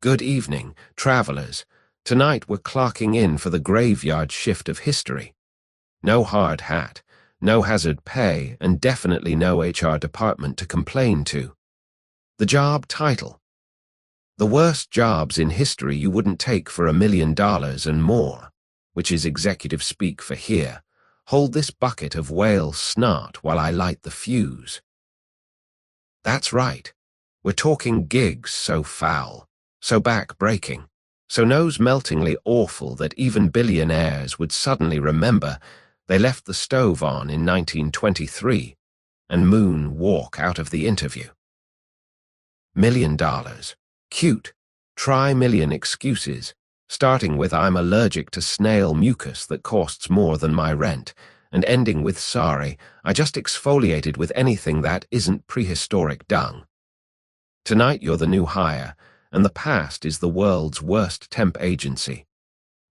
Good evening, travelers. Tonight we're clocking in for the graveyard shift of history. No hard hat, no hazard pay, and definitely no HR department to complain to. The job title. The worst jobs in history you wouldn't take for $1 million and more, which is executive speak for here. Hold this bucket of whale snot while I light the fuse. That's right. We're talking gigs so foul, so back-breaking, so nose-meltingly awful that even billionaires would suddenly remember they left the stove on in 1923 and moon walk out of the interview. $1 million. Cute. Try million excuses, starting with I'm allergic to snail mucus that costs more than my rent, and ending with sorry, I just exfoliated with anything that isn't prehistoric dung. Tonight you're the new hire, and the past is the world's worst temp agency.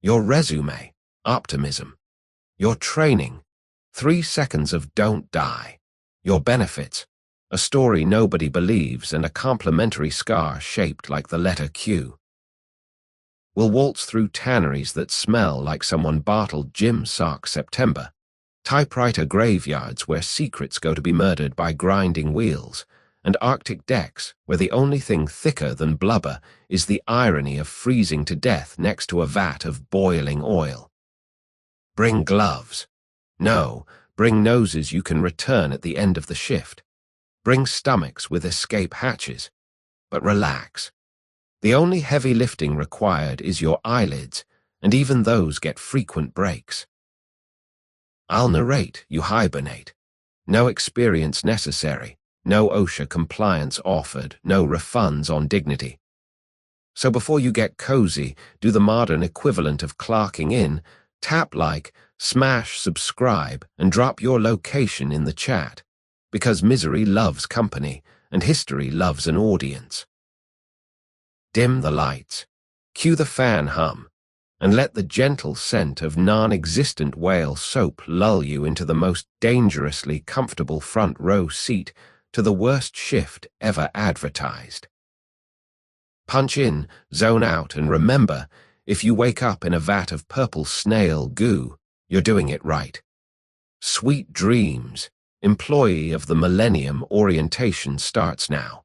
Your resume, optimism. Your training, 3 seconds of don't die. Your benefits, a story nobody believes and a complimentary scar shaped like the letter Q. We'll waltz through tanneries that smell like someone bottled gym sock September, typewriter graveyards where secrets go to be murdered by grinding wheels, and Arctic decks where the only thing thicker than blubber is the irony of freezing to death next to a vat of boiling oil. Bring gloves. No, bring noses you can return at the end of the shift. Bring stomachs with escape hatches. But relax. The only heavy lifting required is your eyelids, and even those get frequent breaks. I'll narrate, you hibernate. No experience necessary, no OSHA compliance offered, no refunds on dignity. So before you get cozy, do the modern equivalent of clocking in, tap like, smash subscribe, and drop your location in the chat, because misery loves company, and history loves an audience. Dim the lights, cue the fan hum, and let the gentle scent of non-existent whale soap lull you into the most dangerously comfortable front row seat to the worst shift ever advertised. Punch in, zone out, and remember, if you wake up in a vat of purple snail goo, you're doing it right. Sweet dreams, employee of the millennium orientation starts now.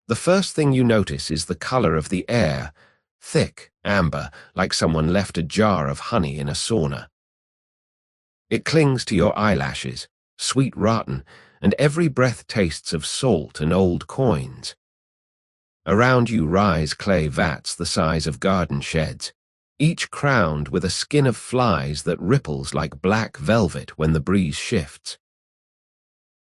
The first thing you notice is the color of the air, thick, amber, like someone left a jar of honey in a sauna. It clings to your eyelashes, sweet rotten, and every breath tastes of salt and old coins. Around you rise clay vats the size of garden sheds, each crowned with a skin of flies that ripples like black velvet when the breeze shifts.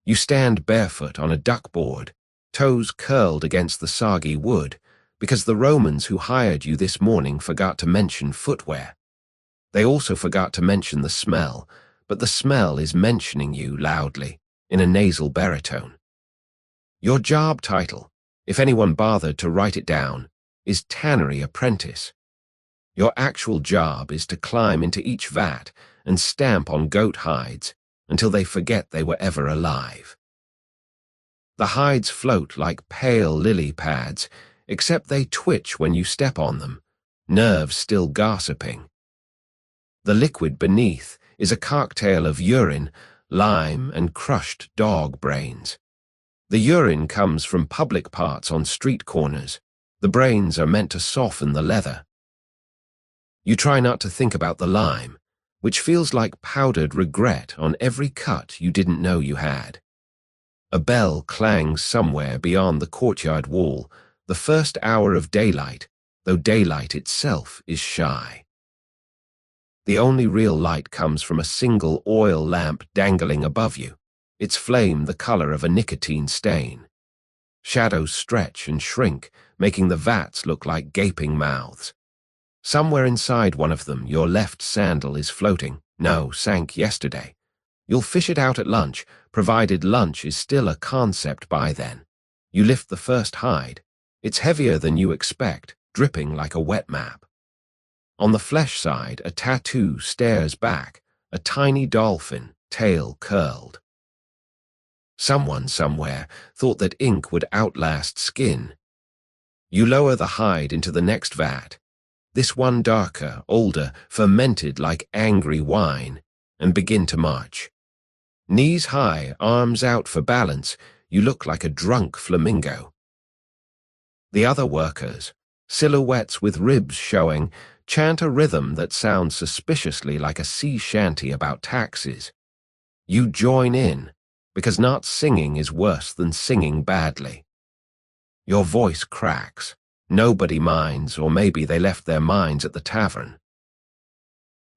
You stand barefoot on a duckboard, toes curled against the soggy wood, because the Romans who hired you this morning forgot to mention footwear. They also forgot to mention the smell, but the smell is mentioning you loudly, in a nasal baritone. Your job title, if anyone bothered to write it down, is Tannery Apprentice. Your actual job is to climb into each vat and stamp on goat hides until they forget they were ever alive. The hides float like pale lily pads, except they twitch when you step on them, nerves still gossiping. The liquid beneath is a cocktail of urine, lime, and crushed dog brains. The urine comes from public parts on street corners. The brains are meant to soften the leather. You try not to think about the lime, which feels like powdered regret on every cut you didn't know you had. A bell clangs somewhere beyond the courtyard wall, the first hour of daylight, though daylight itself is shy. The only real light comes from a single oil lamp dangling above you, its flame the color of a nicotine stain. Shadows stretch and shrink, making the vats look like gaping mouths. Somewhere inside one of them, your left sandal is floating. No, sank yesterday. You'll fish it out at lunch, provided lunch is still a concept by then. You lift the first hide. It's heavier than you expect, dripping like a wet map. On the flesh side, a tattoo stares back, a tiny dolphin, tail curled. Someone somewhere thought that ink would outlast skin. You lower the hide into the next vat, this one darker, older, fermented like angry wine, and begin to march. Knees high, arms out for balance, you look like a drunk flamingo. The other workers, silhouettes with ribs showing, chant a rhythm that sounds suspiciously like a sea shanty about taxes. You join in, because not singing is worse than singing badly. Your voice cracks. Nobody minds, or maybe they left their minds at the tavern.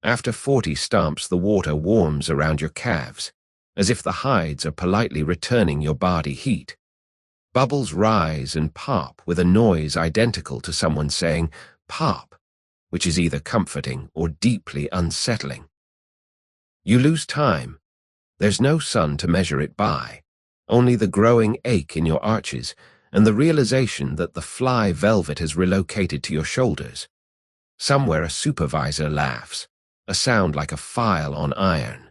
After 40 stamps, the water warms around your calves, as if the hides are politely returning your body heat. Bubbles rise and pop with a noise identical to someone saying, "Pop," which is either comforting or deeply unsettling. You lose time. There's no sun to measure it by, only the growing ache in your arches and the realization that the fly velvet has relocated to your shoulders. Somewhere a supervisor laughs, a sound like a file on iron.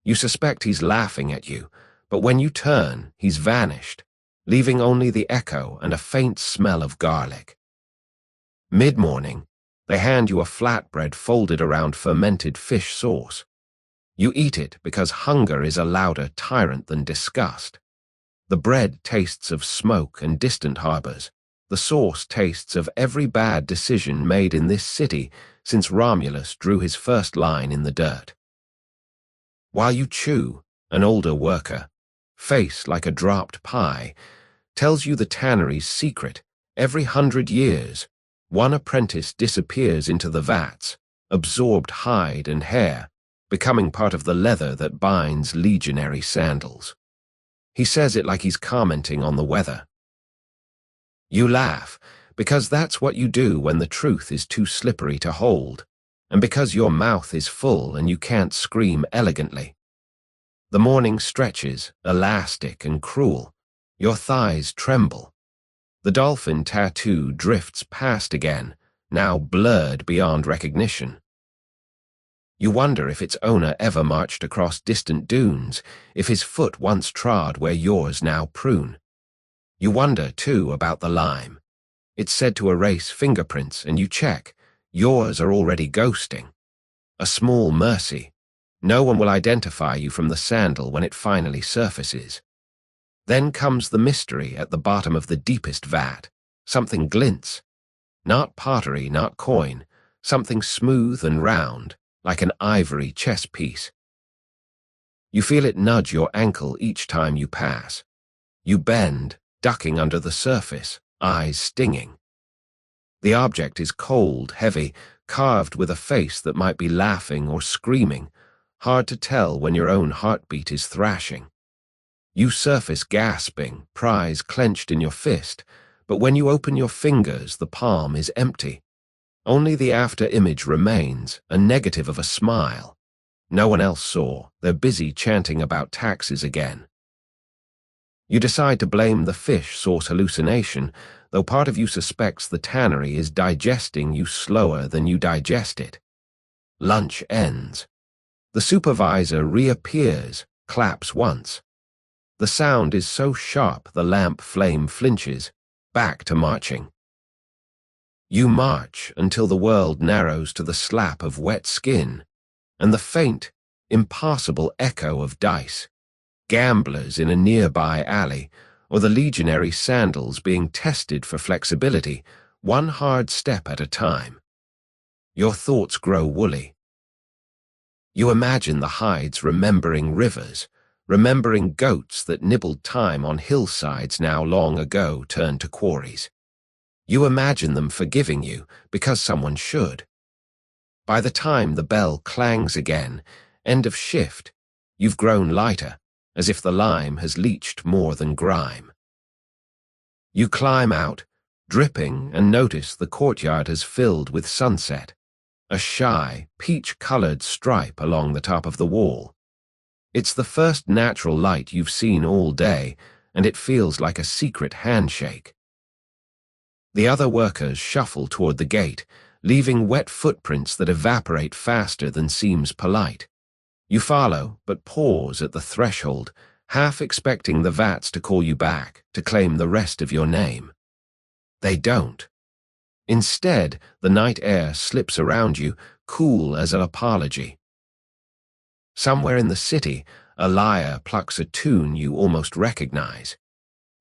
You suspect he's laughing at you, but when you turn, he's vanished, leaving only the echo and a faint smell of garlic. Mid-morning, they hand you a flatbread folded around fermented fish sauce. You eat it because hunger is a louder tyrant than disgust. The bread tastes of smoke and distant harbors. The sauce tastes of every bad decision made in this city since Romulus drew his first line in the dirt. While you chew, an older worker, face like a dropped pie, tells you the tannery's secret. Every 100 years, one apprentice disappears into the vats, absorbed hide and hair, becoming part of the leather that binds legionary sandals. He says it like he's commenting on the weather. You laugh, because that's what you do when the truth is too slippery to hold, and because your mouth is full and you can't scream elegantly. The morning stretches, elastic and cruel. Your thighs tremble. The dolphin tattoo drifts past again, now blurred beyond recognition. You wonder if its owner ever marched across distant dunes, if his foot once trod where yours now prune. You wonder, too, about the lime. It's said to erase fingerprints, and you check. Yours are already ghosting. A small mercy. No one will identify you from the sandal when it finally surfaces. Then comes the mystery at the bottom of the deepest vat. Something glints. Not pottery, not coin. Something smooth and round, like an ivory chess piece. You feel it nudge your ankle each time you pass. You bend, ducking under the surface, eyes stinging. The object is cold, heavy, carved with a face that might be laughing or screaming, hard to tell when your own heartbeat is thrashing. You surface gasping, prize clenched in your fist, but when you open your fingers, the palm is empty. Only the after-image remains, a negative of a smile. No one else saw. They're busy chanting about taxes again. You decide to blame the fish sauce hallucination, though part of you suspects the tannery is digesting you slower than you digest it. Lunch ends. The supervisor reappears, claps once. The sound is so sharp the lamp flame flinches, back to marching. You march until the world narrows to the slap of wet skin and the faint, impossible echo of dice, gamblers in a nearby alley, or the legionary sandals being tested for flexibility, one hard step at a time. Your thoughts grow woolly. You imagine the hides remembering rivers, remembering goats that nibbled time on hillsides now long ago turned to quarries. You imagine them forgiving you because someone should. By the time the bell clangs again, end of shift, you've grown lighter, as if the lime has leached more than grime. You climb out, dripping, and notice the courtyard has filled with sunset, a shy, peach-colored stripe along the top of the wall. It's the first natural light you've seen all day, and it feels like a secret handshake. The other workers shuffle toward the gate, leaving wet footprints that evaporate faster than seems polite. You follow, but pause at the threshold, half expecting the vats to call you back, to claim the rest of your name. They don't. Instead, the night air slips around you, cool as an apology. Somewhere in the city, a lyre plucks a tune you almost recognize.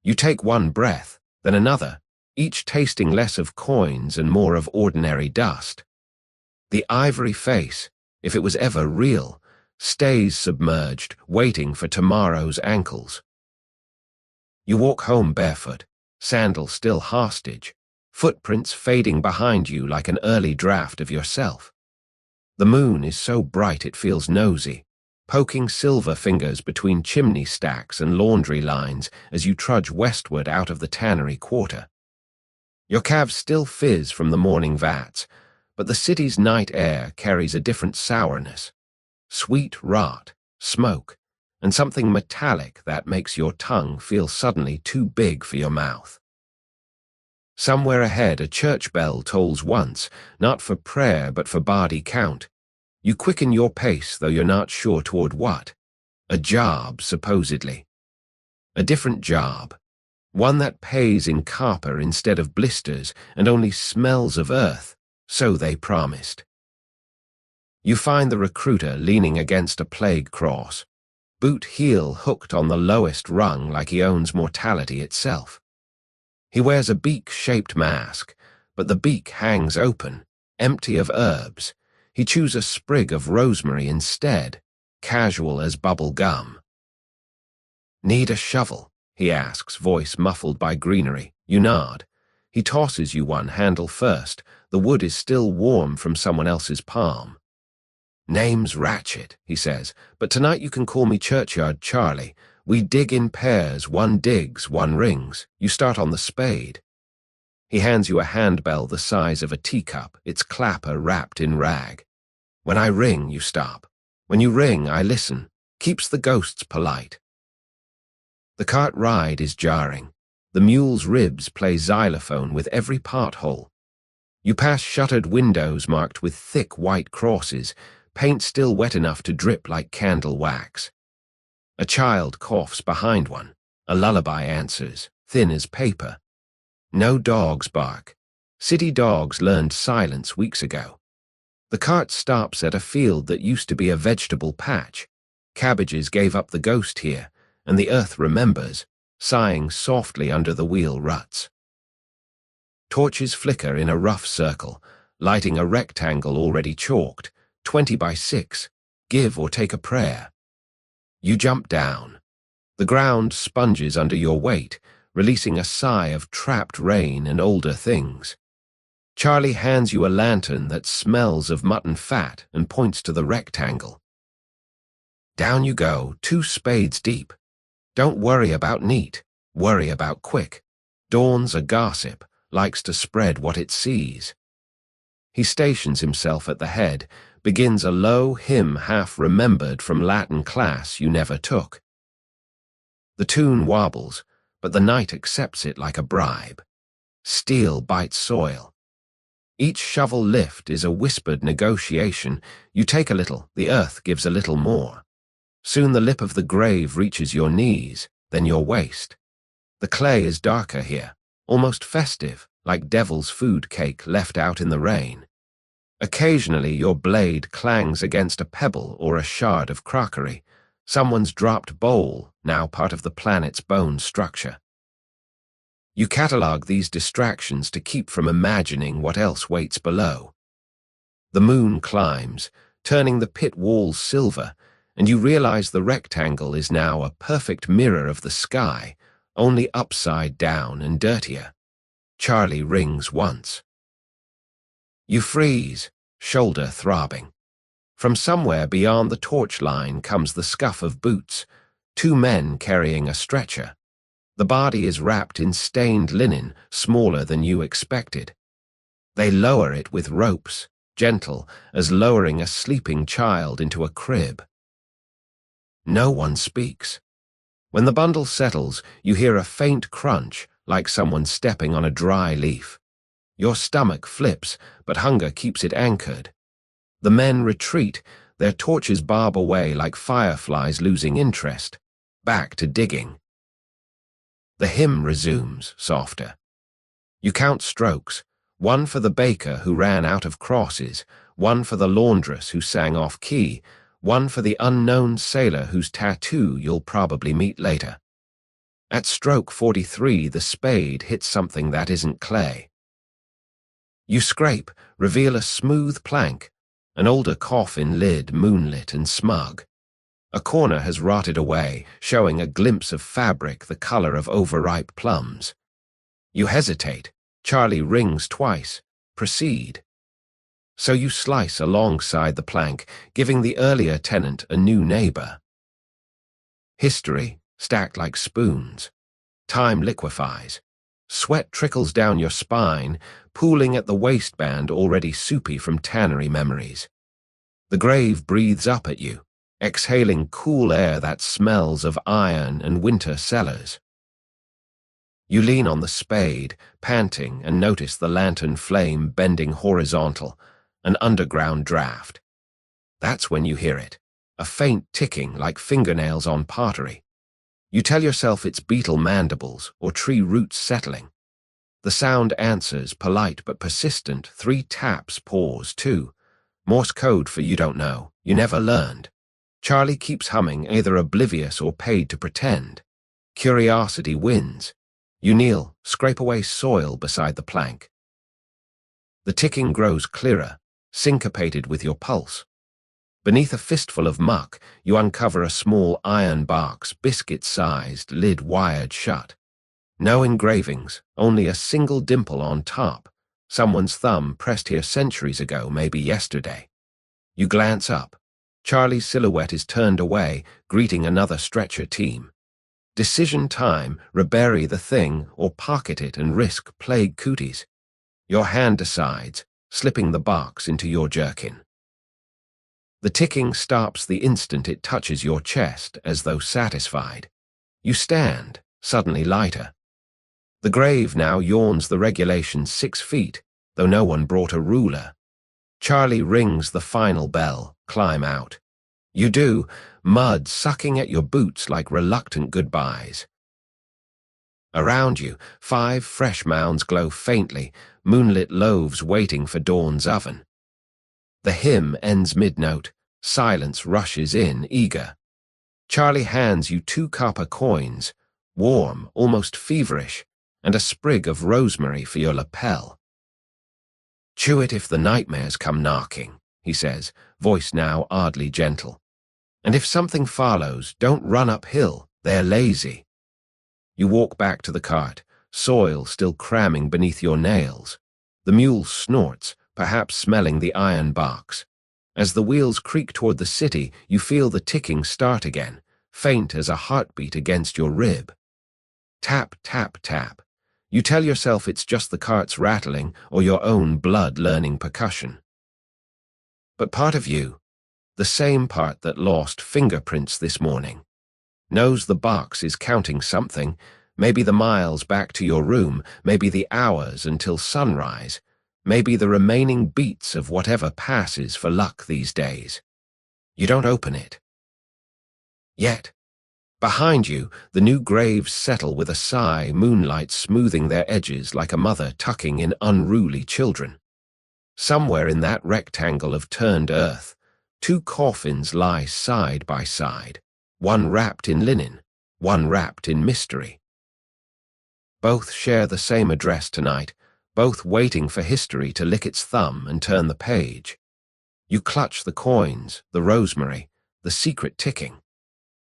You take one breath, then another, each tasting less of coins and more of ordinary dust. The ivory face, if it was ever real, stays submerged, waiting for tomorrow's ankles. You walk home barefoot, sandal still hostage, footprints fading behind you like an early draft of yourself. The moon is so bright it feels nosy, poking silver fingers between chimney stacks and laundry lines as you trudge westward out of the tannery quarter. Your calves still fizz from the morning vats, but the city's night air carries a different sourness. Sweet rot, smoke, and something metallic that makes your tongue feel suddenly too big for your mouth. Somewhere ahead, a church bell tolls once, not for prayer but for bardy count. You quicken your pace, though you're not sure toward what. A job, supposedly. A different job. One that pays in copper instead of blisters and only smells of earth, so they promised. You find the recruiter leaning against a plague cross, boot heel hooked on the lowest rung like he owns mortality itself. He wears a beak-shaped mask, but the beak hangs open, empty of herbs. He chews a sprig of rosemary instead, casual as bubble gum. "Need a shovel?" he asks, voice muffled by greenery. You nod. He tosses you one, handle first. The wood is still warm from someone else's palm. "Name's Ratchet," he says, "but tonight you can call me Churchyard Charlie. We dig in pairs, one digs, one rings. You start on the spade." He hands you a handbell the size of a teacup, its clapper wrapped in rag. "When I ring, you stop. When you ring, I listen. Keeps the ghosts polite." The cart ride is jarring. The mule's ribs play xylophone with every pothole. You pass shuttered windows marked with thick white crosses, paint still wet enough to drip like candle wax. A child coughs behind one. A lullaby answers, thin as paper. No dogs bark. City dogs learned silence weeks ago. The cart stops at a field that used to be a vegetable patch. Cabbages gave up the ghost here, and the earth remembers, sighing softly under the wheel ruts. Torches flicker in a rough circle, lighting a rectangle already chalked, 20 by 6, give or take a prayer. You jump down. The ground sponges under your weight, releasing a sigh of trapped rain and older things. Charlie hands you a lantern that smells of mutton fat and points to the rectangle. Down you go, 2 spades deep. Don't worry about neat, worry about quick. Dawn's a gossip, likes to spread what it sees. He stations himself at the head, begins a low hymn half remembered from Latin class you never took. The tune wobbles, but the night accepts it like a bribe. Steel bites soil. Each shovel lift is a whispered negotiation. You take a little, the earth gives a little more. Soon the lip of the grave reaches your knees, then your waist. The clay is darker here, almost festive, like devil's food cake left out in the rain. Occasionally your blade clangs against a pebble or a shard of crockery, someone's dropped bowl, now part of the planet's bone structure. You catalogue these distractions to keep from imagining what else waits below. The moon climbs, turning the pit walls silver, and you realize the rectangle is now a perfect mirror of the sky, only upside down and dirtier. Charlie rings once. You freeze, shoulder throbbing. From somewhere beyond the torch line comes the scuff of boots, 2 men carrying a stretcher. The body is wrapped in stained linen, smaller than you expected. They lower it with ropes, gentle as lowering a sleeping child into a crib. No one speaks. When the bundle settles, you hear a faint crunch, like someone stepping on a dry leaf. Your stomach flips, but hunger keeps it anchored. The men retreat, their torches barb away like fireflies losing interest, back to digging. The hymn resumes, softer. You count strokes, one for the baker who ran out of crosses, one for the laundress who sang off-key, one for the unknown sailor whose tattoo you'll probably meet later. At stroke 43, the spade hits something that isn't clay. You scrape, reveal a smooth plank, an older coffin lid moonlit and smug. A corner has rotted away, showing a glimpse of fabric the color of overripe plums. You hesitate. Charlie rings twice. Proceed. So you slice alongside the plank, giving the earlier tenant a new neighbor. History, stacked like spoons. Time liquefies. Sweat trickles down your spine, pooling at the waistband already soupy from tannery memories. The grave breathes up at you, exhaling cool air that smells of iron and winter cellars. You lean on the spade, panting, and notice the lantern flame bending horizontal, an underground draft. That's when you hear it, a faint ticking like fingernails on pottery. You tell yourself it's beetle mandibles or tree roots settling. The sound answers, polite but persistent. 3 taps, pause, 2. Morse code for you don't know, you never learned. Charlie keeps humming, either oblivious or paid to pretend. Curiosity wins. You kneel, scrape away soil beside the plank. The ticking grows clearer, syncopated with your pulse. Beneath a fistful of muck, you uncover a small iron box, biscuit-sized, lid wired shut. No engravings, only a single dimple on top. Someone's thumb pressed here centuries ago, maybe yesterday. You glance up. Charlie's silhouette is turned away, greeting another stretcher team. Decision time, rebury the thing, or pocket it and risk plague cooties. Your hand decides, slipping the box into your jerkin. The ticking stops the instant it touches your chest, as though satisfied. You stand, suddenly lighter. The grave now yawns the regulation 6 feet, though no one brought a ruler. Charlie rings the final bell, climb out. You do, mud sucking at your boots like reluctant goodbyes. Around you, 5 fresh mounds glow faintly, moonlit loaves waiting for dawn's oven. The hymn ends mid-note. Silence rushes in, eager. Charlie hands you 2 copper coins, warm, almost feverish, and a sprig of rosemary for your lapel. Chew it if the nightmares come knocking, he says, voice now oddly gentle. And if something follows, don't run uphill, they're lazy. You walk back to the cart, soil still cramming beneath your nails. The mule snorts, perhaps smelling the iron box. As the wheels creak toward the city, you feel the ticking start again, faint as a heartbeat against your rib. Tap, tap, tap. You tell yourself it's just the cart's rattling or your own blood learning percussion. But part of you, the same part that lost fingerprints this morning, knows the box is counting something, maybe the miles back to your room, maybe the hours until sunrise, maybe the remaining beats of whatever passes for luck these days. You don't open it. Yet, behind you, the new graves settle with a sigh, moonlight smoothing their edges like a mother tucking in unruly children. Somewhere in that rectangle of turned earth, 2 coffins lie side by side, one wrapped in linen, one wrapped in mystery. Both share the same address tonight, both waiting for history to lick its thumb and turn the page. You clutch the coins, the rosemary, the secret ticking.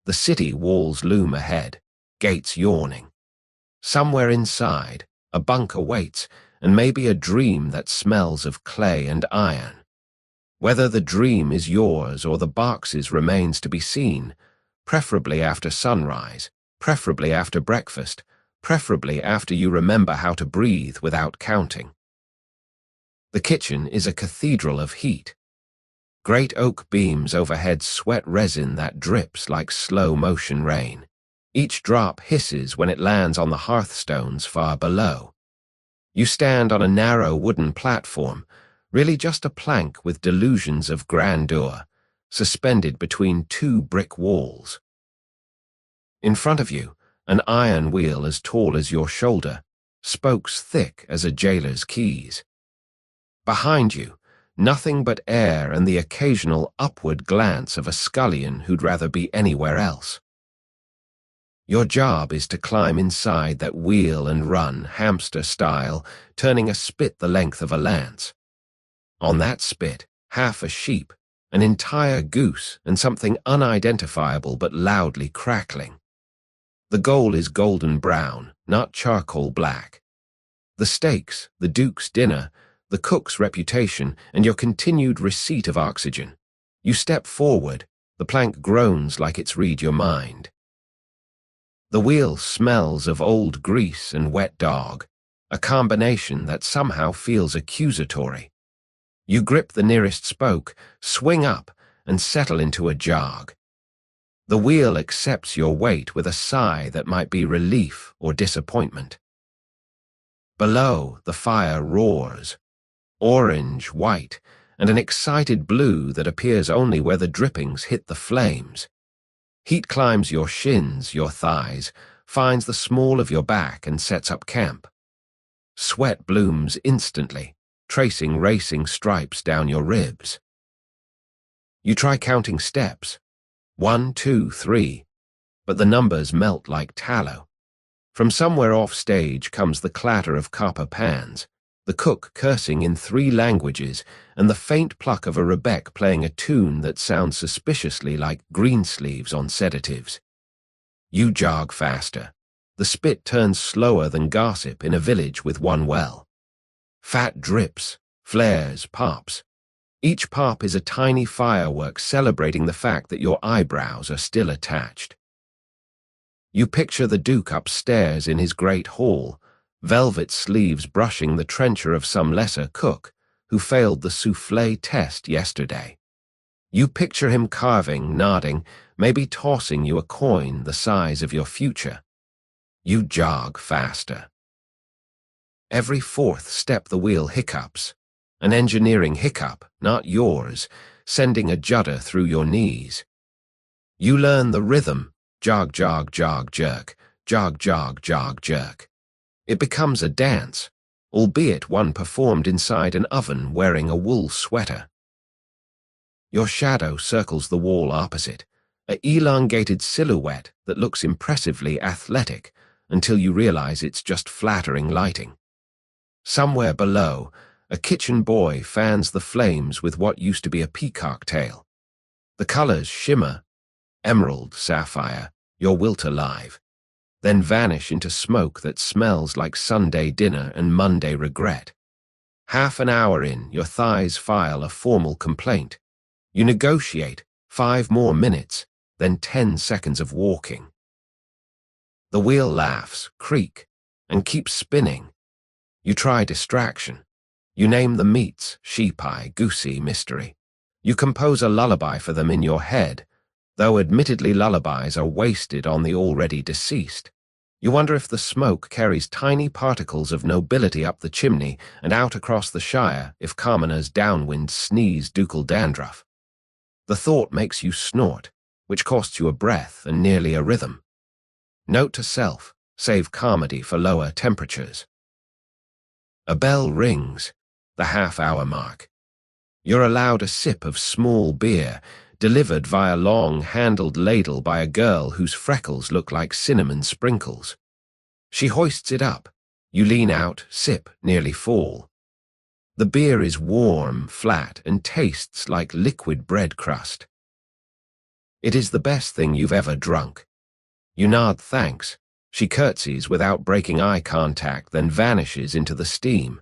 The city walls loom ahead, gates yawning. Somewhere inside, a bunker waits, and maybe a dream that smells of clay and iron. Whether the dream is yours or the box's remains to be seen, preferably after sunrise, preferably after breakfast, preferably after you remember how to breathe without counting. The kitchen is a cathedral of heat. Great oak beams overhead sweat resin that drips like slow-motion rain. Each drop hisses when it lands on the hearthstones far below. You stand on a narrow wooden platform, really just a plank with delusions of grandeur, suspended between 2 brick walls. In front of you, an iron wheel as tall as your shoulder, spokes thick as a jailer's keys. Behind you, nothing but air and the occasional upward glance of a scullion who'd rather be anywhere else. Your job is to climb inside that wheel and run, hamster style, turning a spit the length of a lance. On that spit, half a sheep, an entire goose, and something unidentifiable but loudly crackling. The goal is golden brown, not charcoal black. The stakes, the Duke's dinner, the cook's reputation, and your continued receipt of oxygen. You step forward, the plank groans like it's read your mind. The wheel smells of old grease and wet dog, a combination that somehow feels accusatory. You grip the nearest spoke, swing up, and settle into a jog. The wheel accepts your weight with a sigh that might be relief or disappointment. Below, the fire roars, orange, white, and an excited blue that appears only where the drippings hit the flames. Heat climbs your shins, your thighs, finds the small of your back and sets up camp. Sweat blooms instantly, tracing racing stripes down your ribs. You try counting steps. 1, 2, 3, but the numbers melt like tallow. From somewhere off stage comes the clatter of copper pans, the cook cursing in 3 languages, and the faint pluck of a rebec playing a tune that sounds suspiciously like Greensleeves on sedatives. You jog faster. The spit turns slower than gossip in a village with one well. Fat drips, flares, pops. Each pop is a tiny firework celebrating the fact that your eyebrows are still attached. You picture the Duke upstairs in his great hall, velvet sleeves brushing the trencher of some lesser cook who failed the soufflé test yesterday. You picture him carving, nodding, maybe tossing you a coin the size of your future. You jog faster. Every 4th step the wheel hiccups, an engineering hiccup, not yours, sending a judder through your knees. You learn the rhythm, jog, jog, jog, jerk, jog, jog, jog, jerk. It becomes a dance, albeit one performed inside an oven wearing a wool sweater. Your shadow circles the wall opposite, an elongated silhouette that looks impressively athletic until you realize it's just flattering lighting. Somewhere below, a kitchen boy fans the flames with what used to be a peacock tail. The colors shimmer, emerald, sapphire, your will to live, then vanish into smoke that smells like Sunday dinner and Monday regret. Half an hour in, your thighs file a formal complaint. You negotiate 5 more minutes, then 10 seconds of walking. The wheel laughs, creak, and keeps spinning. You try distraction. You name the meats, sheep eye, goosey, mystery. You compose a lullaby for them in your head, though admittedly lullabies are wasted on the already deceased. You wonder if the smoke carries tiny particles of nobility up the chimney and out across the shire if commoners downwind sneeze ducal dandruff. The thought makes you snort, which costs you a breath and nearly a rhythm. Note to self, save comedy for lower temperatures. A bell rings, the half-hour mark. You're allowed a sip of small beer, delivered via long-handled ladle by a girl whose freckles look like cinnamon sprinkles. She hoists it up. You lean out, sip, nearly fall. The beer is warm, flat, and tastes like liquid bread crust. It is the best thing you've ever drunk. You nod thanks. She curtsies without breaking eye contact, then vanishes into the steam.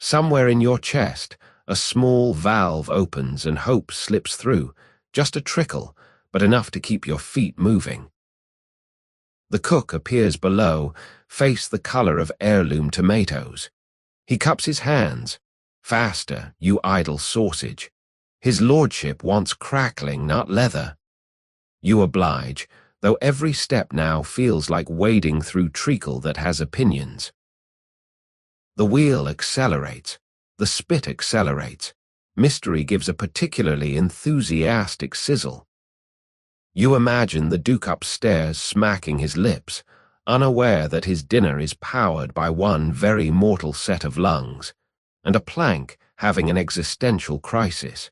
Somewhere in your chest, a small valve opens and hope slips through, just a trickle, but enough to keep your feet moving. The cook appears below, face the color of heirloom tomatoes. He cups his hands. Faster, you idle sausage. His lordship wants crackling, not leather. You oblige, though every step now feels like wading through treacle that has opinions. The wheel accelerates. The spit accelerates. Mystery gives a particularly enthusiastic sizzle. You imagine the Duke upstairs smacking his lips, unaware that his dinner is powered by one very mortal set of lungs, and a plank having an existential crisis.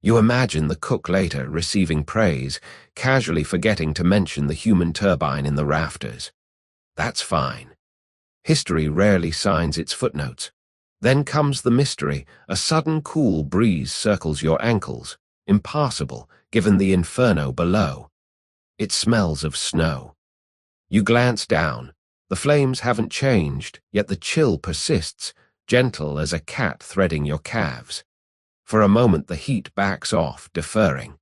You imagine the cook later receiving praise, casually forgetting to mention the human turbine in the rafters. That's fine. History rarely signs its footnotes. Then comes the mystery. A sudden cool breeze circles your ankles, impassable given the inferno below. It smells of snow. You glance down. The flames haven't changed, yet the chill persists, gentle as a cat threading your calves. For a moment the heat backs off, deferring.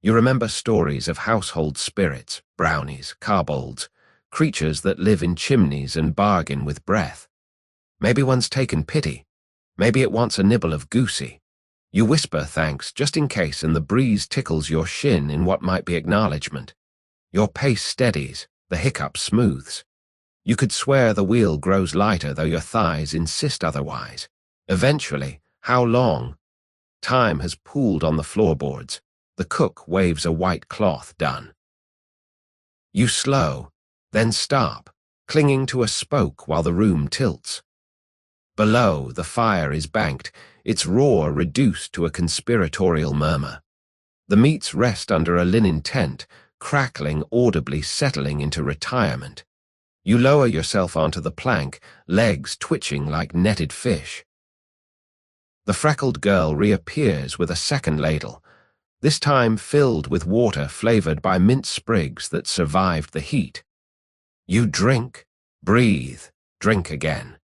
You remember stories of household spirits, brownies, kobolds, creatures that live in chimneys and bargain with breath. Maybe one's taken pity. Maybe it wants a nibble of goosey. You whisper thanks just in case, and the breeze tickles your shin in what might be acknowledgement. Your pace steadies, the hiccup smooths. You could swear the wheel grows lighter, though your thighs insist otherwise. Eventually, how long? Time has pooled on the floorboards. The cook waves a white cloth, done. You slow, then stop, clinging to a spoke while the room tilts. Below, the fire is banked, its roar reduced to a conspiratorial murmur. The meats rest under a linen tent, crackling audibly, settling into retirement. You lower yourself onto the plank, legs twitching like netted fish. The freckled girl reappears with a second ladle, this time filled with water flavored by mint sprigs that survived the heat. You drink, breathe, drink again.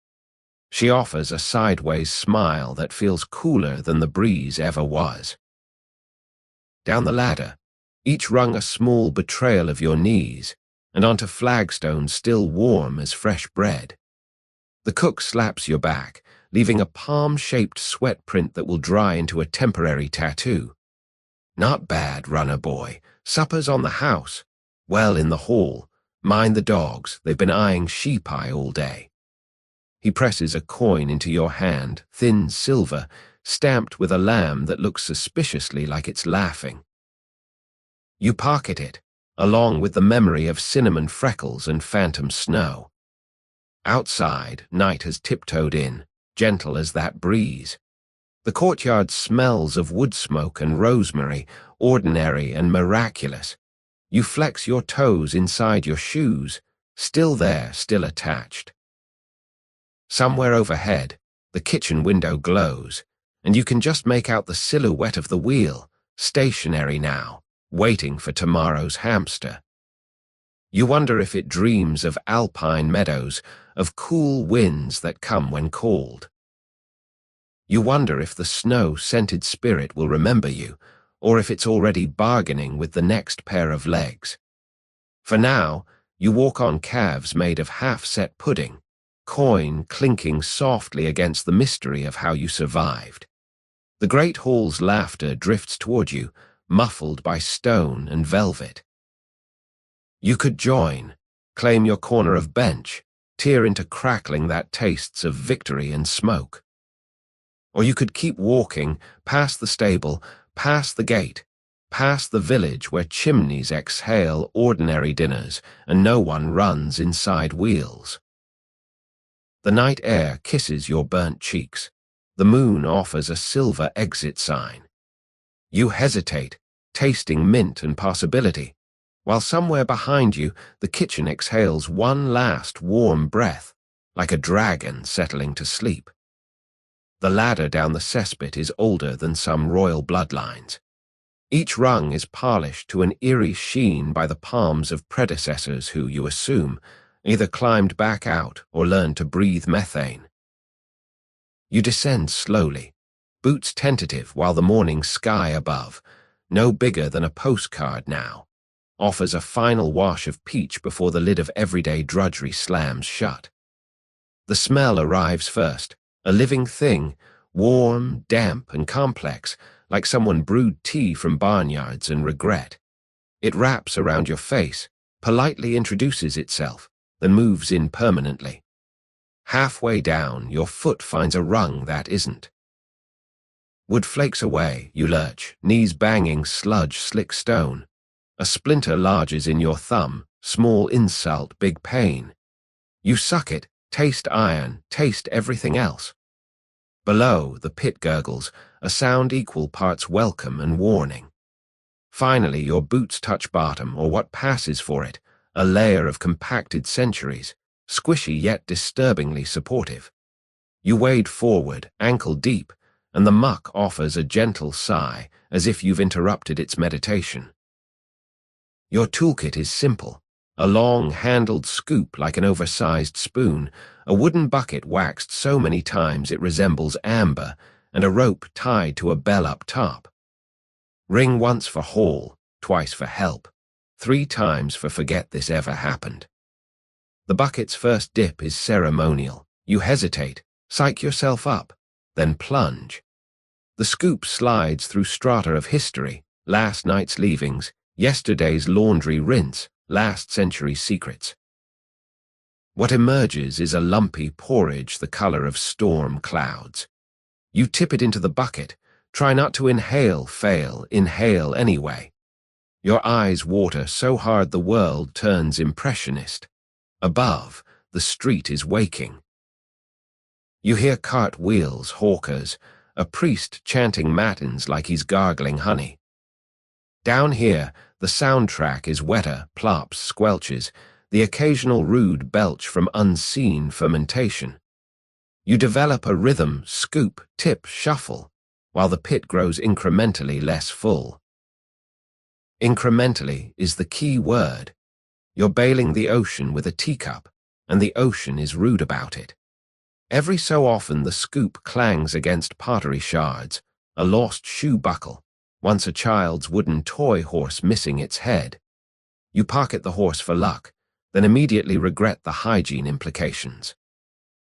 She offers a sideways smile that feels cooler than the breeze ever was. Down the ladder, each rung a small betrayal of your knees, and onto flagstones still warm as fresh bread. The cook slaps your back, leaving a palm-shaped sweat print that will dry into a temporary tattoo. Not bad, runner boy. Supper's on the house. Well, in the hall. Mind the dogs, they've been eyeing sheep eye all day. He presses a coin into your hand, thin silver, stamped with a lamb that looks suspiciously like it's laughing. You pocket it, along with the memory of cinnamon freckles and phantom snow. Outside, night has tiptoed in, gentle as that breeze. The courtyard smells of wood smoke and rosemary, ordinary and miraculous. You flex your toes inside your shoes, still there, still attached. Somewhere overhead, the kitchen window glows, and you can just make out the silhouette of the wheel, stationary now, waiting for tomorrow's hamster. You wonder if it dreams of alpine meadows, of cool winds that come when called. You wonder if the snow-scented spirit will remember you, or if it's already bargaining with the next pair of legs. For now, you walk on calves made of half-set pudding, coin clinking softly against the mystery of how you survived. The great hall's laughter drifts toward you, muffled by stone and velvet. You could join, claim your corner of bench, tear into crackling that tastes of victory and smoke. Or you could keep walking, past the stable, past the gate, past the village where chimneys exhale ordinary dinners and no one runs inside wheels. The night air kisses your burnt cheeks. The moon offers a silver exit sign. You hesitate, tasting mint and possibility, while somewhere behind you the kitchen exhales one last warm breath, like a dragon settling to sleep. The ladder down the cesspit is older than some royal bloodlines. Each rung is polished to an eerie sheen by the palms of predecessors who, you assume, either climbed back out or learned to breathe methane. You descend slowly, boots tentative, while the morning sky above, no bigger than a postcard now, offers a final wash of peach before the lid of everyday drudgery slams shut. The smell arrives first, a living thing, warm, damp, and complex, like someone brewed tea from barnyards and regret. It wraps around your face, politely introduces itself, then moves in permanently. Halfway down, your foot finds a rung that isn't. Wood flakes away, you lurch, knees banging sludge, slick stone. A splinter lodges in your thumb, Small insult, big pain. You suck it, taste iron, taste everything else. Below, the pit gurgles, a sound equal parts welcome and warning. Finally, your boots touch bottom, or what passes for it, a layer of compacted centuries, squishy yet disturbingly supportive. You wade forward, ankle deep, and the muck offers a gentle sigh, as if you've interrupted its meditation. Your toolkit is simple. A long-handled scoop like an oversized spoon, a wooden bucket waxed so many times it resembles amber, and a rope tied to a bell up top. Ring once for haul, twice for help, 3 times for forget this ever happened. The bucket's first dip is ceremonial. You hesitate, psych yourself up, then plunge. The scoop slides through strata of history, last night's leavings, yesterday's laundry rinse, last century's secrets. What emerges is a lumpy porridge the color of storm clouds. You tip it into the bucket, try not to inhale, fail, inhale anyway. Your eyes water so hard the world turns impressionist. Above, the street is waking. You hear cart wheels, hawkers, a priest chanting matins like he's gargling honey. Down here, the soundtrack is wetter, plops, squelches, the occasional rude belch from unseen fermentation. You develop a rhythm, scoop, tip, shuffle, while the pit grows incrementally less full. Incrementally is the key word. You're bailing the ocean with a teacup, and the ocean is rude about it. Every so often the scoop clangs against pottery shards, a lost shoe buckle, once a child's wooden toy horse missing its head. You pocket the horse for luck, then immediately regret the hygiene implications.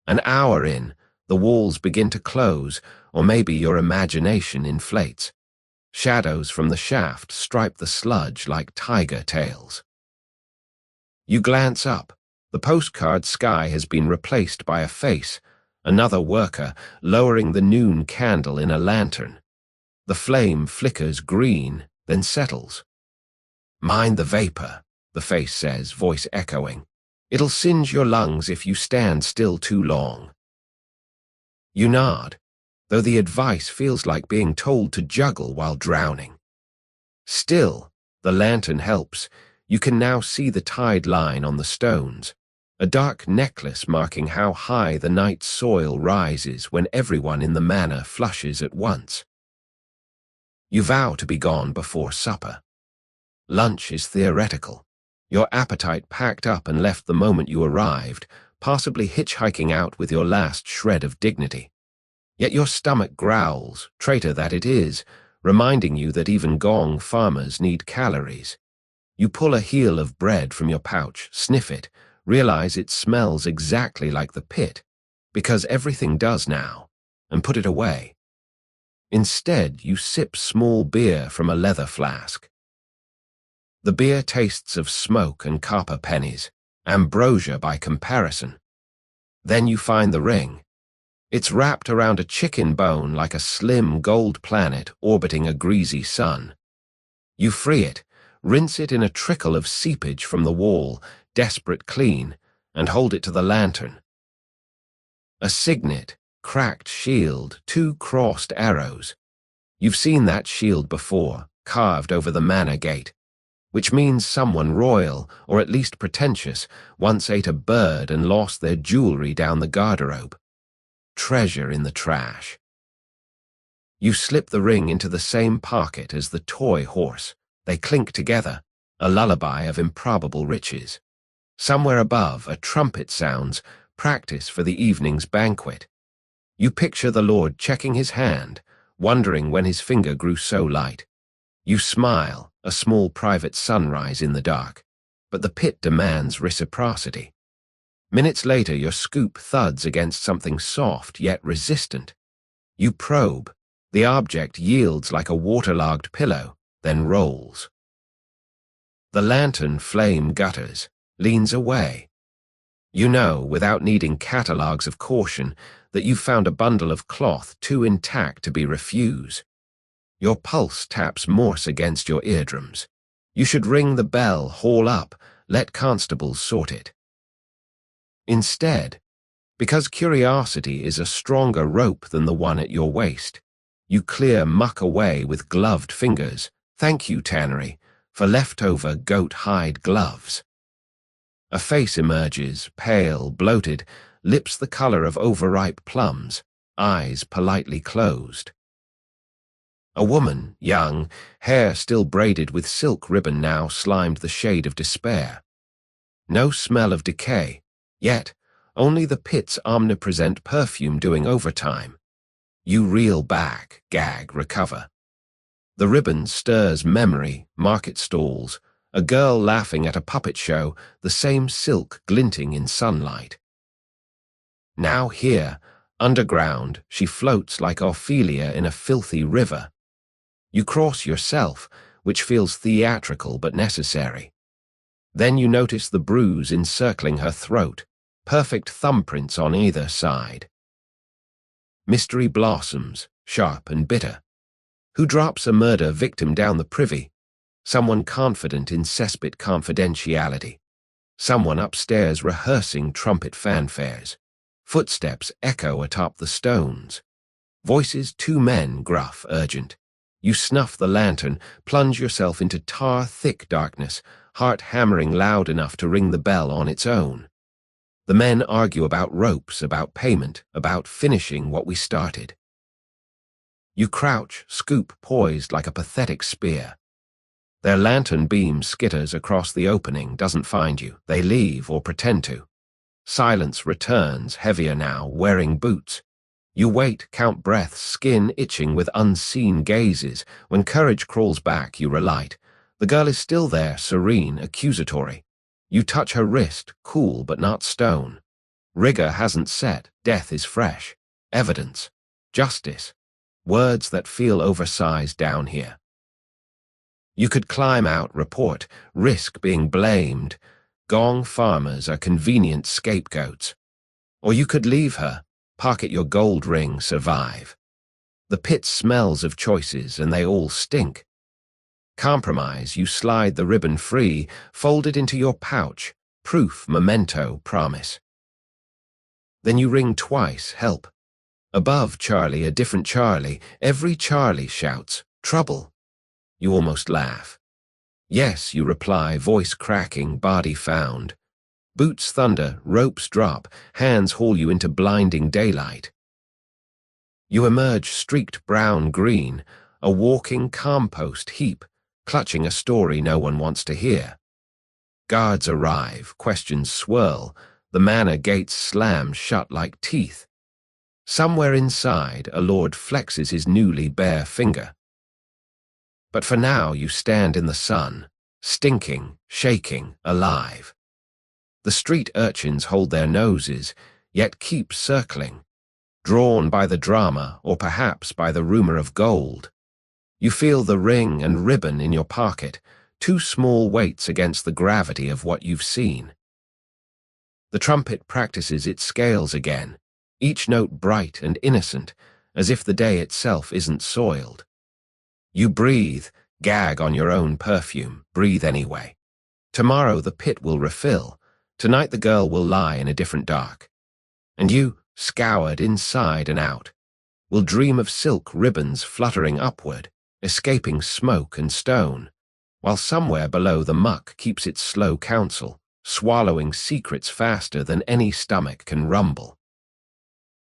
An hour in, the walls begin to close, or maybe your imagination inflates. Shadows from the shaft stripe the sludge like tiger tails. You glance up. The postcard sky has been replaced by a face, another worker lowering the noon candle in a lantern. The flame flickers green, then settles. "Mind the vapor," the face says, voice echoing. "It'll singe your lungs if you stand still too long." You nod, though the advice feels like being told to juggle while drowning. Still, the lantern helps. You can now see the tide line on the stones, a dark necklace marking how high the night soil rises when everyone in the manor flushes at once. You vow to be gone before supper. Lunch is theoretical. Your appetite packed up and left the moment you arrived, possibly hitchhiking out with your last shred of dignity. Yet your stomach growls, traitor that it is, reminding you that even Gong farmers need calories. You pull a heel of bread from your pouch, sniff it, realize it smells exactly like the pit, because everything does now, and put it away. Instead, you sip small beer from a leather flask. The beer tastes of smoke and copper pennies, ambrosia by comparison. Then you find the ring. It's wrapped around a chicken bone like a slim gold planet orbiting a greasy sun. You free it, rinse it in a trickle of seepage from the wall, desperate clean, and hold it to the lantern. A signet, cracked shield, 2 crossed arrows. You've seen that shield before, carved over the manor gate, which means someone royal, or at least pretentious, once ate a bird and lost their jewelry down the garderobe. Treasure in the trash. You slip the ring into the same pocket as the toy horse. They clink together, a lullaby of improbable riches. Somewhere above, a trumpet sounds, practice for the evening's banquet. You picture the Lord checking his hand, wondering when his finger grew so light. You smile, a small private sunrise in the dark, but the pit demands reciprocity. Minutes later, your scoop thuds against something soft yet resistant. You probe. The object yields like a waterlogged pillow, then rolls. The lantern flame gutters, leans away. You know, without needing catalogues of caution, that you've found a bundle of cloth too intact to be refused. Your pulse taps Morse against your eardrums. You should ring the bell, haul up, Let constables sort it. Instead, because curiosity is a stronger rope than the one at your waist, you clear muck away with gloved fingers. Thank you, tannery, for leftover goat hide gloves. A face emerges, pale, bloated, lips the color of overripe plums, eyes politely closed. A woman, young, hair still braided with silk ribbon now slimed the shade of despair. No smell of decay, yet only the pit's omnipresent perfume doing overtime. You reel back, gag, recover. The ribbon stirs memory, market stalls, a girl laughing at a puppet show, the same silk glinting in sunlight. Now here, underground, she floats like Ophelia in a filthy river. You cross yourself, which feels theatrical but necessary. Then you notice the bruise encircling her throat, perfect thumbprints on either side. Mystery blossoms, sharp and bitter. Who drops a murder victim down the privy? Someone confident in cesspit confidentiality. Someone upstairs rehearsing trumpet fanfares. Footsteps echo atop the stones. Voices, two men, gruff, urgent. You snuff the lantern, plunge yourself into tar-thick darkness, heart hammering loud enough to ring the bell on its own. The men argue about ropes, about payment, about finishing what we started. You crouch, scoop poised like a pathetic spear. Their lantern beam skitters across the opening, doesn't find you. They leave or pretend to. Silence returns, heavier now, wearing boots. You wait, count breaths, skin itching with unseen gazes. When courage crawls back, you relight. The girl is still there, serene, accusatory. You touch her wrist, cool but not stone. Rigor hasn't set, death is fresh. Evidence. Justice. Words that feel oversized down here. You could climb out, report, risk being blamed. Gong farmers are convenient scapegoats. Or you could leave her, pocket your gold ring, survive. The pit smells of choices and they all stink. Compromise, you slide the ribbon free, fold it into your pouch, proof, memento, promise. Then you ring twice, help. Above Charlie, a different Charlie, every Charlie shouts, trouble. You almost laugh. Yes, you reply, voice cracking, body found. Boots thunder, ropes drop, hands haul you into blinding daylight. You emerge streaked brown-green, a walking compost heap, clutching a story no one wants to hear. Guards arrive, questions swirl, the manor gates slam shut like teeth. Somewhere inside, a lord flexes his newly bare finger. But for now you stand in the sun, stinking, shaking, alive. The street urchins hold their noses, yet keep circling, drawn by the drama or perhaps by the rumor of gold. You feel the ring and ribbon in your pocket, two small weights against the gravity of what you've seen. The trumpet practices its scales again, each note bright and innocent, as if the day itself isn't soiled. You breathe, gag on your own perfume, breathe anyway. Tomorrow the pit will refill, tonight the girl will lie in a different dark. And you, scoured inside and out, will dream of silk ribbons fluttering upward, escaping smoke and stone, while somewhere below the muck keeps its slow counsel, swallowing secrets faster than any stomach can rumble.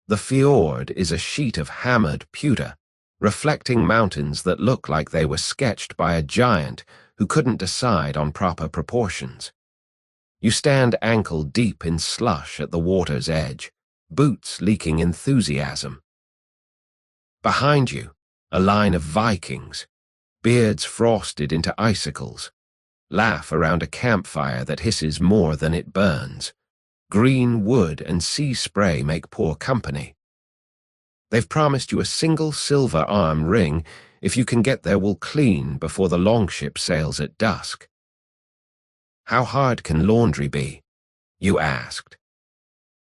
The fjord is a sheet of hammered pewter, reflecting mountains that look like they were sketched by a giant who couldn't decide on proper proportions. You stand ankle-deep in slush at the water's edge, boots leaking enthusiasm. Behind you, a line of Vikings, beards frosted into icicles, laugh around a campfire that hisses more than it burns. Green wood and sea spray make poor company. They've promised you a single silver arm ring if you can get their wool clean before the longship sails at dusk. How hard can laundry be? You asked.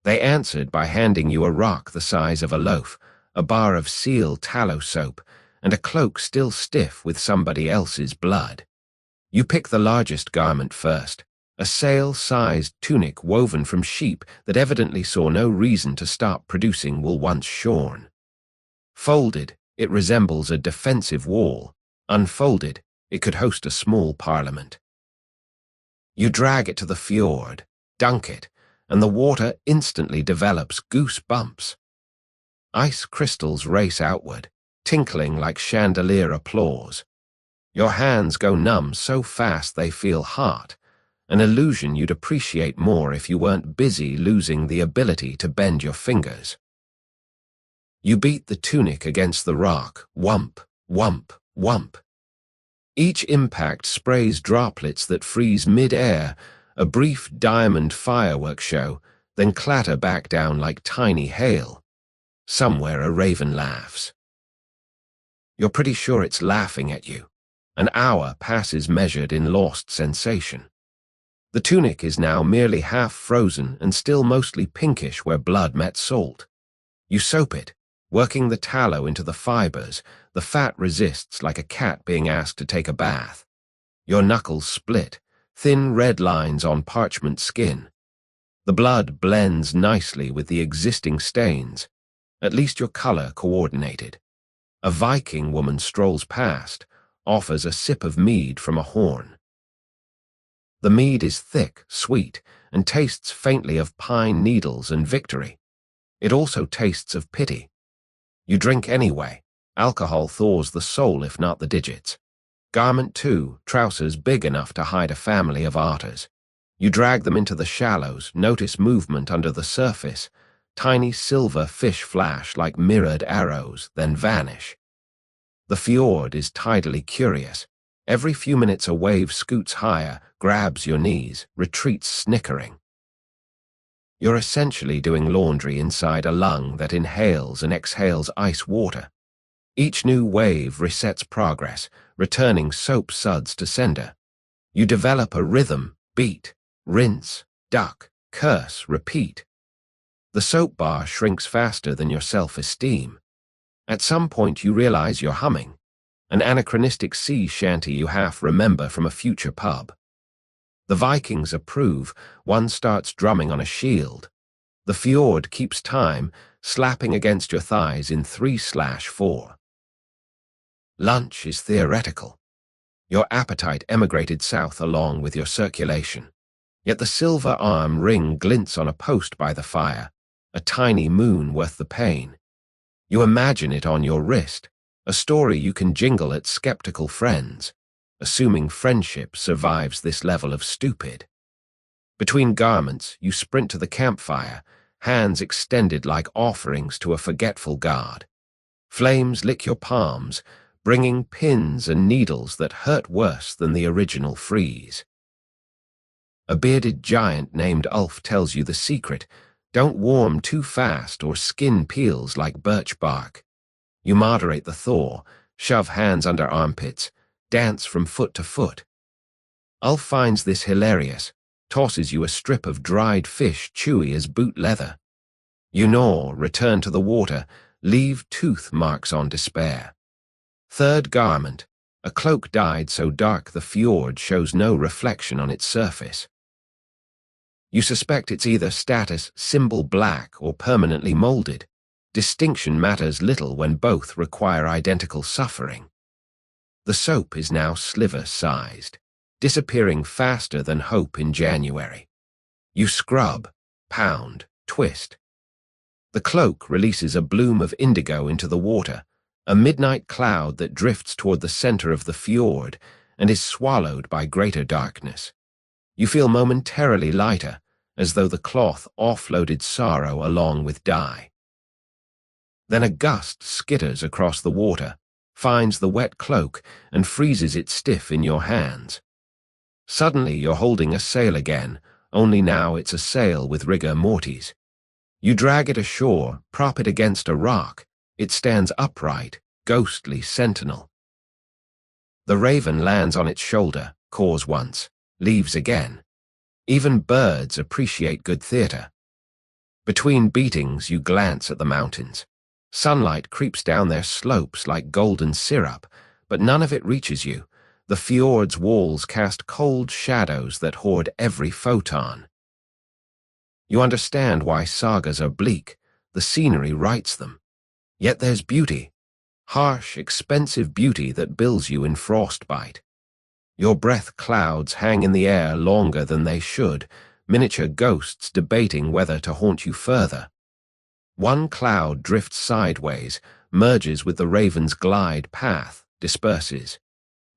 They answered by handing you a rock the size of a loaf, a bar of seal tallow soap, and a cloak still stiff with somebody else's blood. You pick the largest garment first, a sail-sized tunic woven from sheep that evidently saw no reason to stop producing wool once shorn. Folded, it resembles a defensive wall. Unfolded, it could host a small parliament. You drag it to the fjord, dunk it, and the water instantly develops goose bumps. Ice crystals race outward, tinkling like chandelier applause. Your hands go numb so fast they feel hot, an illusion you'd appreciate more if you weren't busy losing the ability to bend your fingers. You beat the tunic against the rock, whump, whump, whump. Each impact sprays droplets that freeze mid-air, a brief diamond fireworks show, then clatter back down like tiny hail. Somewhere a raven laughs. You're pretty sure it's laughing at you. An hour passes measured in lost sensation. The tunic is now merely half frozen and still mostly pinkish where blood met salt. You soap it, working the tallow into the fibers. The fat resists like a cat being asked to take a bath. Your knuckles split, thin red lines on parchment skin. The blood blends nicely with the existing stains. At least your color coordinated. A Viking woman strolls past, offers a sip of mead from a horn. The mead is thick, sweet, and tastes faintly of pine needles and victory. It also tastes of pity. You drink anyway. Alcohol thaws the soul if not the digits. Garment too, trousers big enough to hide a family of arters. You drag them into the shallows, notice movement under the surface. Tiny silver fish flash like mirrored arrows, then vanish. The fjord is tidally curious. Every few minutes a wave scoots higher, grabs your knees, retreats snickering. You're essentially doing laundry inside a lung that inhales and exhales ice water. Each new wave resets progress, returning soap suds to sender. You develop a rhythm, beat, rinse, duck, curse, repeat. The soap bar shrinks faster than your self-esteem. At some point you realize you're humming, an anachronistic sea shanty you half remember from a future pub. The Vikings approve, one starts drumming on a shield. The fjord keeps time, slapping against your thighs in 3/4. Lunch is theoretical. Your appetite emigrated south along with your circulation. Yet the silver arm ring glints on a post by the fire, a tiny moon worth the pain. You imagine it on your wrist, a story you can jingle at skeptical friends, assuming friendship survives this level of stupid. Between garments, you sprint to the campfire, hands extended like offerings to a forgetful god. Flames lick your palms, bringing pins and needles that hurt worse than the original freeze. A bearded giant named Ulf tells you the secret: don't warm too fast or skin peels like birch bark. You moderate the thaw, shove hands under armpits, dance from foot to foot. Ulf finds this hilarious, tosses you a strip of dried fish chewy as boot leather. You gnaw, return to the water, leave tooth marks on despair. Third garment, a cloak dyed so dark the fjord shows no reflection on its surface. You suspect it's either status symbol black or permanently molded. Distinction matters little when both require identical suffering. The soap is now sliver-sized, disappearing faster than hope in January. You scrub, pound, twist. The cloak releases a bloom of indigo into the water, a midnight cloud that drifts toward the center of the fjord and is swallowed by greater darkness. You feel momentarily lighter, as though the cloth offloaded sorrow along with dye. Then a gust skitters across the water, finds the wet cloak, and freezes it stiff in your hands. Suddenly you're holding a sail again, only now it's a sail with rigor mortis. You drag it ashore, prop it against a rock. It stands upright, ghostly sentinel. The raven lands on its shoulder, caws once, leaves again. Even birds appreciate good theater. Between beatings you glance at the mountains. Sunlight creeps down their slopes like golden syrup, but none of it reaches you. The fjord's walls cast cold shadows that hoard every photon. You understand why sagas are bleak. The scenery writes them. Yet there's beauty. Harsh, expensive beauty that bills you in frostbite. Your breath clouds hang in the air longer than they should, miniature ghosts debating whether to haunt you further. One cloud drifts sideways, merges with the raven's glide path, disperses.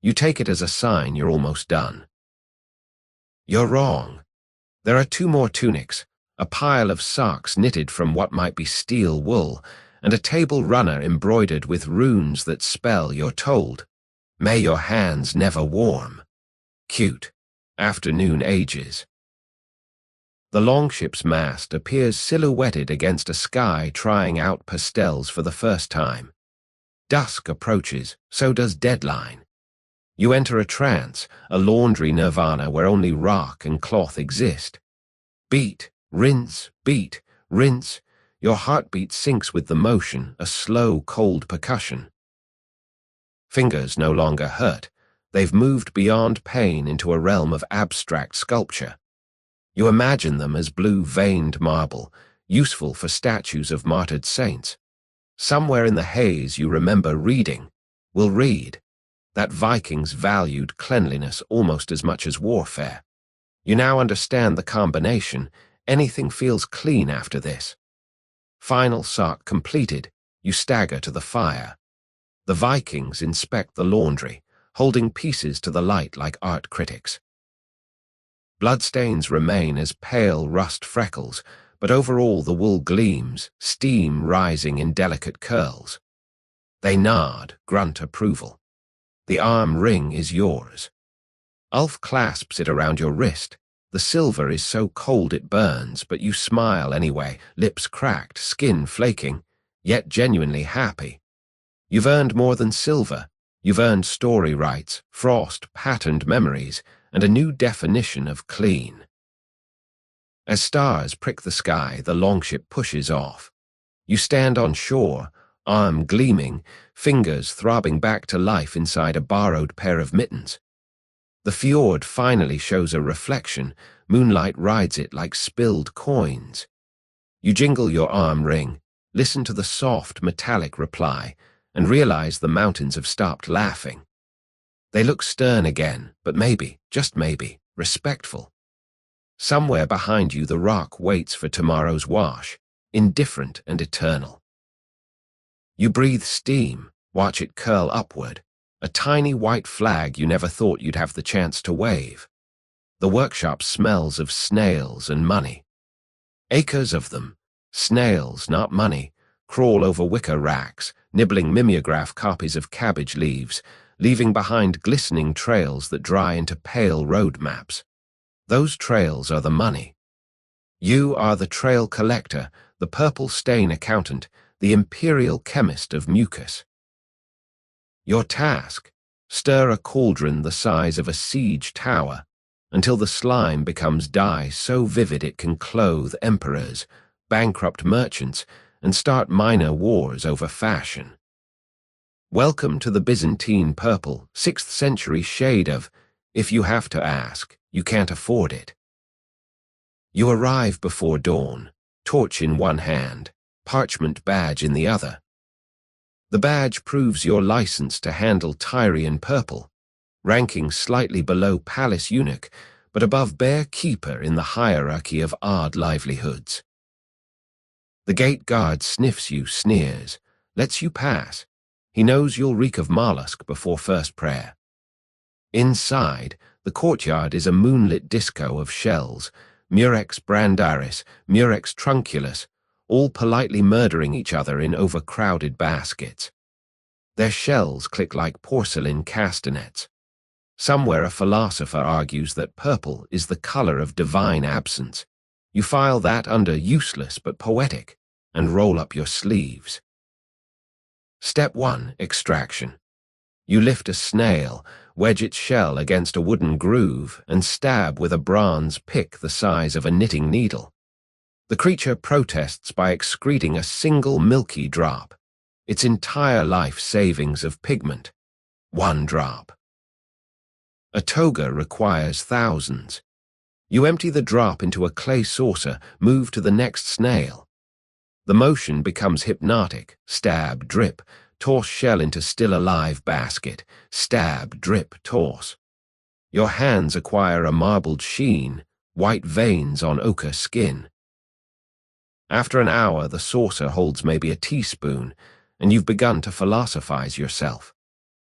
You take it as a sign you're almost done. You're wrong. There are 2 more tunics, a pile of socks knitted from what might be steel wool, and a table runner embroidered with runes that spell you're told. May your hands never warm. Cute. Afternoon ages. The longship's mast appears silhouetted against a sky trying out pastels for the first time. Dusk approaches, so does deadline. You enter a trance, a laundry nirvana where only rock and cloth exist. Beat, rinse, beat, rinse. Your heartbeat syncs with the motion, a slow, cold percussion. Fingers no longer hurt. They've moved beyond pain into a realm of abstract sculpture. You imagine them as blue-veined marble, useful for statues of martyred saints. Somewhere in the haze you remember reading. We'll read. That Vikings valued cleanliness almost as much as warfare. You now understand the combination. Anything feels clean after this. Final sock completed, you stagger to the fire. The Vikings inspect the laundry, holding pieces to the light like art critics. Bloodstains remain as pale rust freckles, but overall the wool gleams, steam rising in delicate curls. They nod, grunt approval. The arm ring is yours. Ulf clasps it around your wrist. The silver is so cold it burns, but you smile anyway, lips cracked, skin flaking, yet genuinely happy. You've earned more than silver. You've earned story rights, frost-patterned memories, and a new definition of clean. As stars prick the sky, the longship pushes off. You stand on shore, arm gleaming, fingers throbbing back to life inside a borrowed pair of mittens. The fjord finally shows a reflection. Moonlight rides it like spilled coins. You jingle your arm ring, listen to the soft, metallic reply, and realize the mountains have stopped laughing. They look stern again, but maybe, just maybe, respectful. Somewhere behind you the rock waits for tomorrow's wash, indifferent and eternal. You breathe steam, watch it curl upward, a tiny white flag you never thought you'd have the chance to wave. The workshop smells of snails and money. Acres of them, snails, not money, crawl over wicker racks, nibbling mimeograph copies of cabbage leaves, leaving behind glistening trails that dry into pale road maps. Those trails are the money. You are the trail collector, the purple stain accountant, the imperial chemist of mucus. Your task, stir a cauldron the size of a siege tower, until the slime becomes dye so vivid it can clothe emperors, bankrupt merchants, and start minor wars over fashion. Welcome to the Byzantine purple, 6th century shade of, if you have to ask, you can't afford it. You arrive before dawn, torch in one hand, parchment badge in the other. The badge proves your license to handle Tyrian purple, ranking slightly below palace eunuch, but above bare keeper in the hierarchy of odd livelihoods. The gate guard sniffs you, sneers, lets you pass. He knows you'll reek of mollusk before first prayer. Inside, the courtyard is a moonlit disco of shells, Murex brandaris, Murex trunculus, all politely murdering each other in overcrowded baskets. Their shells click like porcelain castanets. Somewhere a philosopher argues that purple is the color of divine absence. You file that under useless but poetic, and roll up your sleeves. Step 1, extraction. You lift a snail, wedge its shell against a wooden groove, and stab with a bronze pick the size of a knitting needle. The creature protests by excreting a single milky drop, its entire life savings of pigment. 1 drop. A toga requires thousands. You empty the drop into a clay saucer, move to the next snail. The motion becomes hypnotic. Stab, drip, toss shell into still alive basket. Stab, drip, toss. Your hands acquire a marbled sheen, white veins on ochre skin. After an hour, the saucer holds maybe a teaspoon, and you've begun to philosophize yourself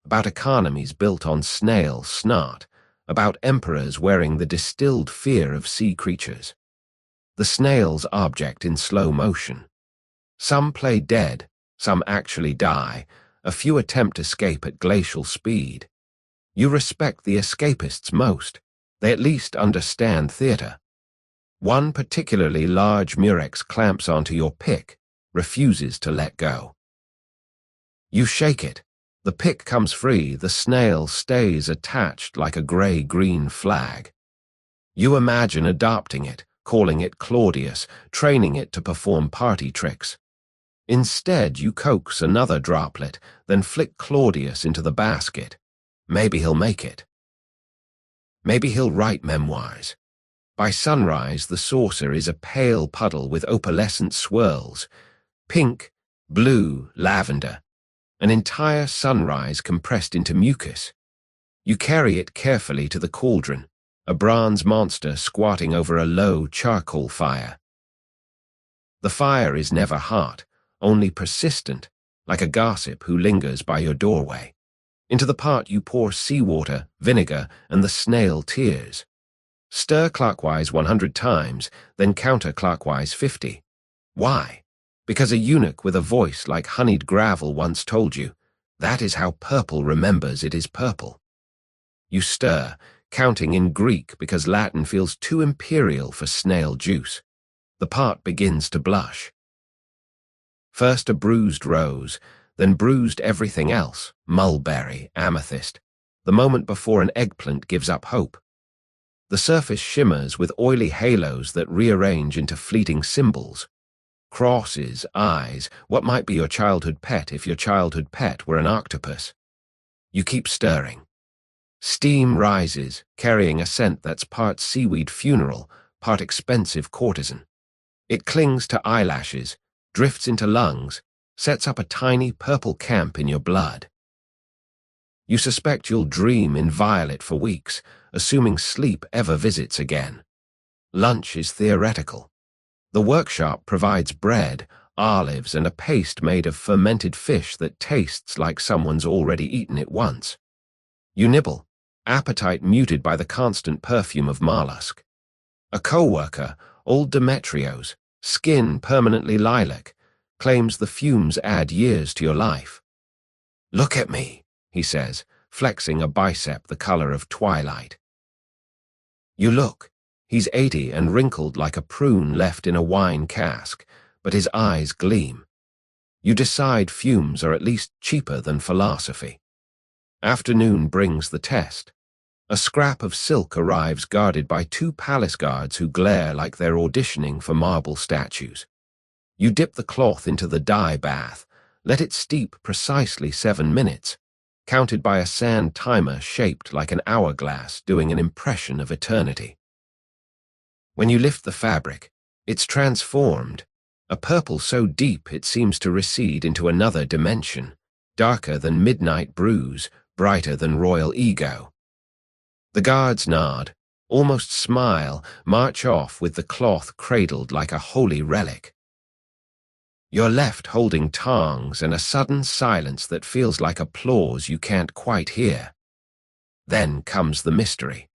about economies built on snail snot, about emperors wearing the distilled fear of sea creatures. The snail's object in slow motion. Some play dead, some actually die, a few attempt escape at glacial speed. You respect the escapists most. They at least understand theater. One particularly large murex clamps onto your pick, refuses to let go. You shake it. The pick comes free, the snail stays attached like a grey-green flag. You imagine adopting it, calling it Claudius, training it to perform party tricks. Instead, you coax another droplet, then flick Claudius into the basket. Maybe he'll make it. Maybe he'll write memoirs. By sunrise, the saucer is a pale puddle with opalescent swirls. Pink, blue, lavender. An entire sunrise compressed into mucus. You carry it carefully to the cauldron, a bronze monster squatting over a low charcoal fire. The fire is never hot, only persistent, like a gossip who lingers by your doorway. Into the pot you pour seawater, vinegar, and the snail tears. Stir clockwise 100 times, then counterclockwise 50. Why? Because a eunuch with a voice like honeyed gravel once told you, that is how purple remembers it is purple. You stir, counting in Greek because Latin feels too imperial for snail juice. The pot begins to blush. First a bruised rose, then bruised everything else, mulberry, amethyst, the moment before an eggplant gives up hope. The surface shimmers with oily halos that rearrange into fleeting symbols. Crosses, eyes, what might be your childhood pet if your childhood pet were an octopus. You keep stirring. Steam rises, carrying a scent that's part seaweed funeral, part expensive courtesan. It clings to eyelashes, drifts into lungs, sets up a tiny purple camp in your blood. You suspect you'll dream in violet for weeks, assuming sleep ever visits again. Lunch is theoretical. The workshop provides bread, olives, and a paste made of fermented fish that tastes like someone's already eaten it once. You nibble, appetite muted by the constant perfume of mollusk. A co-worker, old Demetrios, skin permanently lilac, claims the fumes add years to your life. "Look at me," he says, flexing a bicep the color of twilight. You look. He's 80 and wrinkled like a prune left in a wine cask, but his eyes gleam. You decide fumes are at least cheaper than philosophy. Afternoon brings the test. A scrap of silk arrives guarded by 2 palace guards who glare like they're auditioning for marble statues. You dip the cloth into the dye bath, let it steep precisely 7 minutes, counted by a sand timer shaped like an hourglass doing an impression of eternity. When you lift the fabric, it's transformed, a purple so deep it seems to recede into another dimension, darker than midnight brews, brighter than royal ego. The guards nod, almost smile, march off with the cloth cradled like a holy relic. You're left holding tongs and a sudden silence that feels like applause you can't quite hear. Then comes the mystery.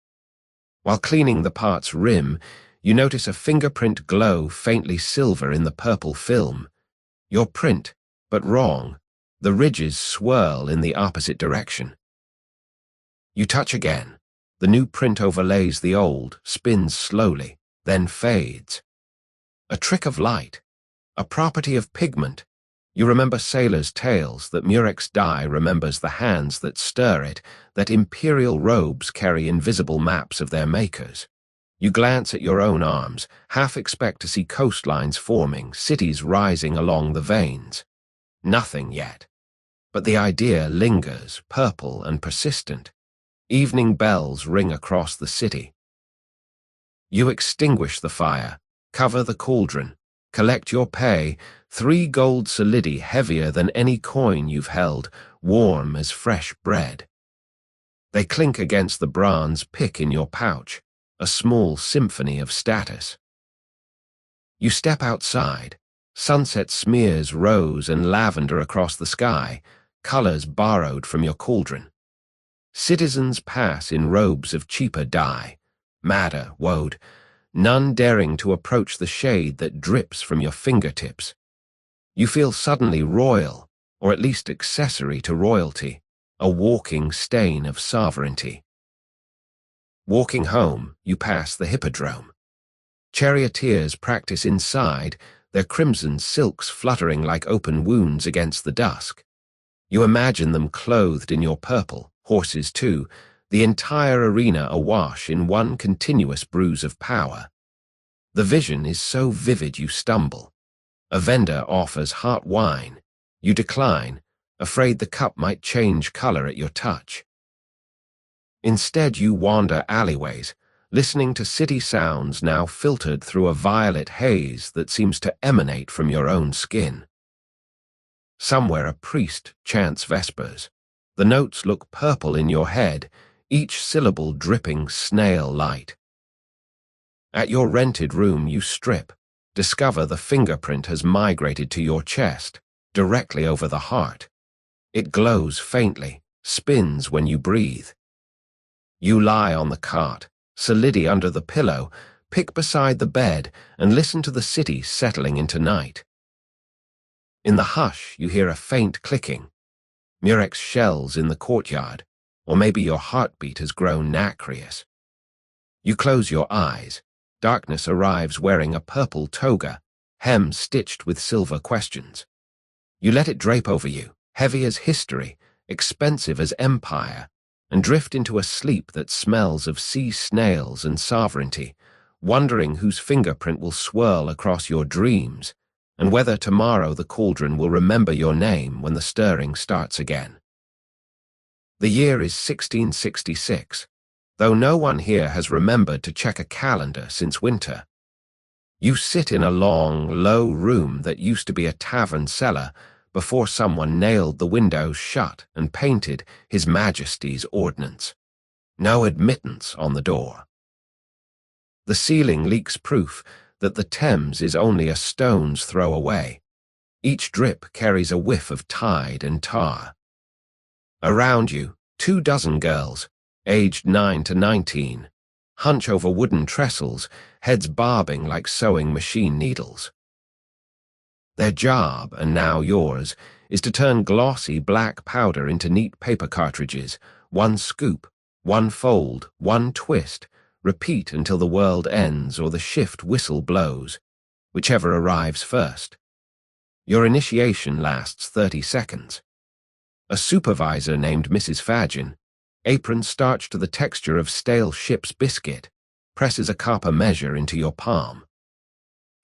While cleaning the pot's rim, you notice a fingerprint glow faintly silver in the purple film. Your print, but wrong. The ridges swirl in the opposite direction. You touch again. The new print overlays the old, spins slowly, then fades. A trick of light. A property of pigment. You remember sailors' tales that murex dye remembers the hands that stir it, that imperial robes carry invisible maps of their makers. You glance at your own arms, half expect to see coastlines forming, cities rising along the veins. Nothing yet. But the idea lingers, purple and persistent. Evening bells ring across the city. You extinguish the fire, cover the cauldron, collect your pay, 3 gold solidi heavier than any coin you've held, warm as fresh bread. They clink against the bronze pick in your pouch, a small symphony of status. You step outside. Sunset smears rose and lavender across the sky, colors borrowed from your cauldron. Citizens pass in robes of cheaper dye, madder woad, none daring to approach the shade that drips from your fingertips. You feel suddenly royal, or at least accessory to royalty, a walking stain of sovereignty. Walking home, you pass the hippodrome. Charioteers practice inside, their crimson silks fluttering like open wounds against the dusk. You imagine them clothed in your purple, horses too, the entire arena awash in one continuous bruise of power. The vision is so vivid you stumble. A vendor offers hot wine. You decline, afraid the cup might change color at your touch. Instead, you wander alleyways, listening to city sounds now filtered through a violet haze that seems to emanate from your own skin. Somewhere a priest chants vespers. The notes look purple in your head, each syllable dripping snail light. At your rented room you strip, discover the fingerprint has migrated to your chest, directly over the heart. It glows faintly, spins when you breathe. You lie on the cot, solidi under the pillow, pick beside the bed, and listen to the city settling into night. In the hush, you hear a faint clicking. Murex shells in the courtyard, or maybe your heartbeat has grown nacreous. You close your eyes. Darkness arrives wearing a purple toga, hem stitched with silver questions. You let it drape over you, heavy as history, expensive as empire, and drift into a sleep that smells of sea snails and sovereignty, wondering whose fingerprint will swirl across your dreams, and whether tomorrow the cauldron will remember your name when the stirring starts again. The year is 1666, though no one here has remembered to check a calendar since winter. You sit in a long, low room that used to be a tavern cellar before someone nailed the windows shut and painted His Majesty's ordnance. No admittance on the door. The ceiling leaks proof that the Thames is only a stone's throw away. Each drip carries a whiff of tide and tar. Around you, 24 girls, aged 9 to 19, hunch over wooden trestles, heads bobbing like sewing machine needles. Their job, and now yours, is to turn glossy black powder into neat paper cartridges, one scoop, one fold, one twist, repeat until the world ends or the shift whistle blows, whichever arrives first. Your initiation lasts 30 seconds. A supervisor named Mrs. Fagin, apron starched to the texture of stale ship's biscuit, presses a copper measure into your palm.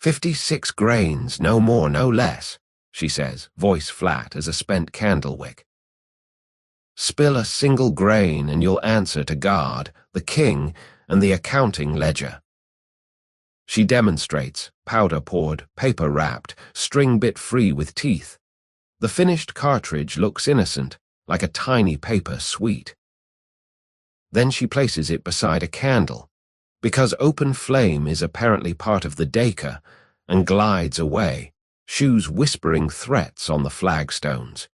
56 grains, no more, no less, she says, voice flat as a spent candle wick. Spill a single grain and you'll answer to God, the king, and the accounting ledger. She demonstrates, powder poured, paper wrapped, string bit free with teeth. The finished cartridge looks innocent, like a tiny paper sweet. Then she places it beside a candle, because open flame is apparently part of the Dacre, and glides away, shoes whispering threats on the flagstones.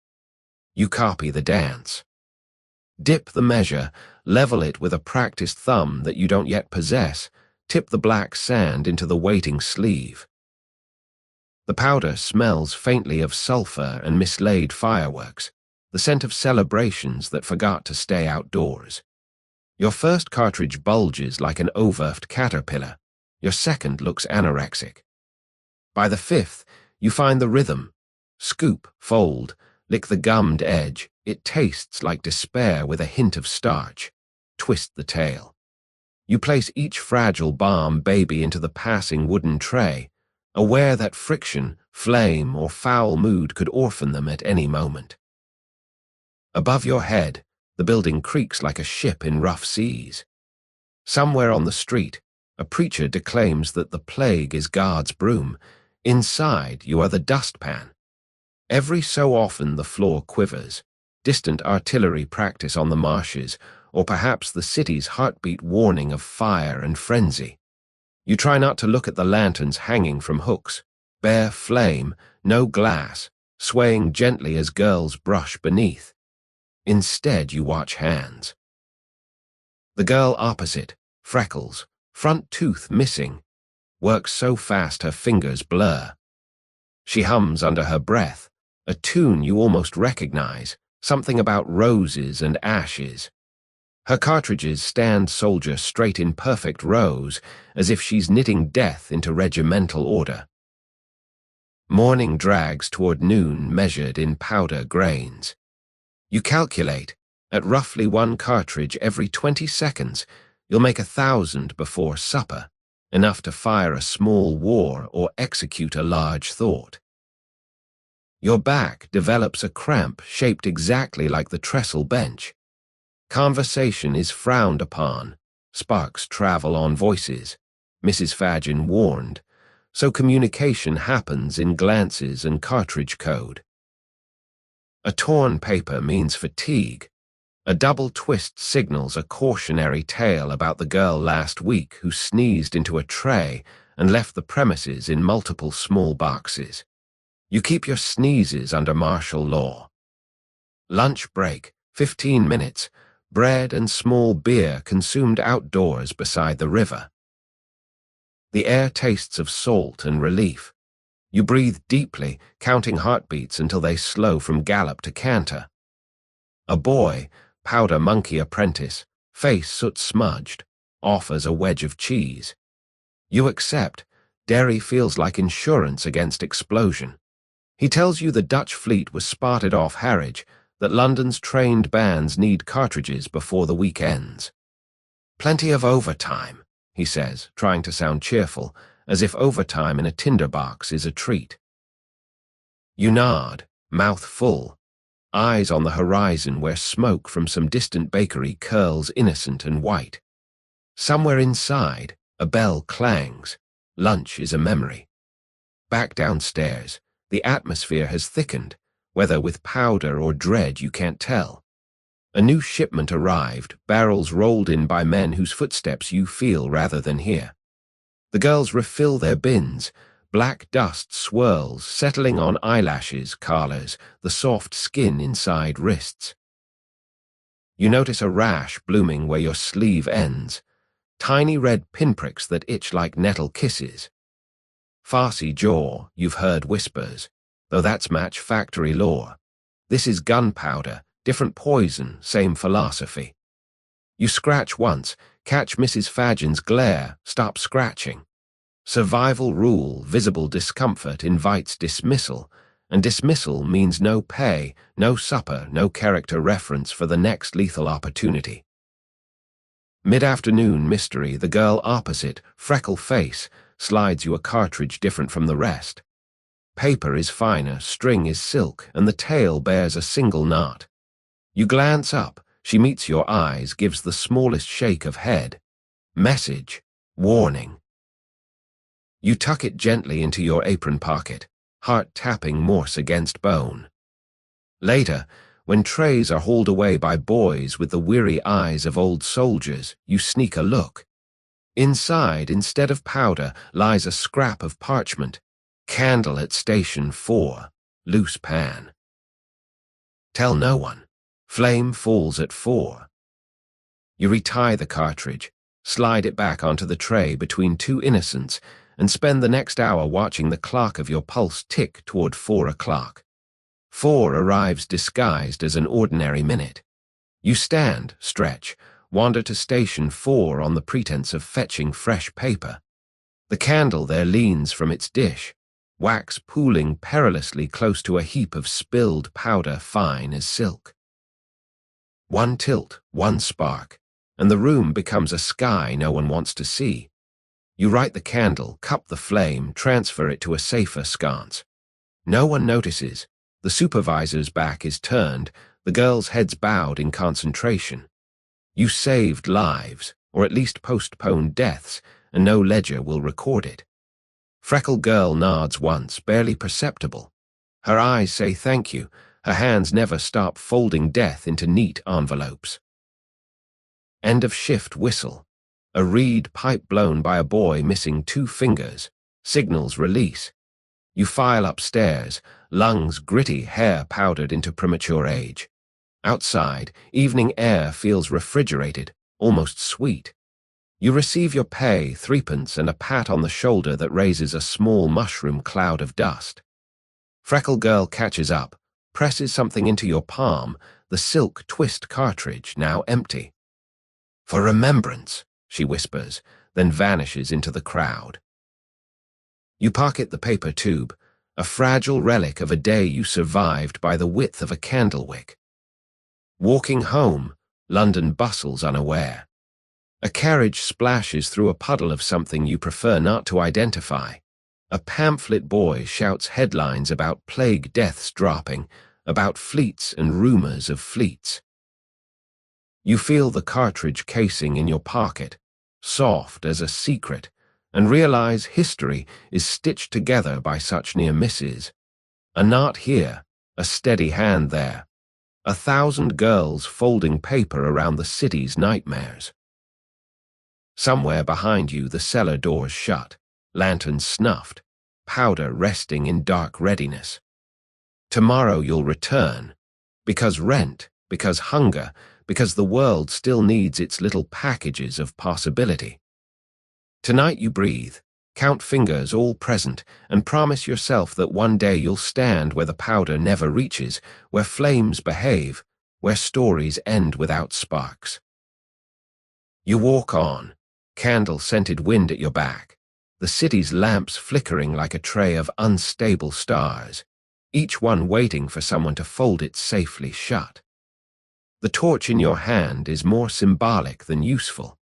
You copy the dance. Dip the measure, level it with a practiced thumb that you don't yet possess, tip the black sand into the waiting sleeve. The powder smells faintly of sulfur and mislaid fireworks, the scent of celebrations that forgot to stay outdoors. Your first cartridge bulges like an overfed caterpillar. Your second looks anorexic. By the fifth, you find the rhythm. Scoop, fold, lick the gummed edge. It tastes like despair with a hint of starch. Twist the tail. You place each fragile bomb baby into the passing wooden tray, aware that friction, flame, or foul mood could orphan them at any moment. Above your head, The building creaks like a ship in rough seas. Somewhere on the street, a preacher declaims that the plague is God's broom. Inside, you are the dustpan. Every so often the floor quivers, distant artillery practice on the marshes, or perhaps the city's heartbeat warning of fire and frenzy. You try not to look at the lanterns hanging from hooks, bare flame, no glass, swaying gently as girls brush beneath. Instead, you watch hands. The girl opposite, freckles, front tooth missing, works so fast her fingers blur. She hums under her breath, a tune you almost recognize, something about roses and ashes. Her cartridges stand soldier straight in perfect rows, as if she's knitting death into regimental order. Morning drags toward noon measured in powder grains. You calculate, at roughly 1 cartridge every 20 seconds, you'll make 1,000 before supper, enough to fire a small war or execute a large thought. Your back develops a cramp shaped exactly like the trestle bench. Conversation is frowned upon. Sparks travel on voices. Mrs. Fagin warned. So communication happens in glances and cartridge code. A torn paper means fatigue. A double twist signals a cautionary tale about the girl last week who sneezed into a tray and left the premises in multiple small boxes. You keep your sneezes under martial law. Lunch break, 15 minutes, bread and small beer consumed outdoors beside the river. The air tastes of salt and relief. You breathe deeply, counting heartbeats until they slow from gallop to canter. A boy, powder monkey apprentice, face soot-smudged, offers a wedge of cheese. You accept. Dairy feels like insurance against explosion. He tells you the Dutch fleet was spotted off Harwich, that London's trained bands need cartridges before the week ends. Plenty of overtime, he says, trying to sound cheerful, as if overtime in a tinderbox is a treat. You nod, mouth full, eyes on the horizon where smoke from some distant bakery curls innocent and white. Somewhere inside, a bell clangs. Lunch is a memory. Back downstairs, the atmosphere has thickened, whether with powder or dread you can't tell. A new shipment arrived, barrels rolled in by men whose footsteps you feel rather than hear. The girls refill their bins. Black dust swirls, settling on eyelashes, collars, the soft skin inside wrists. You notice a rash blooming where your sleeve ends, tiny red pinpricks that itch like nettle kisses. Farcy jaw, you've heard whispers, though that's match factory lore. This is gunpowder, different poison, same philosophy. You scratch once, catch Mrs. Fagin's glare, stop scratching. Survival rule, visible discomfort invites dismissal, and dismissal means no pay, no supper, no character reference for the next lethal opportunity. Mid-afternoon mystery, the girl opposite, freckle face, slides you a cartridge different from the rest. Paper is finer, string is silk, and the tail bears a single knot. You glance up, she meets your eyes, gives the smallest shake of head. Message, warning. You tuck it gently into your apron pocket, heart tapping Morse against bone. Later, when trays are hauled away by boys with the weary eyes of old soldiers, you sneak a look. Inside, instead of powder, lies a scrap of parchment. Candle at Station 4, loose pan. Tell no one. Flame falls at 4. You retie the cartridge, slide it back onto the tray between two innocents, and spend the next hour watching the clock of your pulse tick toward 4 o'clock. 4 arrives disguised as an ordinary minute. You stand, stretch, wander to Station 4 on the pretense of fetching fresh paper. The candle there leans from its dish, wax pooling perilously close to a heap of spilled powder fine as silk. One tilt, one spark, and the room becomes a sky no one wants to see. You light the candle, cup the flame, transfer it to a safer sconce. No one notices. The supervisor's back is turned, the girls' heads bowed in concentration. You saved lives, or at least postponed deaths, and no ledger will record it. Freckle Girl nods once, barely perceptible. Her eyes say thank you, her hands never stop folding death into neat envelopes. End of shift whistle. A reed pipe blown by a boy missing 2 fingers. Signals release. You file upstairs, lungs gritty, hair powdered into premature age. Outside, evening air feels refrigerated, almost sweet. You receive your pay, 3p, and a pat on the shoulder that raises a small mushroom cloud of dust. Freckle Girl catches up, presses something into your palm, the silk twist cartridge, now empty. "For remembrance," she whispers, then vanishes into the crowd. You pocket the paper tube, a fragile relic of a day you survived by the width of a candlewick. Walking home, London bustles unaware. A carriage splashes through a puddle of something you prefer not to identify. A pamphlet boy shouts headlines about plague deaths dropping, about fleets and rumors of fleets. You feel the cartridge casing in your pocket, soft as a secret, and realize history is stitched together by such near misses. A knot here, a steady hand there. 1,000 girls folding paper around the city's nightmares. Somewhere behind you, the cellar doors shut, lanterns snuffed, powder resting in dark readiness. Tomorrow you'll return, because rent, because hunger, because the world still needs its little packages of possibility. Tonight you breathe, count fingers all present, and promise yourself that one day you'll stand where the powder never reaches, where flames behave, where stories end without sparks. You walk on, candle-scented wind at your back, the city's lamps flickering like a tray of unstable stars, each one waiting for someone to fold it safely shut. The torch in your hand is more symbolic than useful.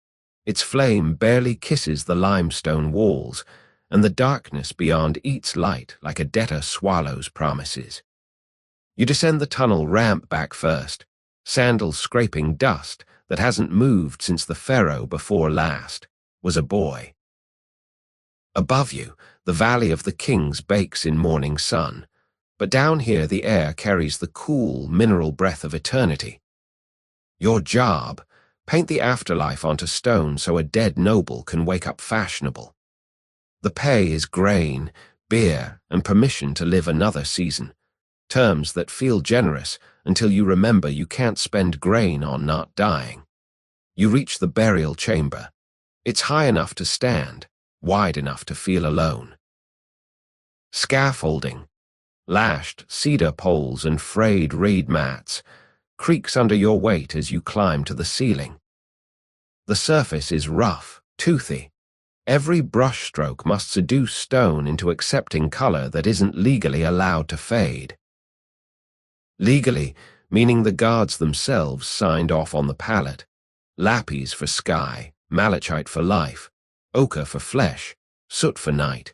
Its flame barely kisses the limestone walls, and the darkness beyond eats light like a debtor swallows promises. You descend the tunnel ramp back first, sandals scraping dust that hasn't moved since the pharaoh before last was a boy. Above you, the Valley of the Kings bakes in morning sun, but down here the air carries the cool, mineral breath of eternity. Your job: paint the afterlife onto stone so a dead noble can wake up fashionable. The pay is grain, beer, and permission to live another season, terms that feel generous until you remember you can't spend grain on not dying. You reach the burial chamber. It's high enough to stand, wide enough to feel alone. Scaffolding, lashed cedar poles and frayed reed mats, creaks under your weight as you climb to the ceiling. The surface is rough, toothy. Every brushstroke must seduce stone into accepting color that isn't legally allowed to fade. Legally, meaning the gods themselves signed off on the palette. Lapis for sky, malachite for life, ochre for flesh, soot for night.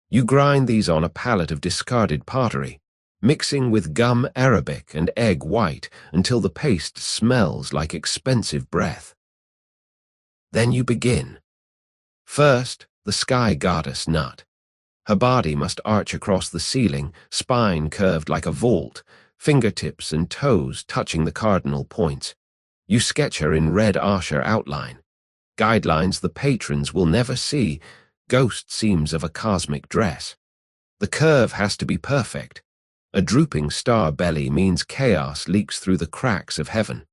You grind these on a pallet of discarded pottery, mixing with gum arabic and egg white until the paste smells like expensive breath. Then you begin. First, the sky goddess nut. Her body must arch across the ceiling, spine curved like a vault, fingertips and toes touching the cardinal points. You sketch her in red Asher outline. Guidelines the patrons will never see, ghost seams of a cosmic dress. The curve has to be perfect. A drooping star belly means chaos leaks through the cracks of heaven.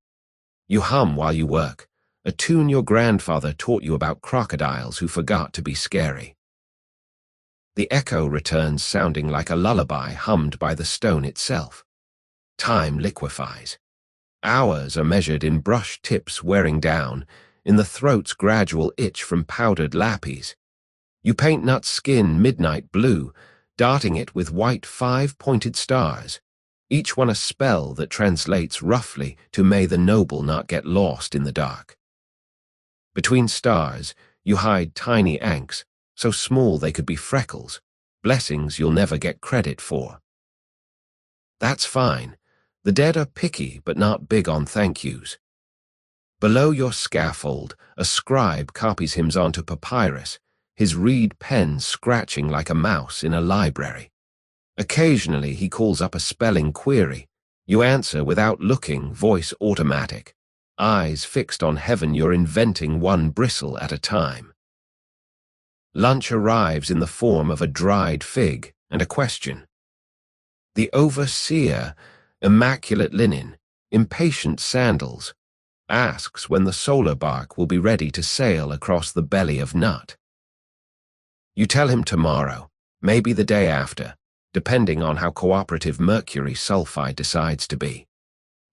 You hum while you work, a tune your grandfather taught you about crocodiles who forgot to be scary. The echo returns sounding like a lullaby hummed by the stone itself. Time liquefies. Hours are measured in brush tips wearing down, in the throat's gradual itch from powdered lapis. You paint Nut's skin midnight blue, darting it with white 5-pointed stars, each one a spell that translates roughly to "May the noble not get lost in the dark." Between stars, you hide tiny anks, so small they could be freckles, blessings you'll never get credit for. That's fine. The dead are picky but not big on thank yous. Below your scaffold, a scribe copies hymns onto papyrus, his reed pen scratching like a mouse in a library. Occasionally he calls up a spelling query. You answer without looking, voice automatic. Eyes fixed on heaven, you're inventing one bristle at a time. Lunch arrives in the form of a dried fig and a question. The overseer, immaculate linen, impatient sandals, asks when the solar bark will be ready to sail across the belly of Nut. You tell him tomorrow, maybe the day after, depending on how cooperative mercury sulfide decides to be.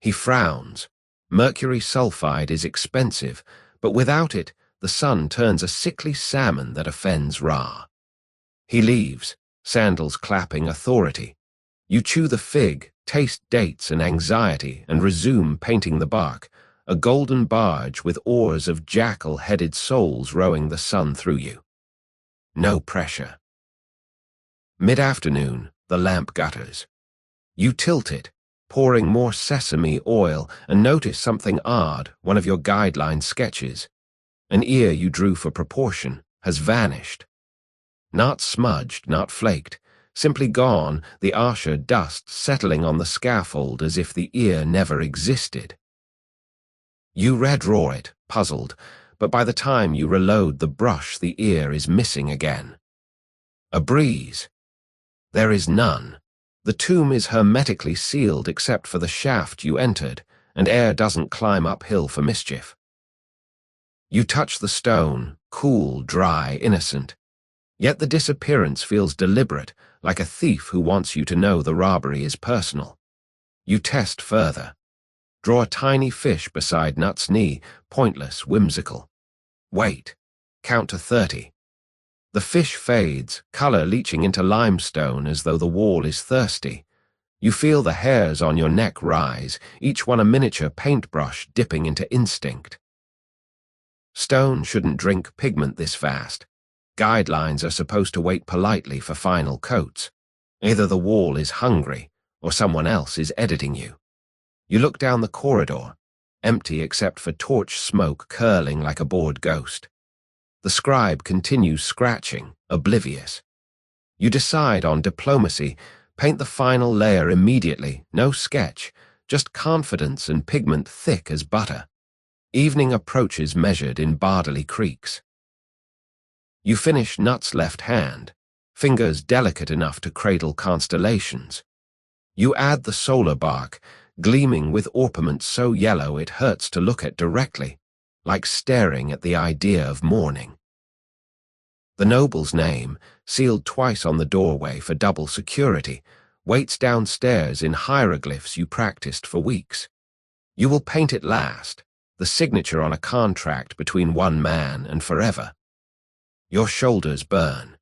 He frowns. Mercury sulfide is expensive, but without it, the sun turns a sickly salmon that offends Ra. He leaves, sandals clapping authority. You chew the fig, taste dates and anxiety, and resume painting the bark, a golden barge with oars of jackal-headed souls rowing the sun through you. No pressure. Mid-afternoon, the lamp gutters. You tilt it, pouring more sesame oil, and notice something odd, one of your guideline sketches. An ear you drew for proportion has vanished. Not smudged, not flaked, simply gone, the asha dust settling on the scaffold as if the ear never existed. You red-raw it, puzzled, but by the time you reload the brush, the ear is missing again. A breeze. There is none. The tomb is hermetically sealed except for the shaft you entered, and air doesn't climb uphill for mischief. You touch the stone, cool, dry, innocent. Yet the disappearance feels deliberate, like a thief who wants you to know the robbery is personal. You test further. Draw a tiny fish beside Nut's knee, pointless, whimsical. Wait. Count to 30. The fish fades, color leaching into limestone as though the wall is thirsty. You feel the hairs on your neck rise, each one a miniature paintbrush dipping into instinct. Stone shouldn't drink pigment this fast. Guidelines are supposed to wait politely for final coats. Either the wall is hungry, or someone else is editing you. You look down the corridor, empty except for torch smoke curling like a bored ghost. The scribe continues scratching, oblivious. You decide on diplomacy, paint the final layer immediately, no sketch, just confidence and pigment thick as butter. Evening approaches measured in barley creaks. You finish Nut's left hand, fingers delicate enough to cradle constellations. You add the solar bark, gleaming with orpiment so yellow it hurts to look at directly, like staring at the idea of mourning. The noble's name, sealed twice on the doorway for double security, waits downstairs in hieroglyphs you practiced for weeks. You will paint it last, the signature on a contract between one man and forever. Your shoulders burn.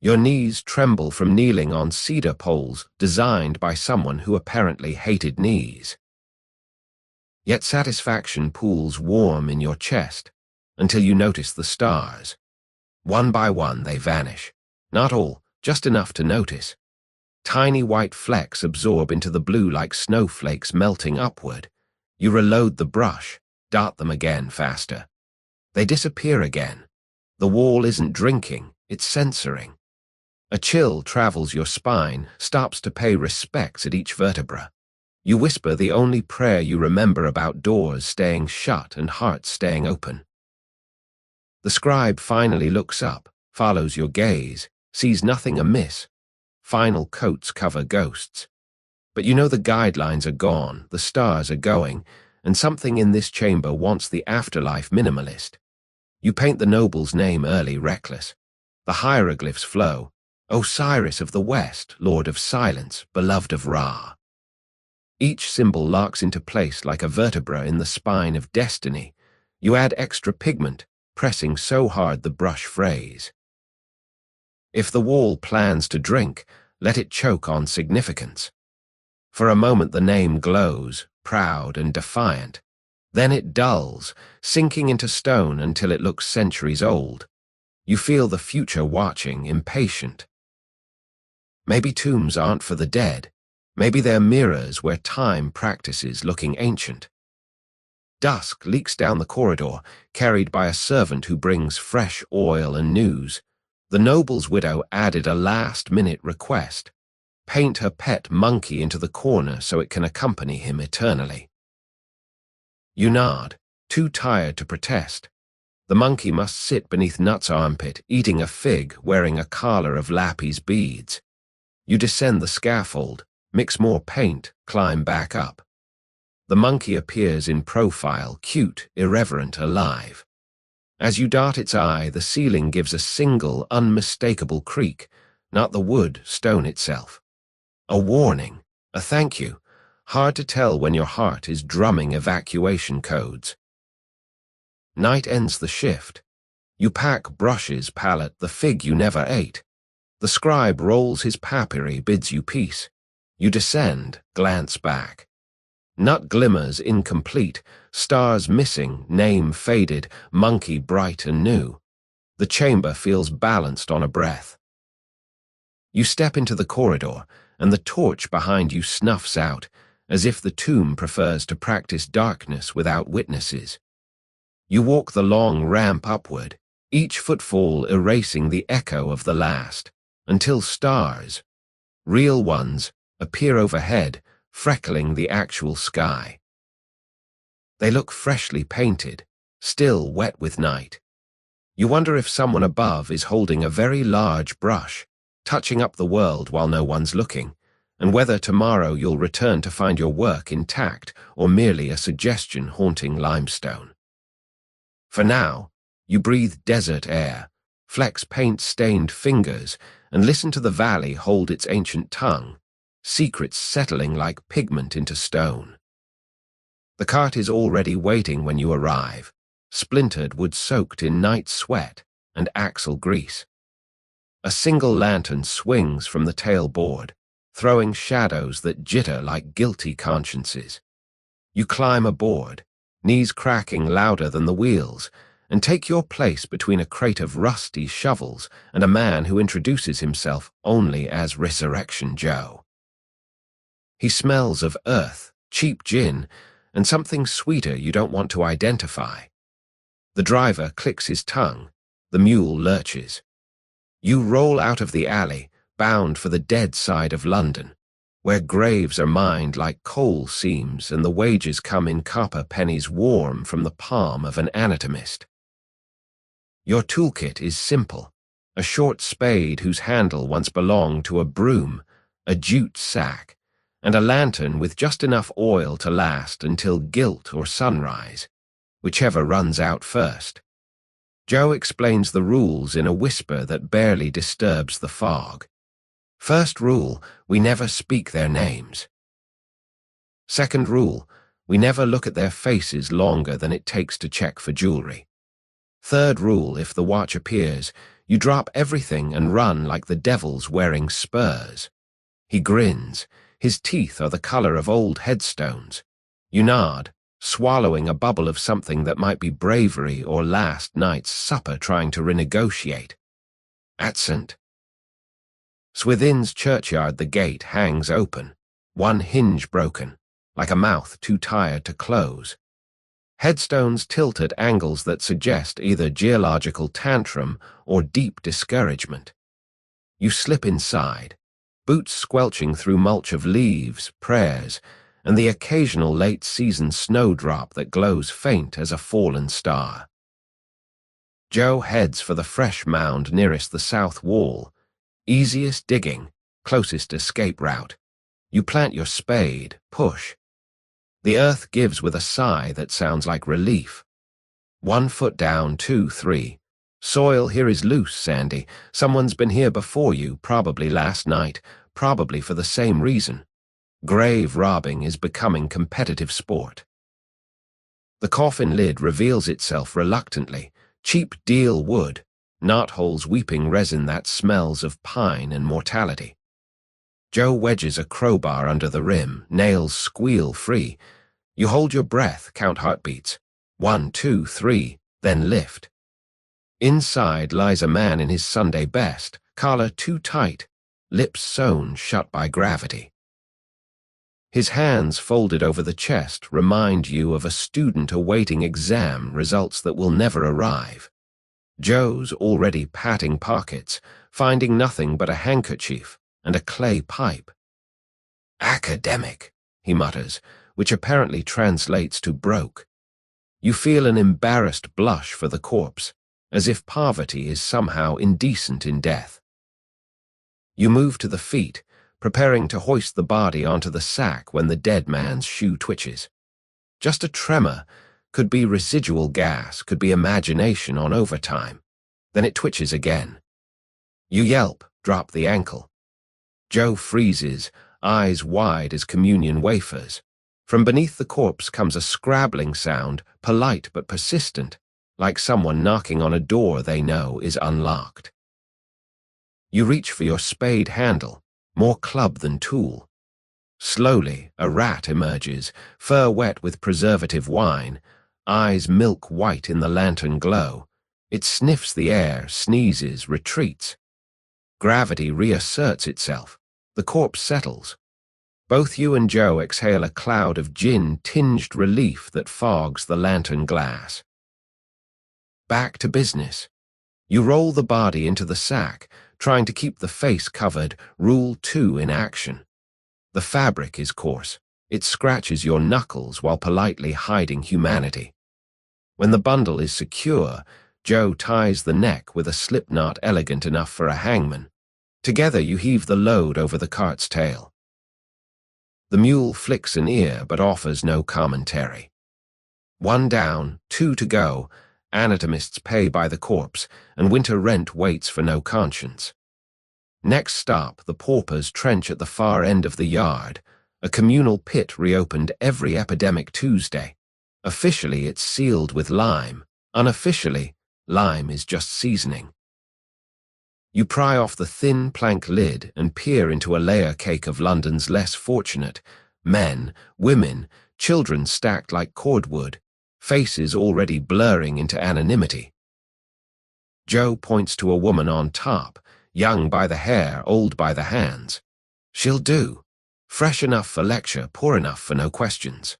Your knees tremble from kneeling on cedar poles designed by someone who apparently hated knees. Yet satisfaction pools warm in your chest until you notice the stars. One by one they vanish. Not all, just enough to notice. Tiny white flecks absorb into the blue like snowflakes melting upward. You reload the brush, dart them again faster. They disappear again. The wall isn't drinking, it's censoring. A chill travels your spine, stops to pay respects at each vertebra. You whisper the only prayer you remember about doors staying shut and hearts staying open. The scribe finally looks up, follows your gaze, sees nothing amiss. Final coats cover ghosts. But you know the guidelines are gone, the stars are going, and something in this chamber wants the afterlife minimalist. You paint the noble's name early, reckless. The hieroglyphs flow. Osiris of the West, Lord of Silence, beloved of Ra. Each symbol locks into place like a vertebra in the spine of destiny. You add extra pigment, pressing so hard the brush frays. If the wall plans to drink, let it choke on significance. For a moment the name glows, proud and defiant. Then it dulls, sinking into stone until it looks centuries old. You feel the future watching, impatient. Maybe tombs aren't for the dead. Maybe they're mirrors where time practices looking ancient. Dusk leaks down the corridor, carried by a servant who brings fresh oil and news. The noble's widow added a last-minute request: paint her pet monkey into the corner so it can accompany him eternally. You nod, too tired to protest. The monkey must sit beneath Nut's armpit, eating a fig, wearing a collar of Lappy's beads. You descend the scaffold, mix more paint, climb back up. The monkey appears in profile, cute, irreverent, alive. As you dart its eye, the ceiling gives a single, unmistakable creak, not the wood, stone itself. A warning, a thank you, hard to tell when your heart is drumming evacuation codes. Night ends the shift. You pack brushes, palette, the fig you never ate. The scribe rolls his papyri, bids you peace. You descend, glance back. Nut glimmers incomplete, stars missing, name faded, monkey bright and new. The chamber feels balanced on a breath. You step into the corridor, and the torch behind you snuffs out, as if the tomb prefers to practice darkness without witnesses. You walk the long ramp upward, each footfall erasing the echo of the last, until stars, real ones, appear overhead, freckling the actual sky. They look freshly painted, still wet with night. You wonder if someone above is holding a very large brush, touching up the world while no one's looking, and whether tomorrow you'll return to find your work intact or merely a suggestion haunting limestone. For now, you breathe desert air, flex paint-stained fingers, and listen to the valley hold its ancient tongue, secrets settling like pigment into stone. The cart is already waiting when you arrive, splintered wood soaked in night sweat and axle grease. A single lantern swings from the tailboard, throwing shadows that jitter like guilty consciences. You climb aboard, knees cracking louder than the wheels, and take your place between a crate of rusty shovels and a man who introduces himself only as Resurrecting Joe. He smells of earth, cheap gin, and something sweeter you don't want to identify. The driver clicks his tongue, the mule lurches. You roll out of the alley, bound for the dead side of London, where graves are mined like coal seams and the wages come in copper pennies warm from the palm of an anatomist. Your toolkit is simple, a short spade whose handle once belonged to a broom, a jute sack, and a lantern with just enough oil to last until guilt or sunrise, whichever runs out first. Joe explains the rules in a whisper that barely disturbs the fog. First rule, we never speak their names. Second rule, we never look at their faces longer than it takes to check for jewelry. Third rule, if the watch appears, you drop everything and run like the devil's wearing spurs. He grins. His teeth are the color of old headstones. You nod, swallowing a bubble of something that might be bravery or last night's supper trying to renegotiate. Accent. Swithin's churchyard, the gate hangs open, one hinge broken, like a mouth too tired to close. Headstones tilt at angles that suggest either geological tantrum or deep discouragement. You slip inside, boots squelching through mulch of leaves, prayers, and the occasional late-season snowdrop that glows faint as a fallen star. Joe heads for the fresh mound nearest the south wall, easiest digging, closest escape route. You plant your spade, push. The earth gives with a sigh that sounds like relief. 1 foot down, 2, 3. Soil here is loose, Sandy. Someone's been here before you, probably last night, probably for the same reason. Grave robbing is becoming competitive sport. The coffin lid reveals itself reluctantly, cheap deal wood, knotholes weeping resin that smells of pine and mortality. Joe wedges a crowbar under the rim, nails squeal free. You hold your breath, count heartbeats. 1, 2, 3, then lift. Inside lies a man in his Sunday best, collar too tight, lips sewn shut by gravity. His hands folded over the chest remind you of a student awaiting exam results that will never arrive. Joe's already patting pockets, finding nothing but a handkerchief and a clay pipe. "Academic," he mutters, which apparently translates to broke. You feel an embarrassed blush for the corpse, as if poverty is somehow indecent in death. You move to the feet, preparing to hoist the body onto the sack when the dead man's shoe twitches. Just a tremor, could be residual gas, could be imagination on overtime. Then it twitches again. You yelp, drop the ankle. Joe freezes, eyes wide as communion wafers. From beneath the corpse comes a scrabbling sound, polite but persistent, like someone knocking on a door they know is unlocked. You reach for your spade handle, more club than tool. Slowly, a rat emerges, fur wet with preservative wine, eyes milk white in the lantern glow. It sniffs the air, sneezes, retreats. Gravity reasserts itself. The corpse settles. Both you and Joe exhale a cloud of gin-tinged relief that fogs the lantern glass. Back to business. You roll the body into the sack, trying to keep the face covered, Rule 2 in action. The fabric is coarse. It scratches your knuckles while politely hiding humanity. When the bundle is secure, Joe ties the neck with a slip knot elegant enough for a hangman. Together you heave the load over the cart's tail. The mule flicks an ear but offers no commentary. 1 down, 2 to go. Anatomists pay by the corpse, and winter rent waits for no conscience. Next stop, the paupers trench at the far end of the yard. A communal pit reopened every epidemic Tuesday. Officially, it's sealed with lime. Unofficially, lime is just seasoning. You pry off the thin plank lid and peer into a layer cake of London's less fortunate. Men, women, children stacked like cordwood, faces already blurring into anonymity. Joe points to a woman on top, young by the hair, old by the hands. She'll do. Fresh enough for lecture, poor enough for no questions.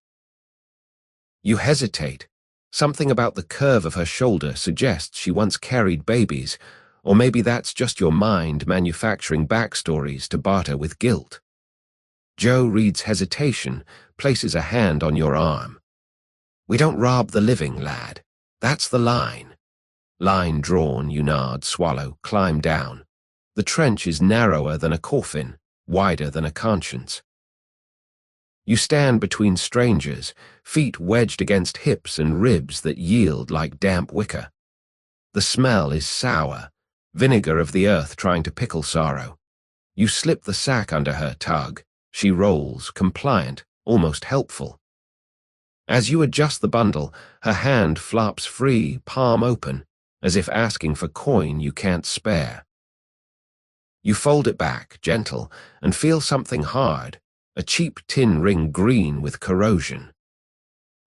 You hesitate. Something about the curve of her shoulder suggests she once carried babies, or maybe that's just your mind manufacturing backstories to barter with guilt. Joe reads hesitation, places a hand on your arm. "We don't rob the living, lad. That's the line." Line drawn, you nod, swallow, climb down. The trench is narrower than a coffin, wider than a conscience. You stand between strangers, feet wedged against hips and ribs that yield like damp wicker. The smell is sour, vinegar of the earth trying to pickle sorrow. You slip the sack under her, tug. She rolls, compliant, almost helpful. As you adjust the bundle, her hand flops free, palm open, as if asking for coin you can't spare. You fold it back, gentle, and feel something hard, a cheap tin ring green with corrosion.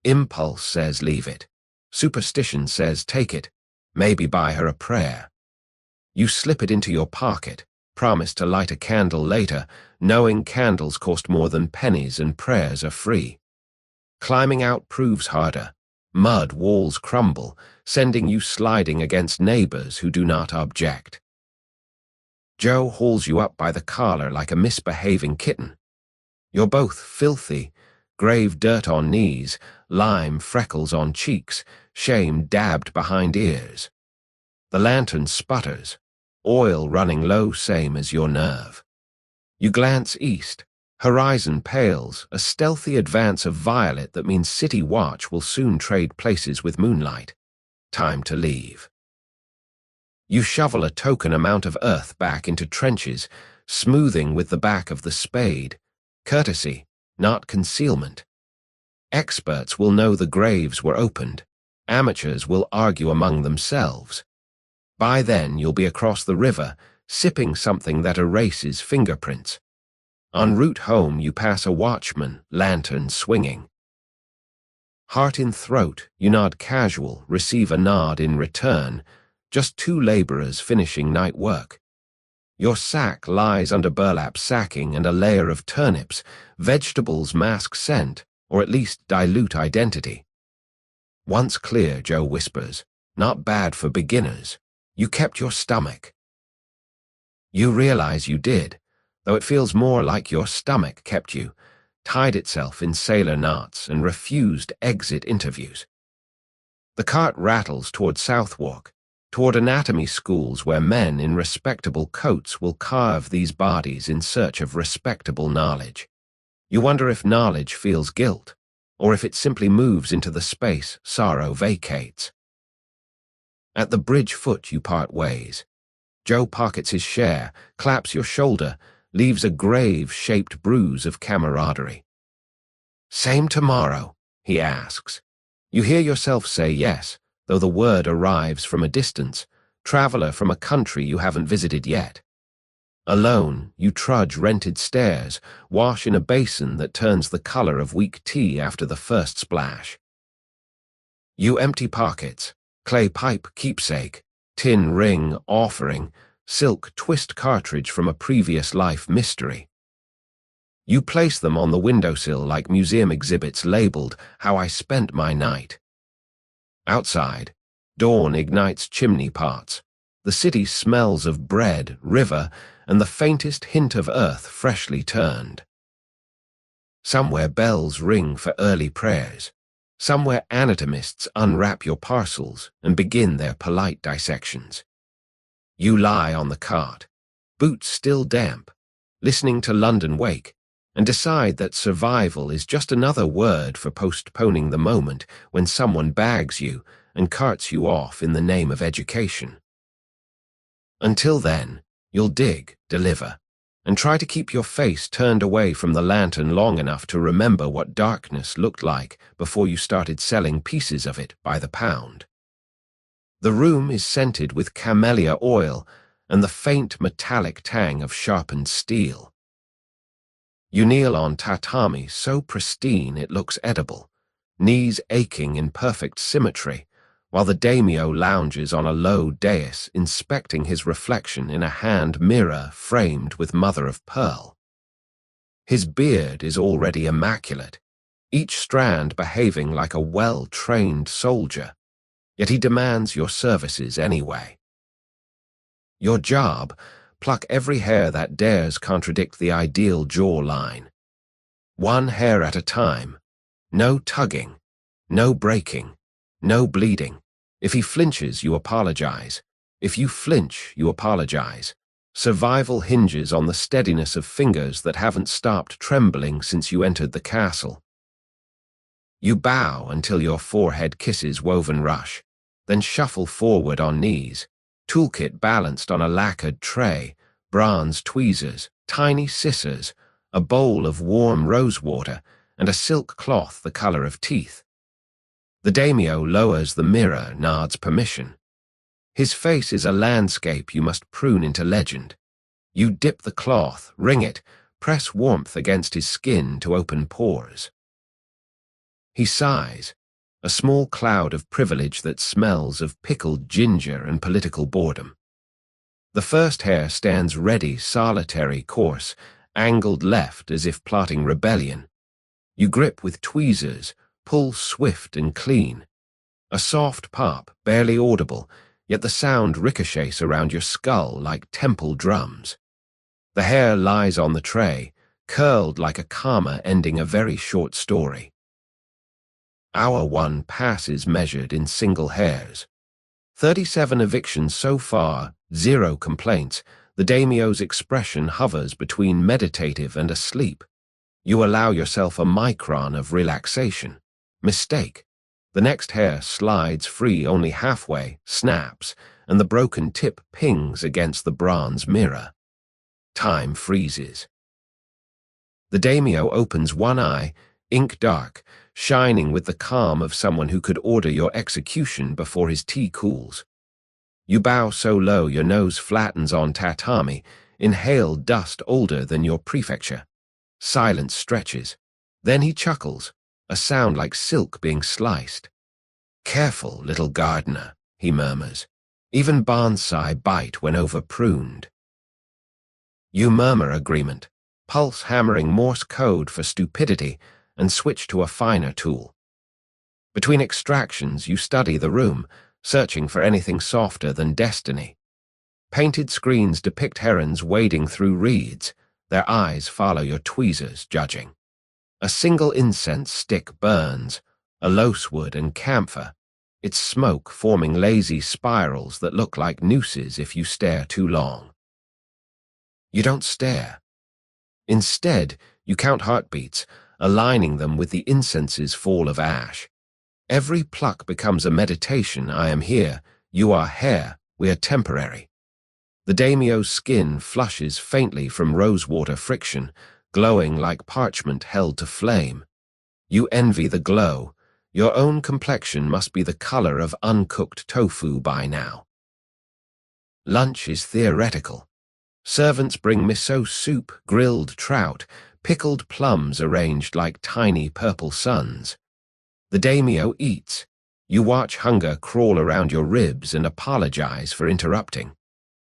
Impulse says leave it. Superstition says take it, maybe buy her a prayer. You slip it into your pocket, promise to light a candle later, knowing candles cost more than pennies and prayers are free. Climbing out proves harder. Mud walls crumble, sending you sliding against neighbors who do not object. Joe hauls you up by the collar like a misbehaving kitten. You're both filthy, grave dirt on knees, lime freckles on cheeks, shame dabbed behind ears. The lantern sputters, oil running low same as your nerve. You glance east. Horizon pales, a stealthy advance of violet that means City Watch will soon trade places with moonlight. Time to leave. You shovel a token amount of earth back into trenches, smoothing with the back of the spade. Courtesy, not concealment. Experts will know the graves were opened. Amateurs will argue among themselves. By then you'll be across the river, sipping something that erases fingerprints. En route home, you pass a watchman, lantern swinging. Heart in throat, you nod casual, receive a nod in return, just 2 laborers finishing night work. Your sack lies under burlap sacking and a layer of turnips. Vegetables mask scent, or at least dilute identity. Once clear, Joe whispers, not bad for beginners. You kept your stomach. You realize you did, though it feels more like your stomach kept you, tied itself in sailor knots and refused exit interviews. The cart rattles toward Southwark, toward anatomy schools where men in respectable coats will carve these bodies in search of respectable knowledge. You wonder if knowledge feels guilt, or if it simply moves into the space sorrow vacates. At the bridge foot you part ways. Joe pockets his share, claps your shoulder, leaves a grave-shaped bruise of camaraderie. "Same tomorrow?" he asks. You hear yourself say yes, though the word arrives from a distance, traveler from a country you haven't visited yet. Alone, you trudge rented stairs, wash in a basin that turns the color of weak tea after the first splash. You empty pockets, clay pipe keepsake, tin ring offering, silk twist cartridge from a previous life mystery. You place them on the windowsill like museum exhibits labeled "How I Spent My Night." Outside, dawn ignites chimney pots. The city smells of bread, river, and the faintest hint of earth freshly turned. Somewhere bells ring for early prayers. Somewhere anatomists unwrap your parcels and begin their polite dissections. You lie on the cart, boots still damp, listening to London Wake, and decide that survival is just another word for postponing the moment when someone bags you and carts you off in the name of education. Until then, you'll dig, deliver, and try to keep your face turned away from the lantern long enough to remember what darkness looked like before you started selling pieces of it by the pound. The room is scented with camellia oil and the faint metallic tang of sharpened steel. You kneel on tatami so pristine it looks edible, knees aching in perfect symmetry, while the daimyo lounges on a low dais inspecting his reflection in a hand mirror framed with mother of pearl. His beard is already immaculate, each strand behaving like a well-trained soldier, yet he demands your services anyway. Your job: pluck every hair that dares contradict the ideal jawline. One hair at a time. No tugging. No breaking. No bleeding. If he flinches, you apologize. If you flinch, you apologize. Survival hinges on the steadiness of fingers that haven't stopped trembling since you entered the castle. You bow until your forehead kisses woven rush, then shuffle forward on knees, toolkit balanced on a lacquered tray, bronze tweezers, tiny scissors, a bowl of warm rosewater, and a silk cloth the color of teeth. The daimyo lowers the mirror, nods permission. His face is a landscape you must prune into legend. You dip the cloth, wring it, press warmth against his skin to open pores. He sighs, a small cloud of privilege that smells of pickled ginger and political boredom. The first hair stands ready, solitary, coarse, angled left as if plotting rebellion. You grip with tweezers, pull swift and clean. A soft pop, barely audible, yet the sound ricochets around your skull like temple drums. The hair lies on the tray, curled like a comma ending a very short story. Hour 1 passes measured in single hairs. 37 evictions so far, 0 complaints. The daimyo's expression hovers between meditative and asleep. You allow yourself a micron of relaxation. Mistake. The next hair slides free only halfway, snaps, and the broken tip pings against the bronze mirror. Time freezes. The daimyo opens one eye, ink dark, shining with the calm of someone who could order your execution before his tea cools. You bow so low your nose flattens on tatami, inhale dust older than your prefecture. Silence stretches. Then he chuckles, a sound like silk being sliced. "Careful, little gardener," he murmurs. "Even bonsai bite when over-pruned." You murmur agreement, pulse hammering Morse code for stupidity, and switch to a finer tool. Between extractions, you study the room, searching for anything softer than destiny. Painted screens depict herons wading through reeds, their eyes follow your tweezers, judging. A single incense stick burns, a losewood and camphor, its smoke forming lazy spirals that look like nooses if you stare too long. You don't stare. Instead, you count heartbeats, aligning them with the incense's fall of ash. Every pluck becomes a meditation. I am here, you are hair, we are temporary. The daimyo's skin flushes faintly from rosewater friction, glowing like parchment held to flame. You envy the glow. Your own complexion must be the color of uncooked tofu by now. Lunch is theoretical. Servants bring miso soup, grilled trout, pickled plums arranged like tiny purple suns. The daimyo eats. You watch hunger crawl around your ribs and apologize for interrupting.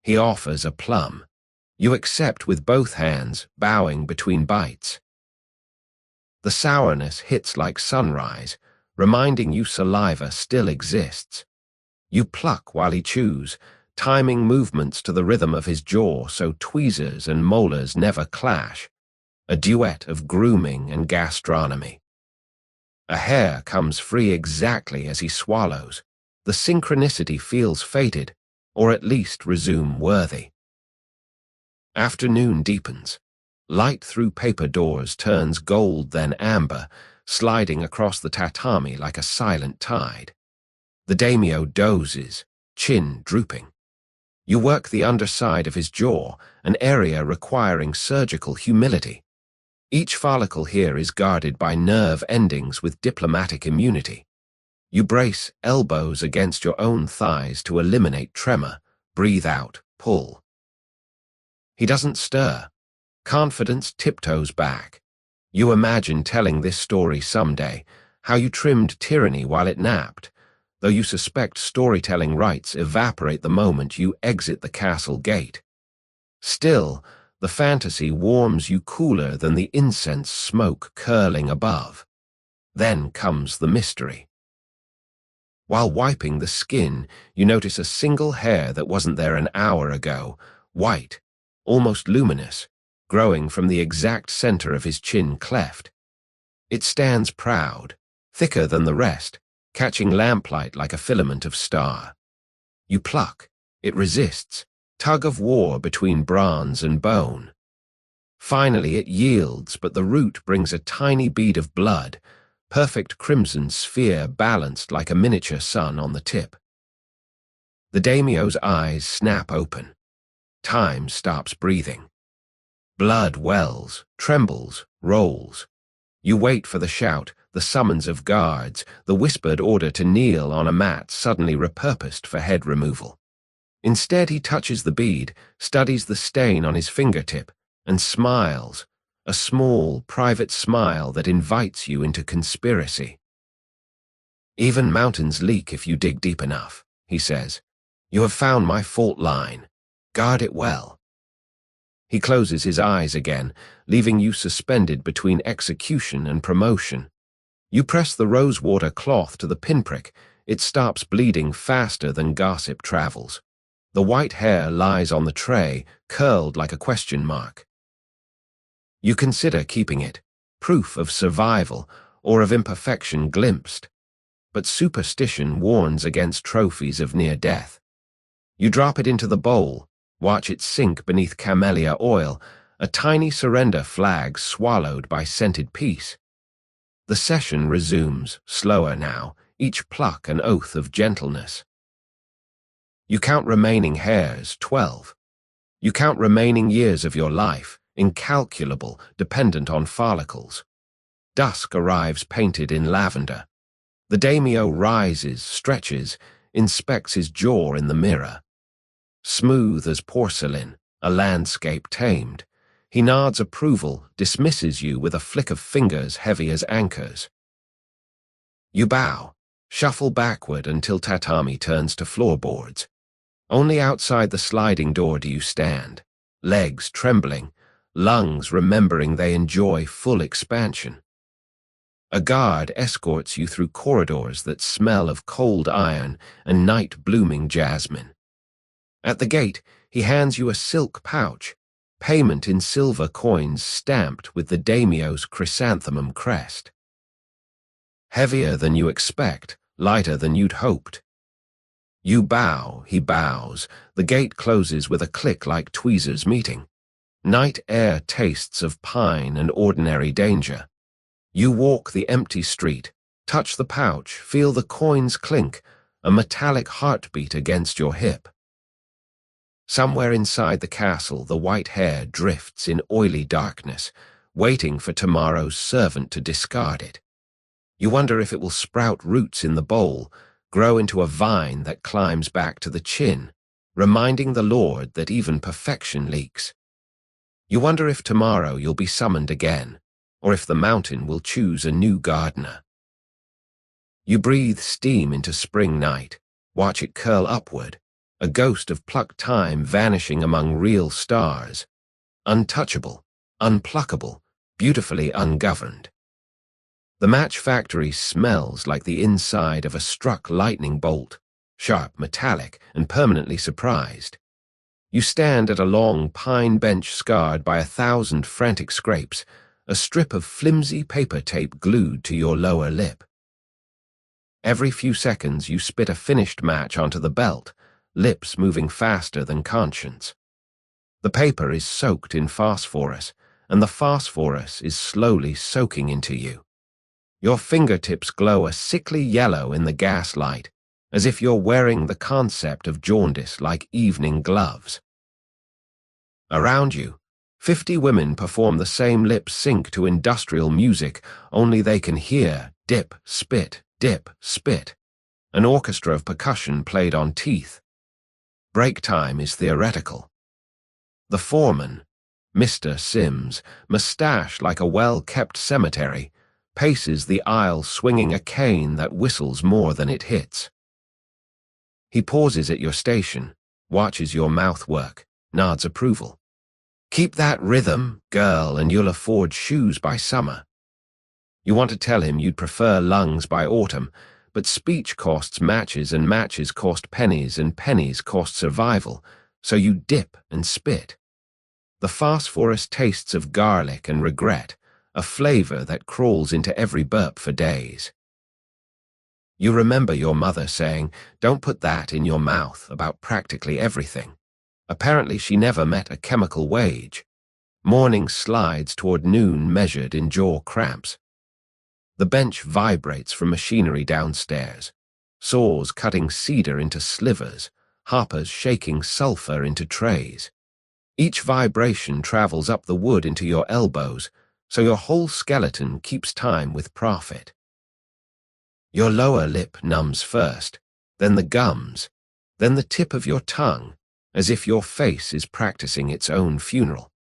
He offers a plum. You accept with both hands, bowing between bites. The sourness hits like sunrise, reminding you saliva still exists. You pluck while he chews, timing movements to the rhythm of his jaw so tweezers and molars never clash, a duet of grooming and gastronomy. A hair comes free exactly as he swallows. The synchronicity feels fated, or at least resume worthy. Afternoon deepens. Light through paper doors turns gold then amber, sliding across the tatami like a silent tide. The daimyo dozes, chin drooping. You work the underside of his jaw, an area requiring surgical humility. Each follicle here is guarded by nerve endings with diplomatic immunity. You brace elbows against your own thighs to eliminate tremor, breathe out, pull. He doesn't stir. Confidence tiptoes back. You imagine telling this story someday, how you trimmed tyranny while it napped, though you suspect storytelling rights evaporate the moment you exit the castle gate. Still, the fantasy warms you cooler than the incense smoke curling above. Then comes the mystery. While wiping the skin, you notice a single hair that wasn't there an hour ago, white, almost luminous, growing from the exact center of his chin cleft. It stands proud, thicker than the rest, catching lamplight like a filament of star. You pluck, it resists, tug of war between bronze and bone. Finally it yields, but the root brings a tiny bead of blood, perfect crimson sphere balanced like a miniature sun on the tip. The daimyo's eyes snap open. Time stops breathing. Blood wells, trembles, rolls. You wait for the shout, the summons of guards, the whispered order to kneel on a mat suddenly repurposed for head removal. Instead he touches the bead, studies the stain on his fingertip, and smiles, a small, private smile that invites you into conspiracy. Even mountains leak if you dig deep enough, he says. You have found my fault line. Guard it well. He closes his eyes again, leaving you suspended between execution and promotion. You press the rosewater cloth to the pinprick. It stops bleeding faster than gossip travels. The white hair lies on the tray, curled like a question mark. You consider keeping it, proof of survival or of imperfection glimpsed. But superstition warns against trophies of near death. You drop it into the bowl, watch it sink beneath camellia oil, a tiny surrender flag swallowed by scented peace. The session resumes, slower now, each pluck an oath of gentleness. You count remaining hairs, 12. You count remaining years of your life, incalculable, dependent on follicles. Dusk arrives painted in lavender. The daimyo rises, stretches, inspects his jaw in the mirror. Smooth as porcelain, a landscape tamed. He nods approval, dismisses you with a flick of fingers heavy as anchors. You bow, shuffle backward until tatami turns to floorboards. Only outside the sliding door do you stand, legs trembling, lungs remembering they enjoy full expansion. A guard escorts you through corridors that smell of cold iron and night-blooming jasmine. At the gate, he hands you a silk pouch, payment in silver coins stamped with the daimyo's chrysanthemum crest. Heavier than you expect, lighter than you'd hoped. You bow, he bows. The gate closes with a click like tweezers meeting. Night air tastes of pine and ordinary danger. You walk the empty street, touch the pouch, feel the coins clink, a metallic heartbeat against your hip. Somewhere inside the castle, the white hair drifts in oily darkness, waiting for tomorrow's servant to discard it. You wonder if it will sprout roots in the bowl, grow into a vine that climbs back to the chin, reminding the Lord that even perfection leaks. You wonder if tomorrow you'll be summoned again, or if the mountain will choose a new gardener. You breathe steam into spring night, watch it curl upward, a ghost of plucked time vanishing among real stars, untouchable, unpluckable, beautifully ungoverned. The match factory smells like the inside of a struck lightning bolt, sharp, metallic, and permanently surprised. You stand at a long pine bench scarred by 1,000 frantic scrapes, a strip of flimsy paper tape glued to your lower lip. Every few seconds you spit a finished match onto the belt, lips moving faster than conscience. The paper is soaked in phosphorus, and the phosphorus is slowly soaking into you. Your fingertips glow a sickly yellow in the gaslight, as if you're wearing the concept of jaundice like evening gloves. Around you, 50 women perform the same lip sync to industrial music, only they can hear dip, spit, an orchestra of percussion played on teeth. Break time is theoretical. The foreman, Mr. Sims, moustache like a well-kept cemetery, paces the aisle swinging a cane that whistles more than it hits. He pauses at your station, watches your mouth work, nods approval. Keep that rhythm, girl, and you'll afford shoes by summer. You want to tell him you'd prefer lungs by autumn, but speech costs matches and matches cost pennies and pennies cost survival, so you dip and spit. The phosphorus tastes of garlic and regret, a flavor that crawls into every burp for days. You remember your mother saying, "Don't put that in your mouth," about practically everything. Apparently she never met a chemical wage. Morning slides toward noon measured in jaw cramps. The bench vibrates from machinery downstairs, saws cutting cedar into slivers, hoppers shaking sulfur into trays. Each vibration travels up the wood into your elbows, so your whole skeleton keeps time with profit. Your lower lip numbs first, then the gums, then the tip of your tongue, as if your face is practicing its own funeral.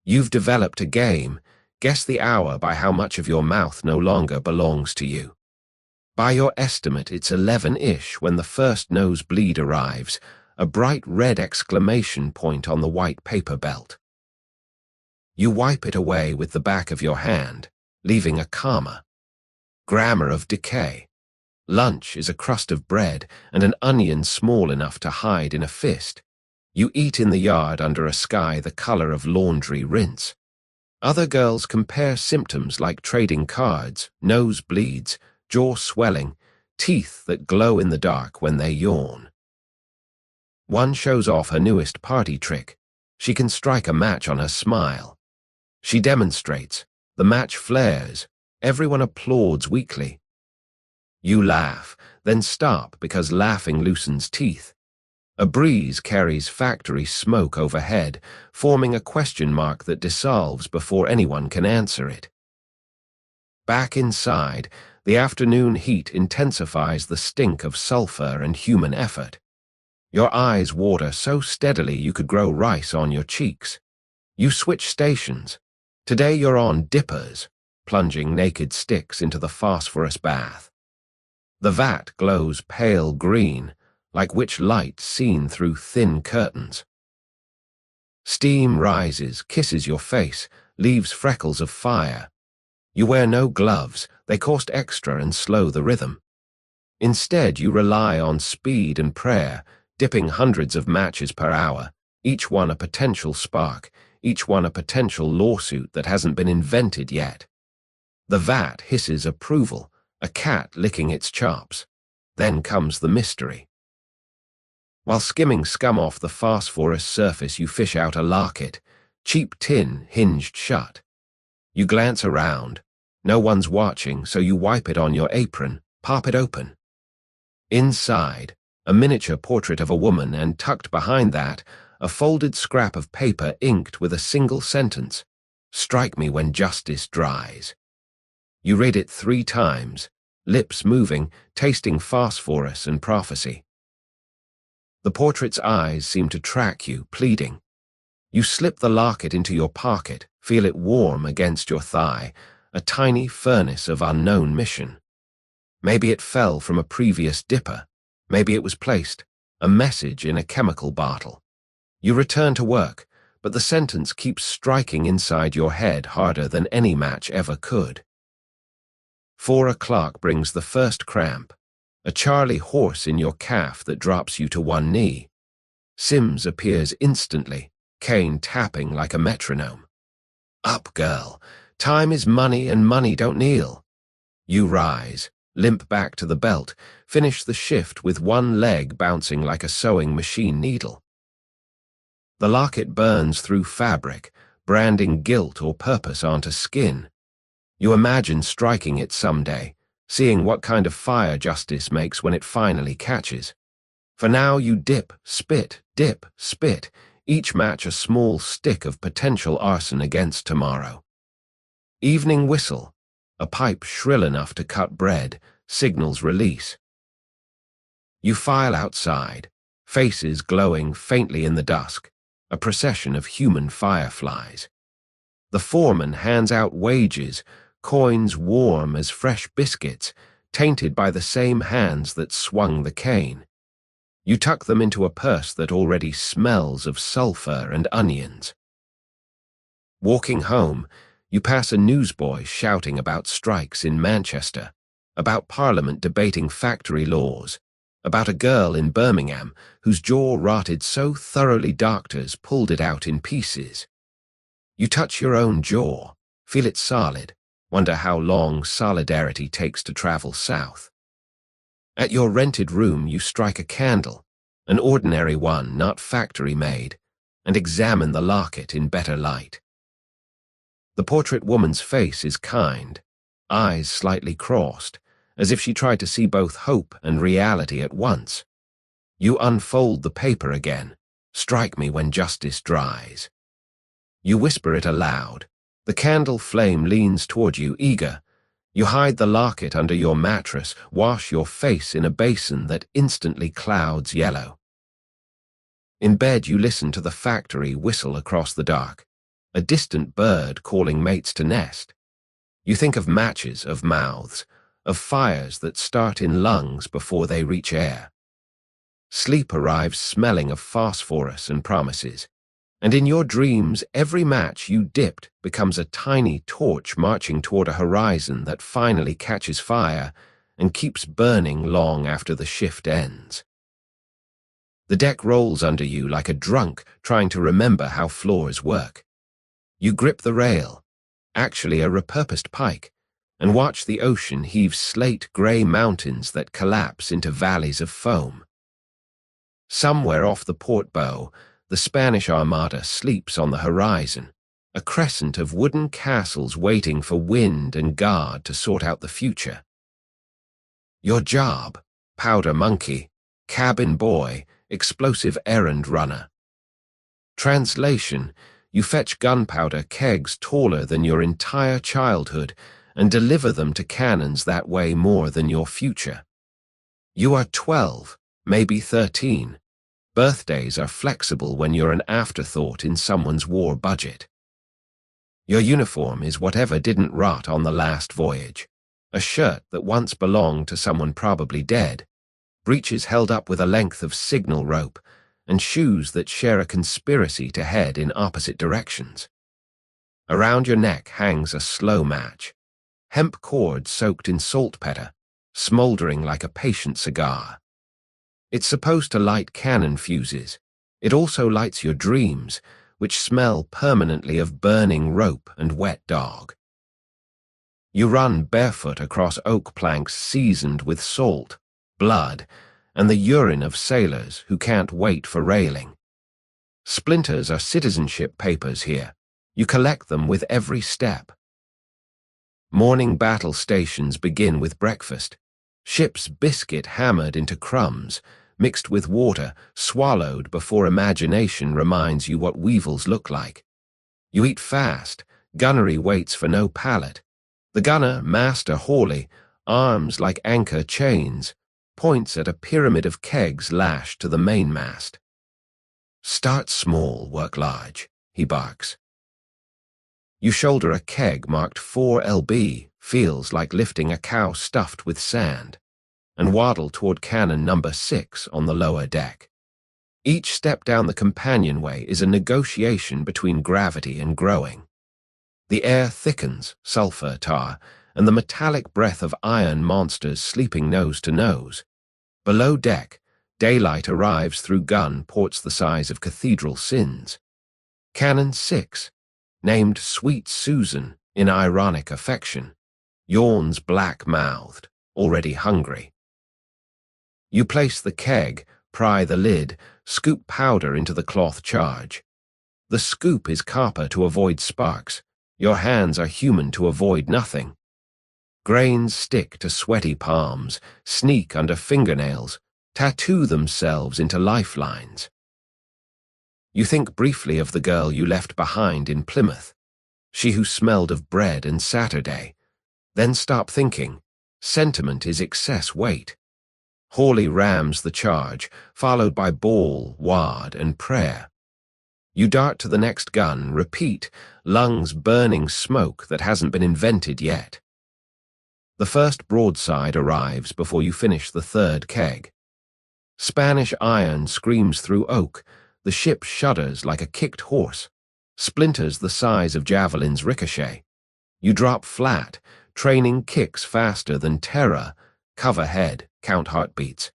You've developed a game. Guess the hour by how much of your mouth no longer belongs to you. By your estimate, it's 11-ish when the first nosebleed arrives, a bright red exclamation point on the white paper belt. You wipe it away with the back of your hand, leaving a comma. Grammar of decay. Lunch is a crust of bread and an onion small enough to hide in a fist. You eat in the yard under a sky the color of laundry rinse. Other girls compare symptoms like trading cards, nosebleeds, jaw swelling, teeth that glow in the dark when they yawn. One shows off her newest party trick. She can strike a match on her smile. She demonstrates. The match flares. Everyone applauds weakly. You laugh, then stop because laughing loosens teeth. A breeze carries factory smoke overhead, forming a question mark that dissolves before anyone can answer it. Back inside, the afternoon heat intensifies the stink of sulfur and human effort. Your eyes water so steadily you could grow rice on your cheeks. You switch stations. Today you're on dippers, plunging naked sticks into the phosphorus bath. The vat glows pale green, like witch light seen through thin curtains. Steam rises, kisses your face, leaves freckles of fire. You wear no gloves, they cost extra and slow the rhythm. Instead, you rely on speed and prayer, dipping hundreds of matches per hour, each one a potential spark, each one a potential lawsuit that hasn't been invented yet. The vat hisses approval, a cat licking its chops. Then comes the mystery. While skimming scum off the phosphorus surface, you fish out a locket, cheap tin hinged shut. You glance around. No one's watching, so you wipe it on your apron, pop it open. Inside, a miniature portrait of a woman, and tucked behind that, a folded scrap of paper inked with a single sentence, "Strike me when justice dries." You read it 3 times, lips moving, tasting phosphorus and prophecy. The portrait's eyes seem to track you, pleading. You slip the locket into your pocket, feel it warm against your thigh, a tiny furnace of unknown mission. Maybe it fell from a previous dipper. Maybe it was placed, a message in a chemical bottle. You return to work, but the sentence keeps striking inside your head harder than any match ever could. 4 o'clock brings the first cramp, a Charlie horse in your calf that drops you to one knee. Sims appears instantly, cane tapping like a metronome. Up, girl. Time is money and money don't kneel. You rise, limp back to the belt, finish the shift with one leg bouncing like a sewing machine needle. The locket burns through fabric, branding guilt or purpose onto skin. You imagine striking it someday, seeing what kind of fire justice makes when it finally catches. For now you dip, spit, each match a small stick of potential arson against tomorrow. Evening whistle, a pipe shrill enough to cut bread, signals release. You file outside, faces glowing faintly in the dusk, a procession of human fireflies. The foreman hands out wages, coins warm as fresh biscuits, tainted by the same hands that swung the cane. You tuck them into a purse that already smells of sulfur and onions. Walking home, you pass a newsboy shouting about strikes in Manchester, about Parliament debating factory laws, about a girl in Birmingham whose jaw rotted so thoroughly doctors pulled it out in pieces. You touch your own jaw, feel it solid, wonder how long solidarity takes to travel south. At your rented room, you strike a candle, an ordinary one, not factory-made, and examine the locket in better light. The portrait woman's face is kind, eyes slightly crossed, as if she tried to see both hope and reality at once. You unfold the paper again, "Strike me when justice dries." You whisper it aloud. The candle flame leans toward you, eager. You hide the locket under your mattress, wash your face in a basin that instantly clouds yellow. In bed, you listen to the factory whistle across the dark, a distant bird calling mates to nest. You think of matches, of mouths, of fires that start in lungs before they reach air. Sleep arrives smelling of phosphorus and promises, and in your dreams every match you dipped becomes a tiny torch marching toward a horizon that finally catches fire and keeps burning long after the shift ends. The deck rolls under you like a drunk trying to remember how floors work. You grip the rail, actually a repurposed pike, and watch the ocean heave slate-gray mountains that collapse into valleys of foam. Somewhere off the port bow, the Spanish Armada sleeps on the horizon, a crescent of wooden castles waiting for wind and guard to sort out the future. Your job, powder monkey, cabin boy, explosive errand runner. Translation, you fetch gunpowder kegs taller than your entire childhood and deliver them to cannons that weigh more than your future. You are 12, maybe 13. Birthdays are flexible when you're an afterthought in someone's war budget. Your uniform is whatever didn't rot on the last voyage, a shirt that once belonged to someone probably dead, breeches held up with a length of signal rope, and shoes that share a conspiracy to head in opposite directions. Around your neck hangs a slow match, hemp cord soaked in saltpeter, smoldering like a patient cigar. It's supposed to light cannon fuses. It also lights your dreams, which smell permanently of burning rope and wet dog. You run barefoot across oak planks seasoned with salt, blood, and the urine of sailors who can't wait for railing. Splinters are citizenship papers here. You collect them with every step. Morning battle stations begin with breakfast. Ship's biscuit hammered into crumbs, mixed with water, swallowed before imagination reminds you what weevils look like. You eat fast. Gunnery waits for no pallet. The gunner, Master Hawley, arms like anchor chains, points at a pyramid of kegs lashed to the mainmast. "Start small, work large," he barks. You shoulder a keg marked 4LB, feels like lifting a cow stuffed with sand, and waddle toward cannon number 6 on the lower deck. Each step down the companionway is a negotiation between gravity and growing. The air thickens, sulfur, tar, and the metallic breath of iron monsters sleeping nose to nose. Below deck, daylight arrives through gun ports the size of cathedral sins. Cannon 6, named Sweet Susan in ironic affection, yawns black-mouthed, already hungry. You place the keg, pry the lid, scoop powder into the cloth charge. The scoop is copper to avoid sparks. Your hands are human to avoid nothing. Grains stick to sweaty palms, sneak under fingernails, tattoo themselves into lifelines. You think briefly of the girl you left behind in Plymouth, she who smelled of bread and Saturday, then stop thinking. Sentiment is excess weight. Hawley rams the charge, followed by ball, wad, and prayer. You dart to the next gun, repeat, lungs burning smoke that hasn't been invented yet. The first broadside arrives before you finish the third keg. Spanish iron screams through oak. The ship shudders like a kicked horse. Splinters the size of javelins ricochet. You drop flat, training kicks faster than terror. Cover head, count heartbeats.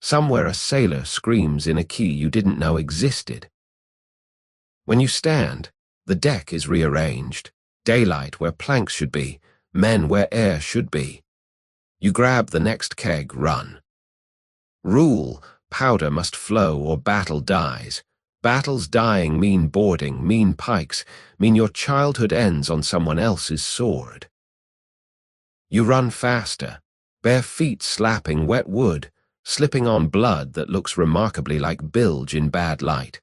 Somewhere a sailor screams in a key you didn't know existed. When you stand, the deck is rearranged. Daylight where planks should be, men where air should be. You grab the next keg, run. Rule, powder must flow or battle dies. Battles dying mean boarding, mean pikes, mean your childhood ends on someone else's sword. You run faster, bare feet slapping wet wood, slipping on blood that looks remarkably like bilge in bad light.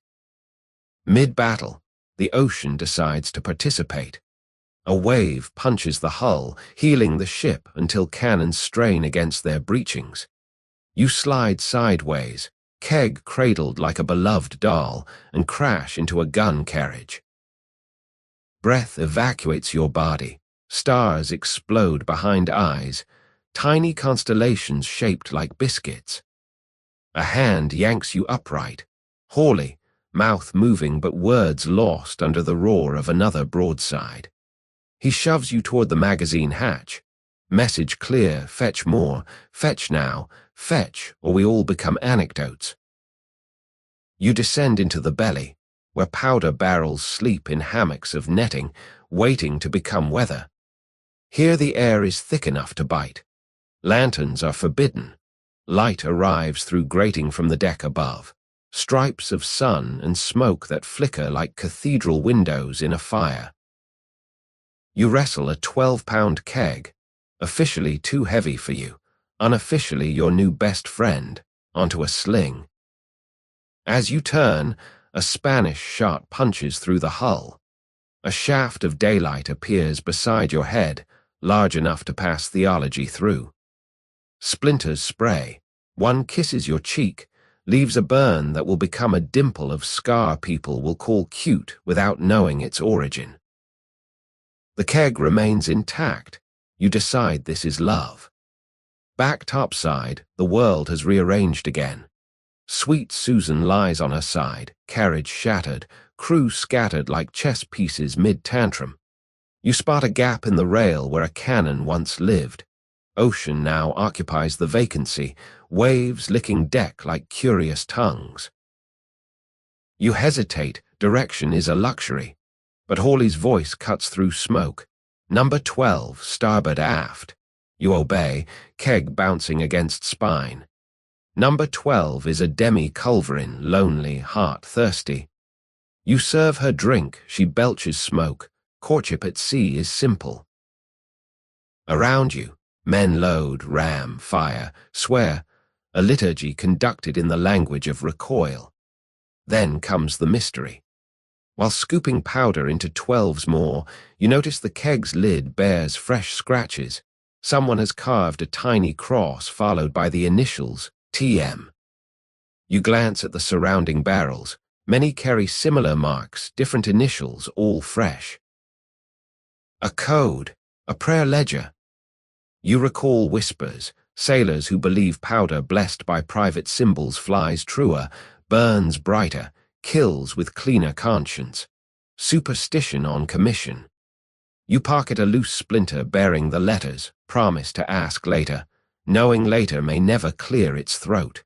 Mid-battle, the ocean decides to participate. A wave punches the hull, healing the ship until cannons strain against their breechings. You slide sideways, keg cradled like a beloved doll, and crash into a gun carriage. Breath evacuates your body. Stars explode behind eyes, tiny constellations shaped like biscuits. A hand yanks you upright. Hawley, mouth moving but words lost under the roar of another broadside. He shoves you toward the magazine hatch. Message clear, fetch more, fetch now, fetch, or we all become anecdotes. You descend into the belly, where powder barrels sleep in hammocks of netting, waiting to become weather. Here the air is thick enough to bite. Lanterns are forbidden. Light arrives through grating from the deck above. Stripes of sun and smoke that flicker like cathedral windows in a fire. You wrestle a 12-pound keg, officially too heavy for you, unofficially your new best friend, onto a sling. As you turn, a Spanish shot punches through the hull. A shaft of daylight appears beside your head, large enough to pass theology through. Splinters spray. One kisses your cheek, leaves a burn that will become a dimple of scar people will call cute without knowing its origin. The keg remains intact. You decide this is love. Back topside, the world has rearranged again. Sweet Susan lies on her side, carriage shattered, crew scattered like chess pieces mid-tantrum. You spot a gap in the rail where a cannon once lived. Ocean now occupies the vacancy, waves licking deck like curious tongues. You hesitate, direction is a luxury. But Hawley's voice cuts through smoke. Number 12, starboard aft. You obey, keg bouncing against spine. Number 12 is a demi-culverin, lonely, heart-thirsty. You serve her drink, she belches smoke. Courtship at sea is simple. Around you, men load, ram, fire, swear, a liturgy conducted in the language of recoil. Then comes the mystery. While scooping powder into 12s more, you notice the keg's lid bears fresh scratches. Someone has carved a tiny cross followed by the initials, TM. You glance at the surrounding barrels. Many carry similar marks, different initials, all fresh. A code, a prayer ledger. You recall whispers, sailors who believe powder blessed by private symbols flies truer, burns brighter, kills with cleaner conscience. Superstition on commission. You pocket a loose splinter bearing the letters, promise to ask later. Knowing later may never clear its throat.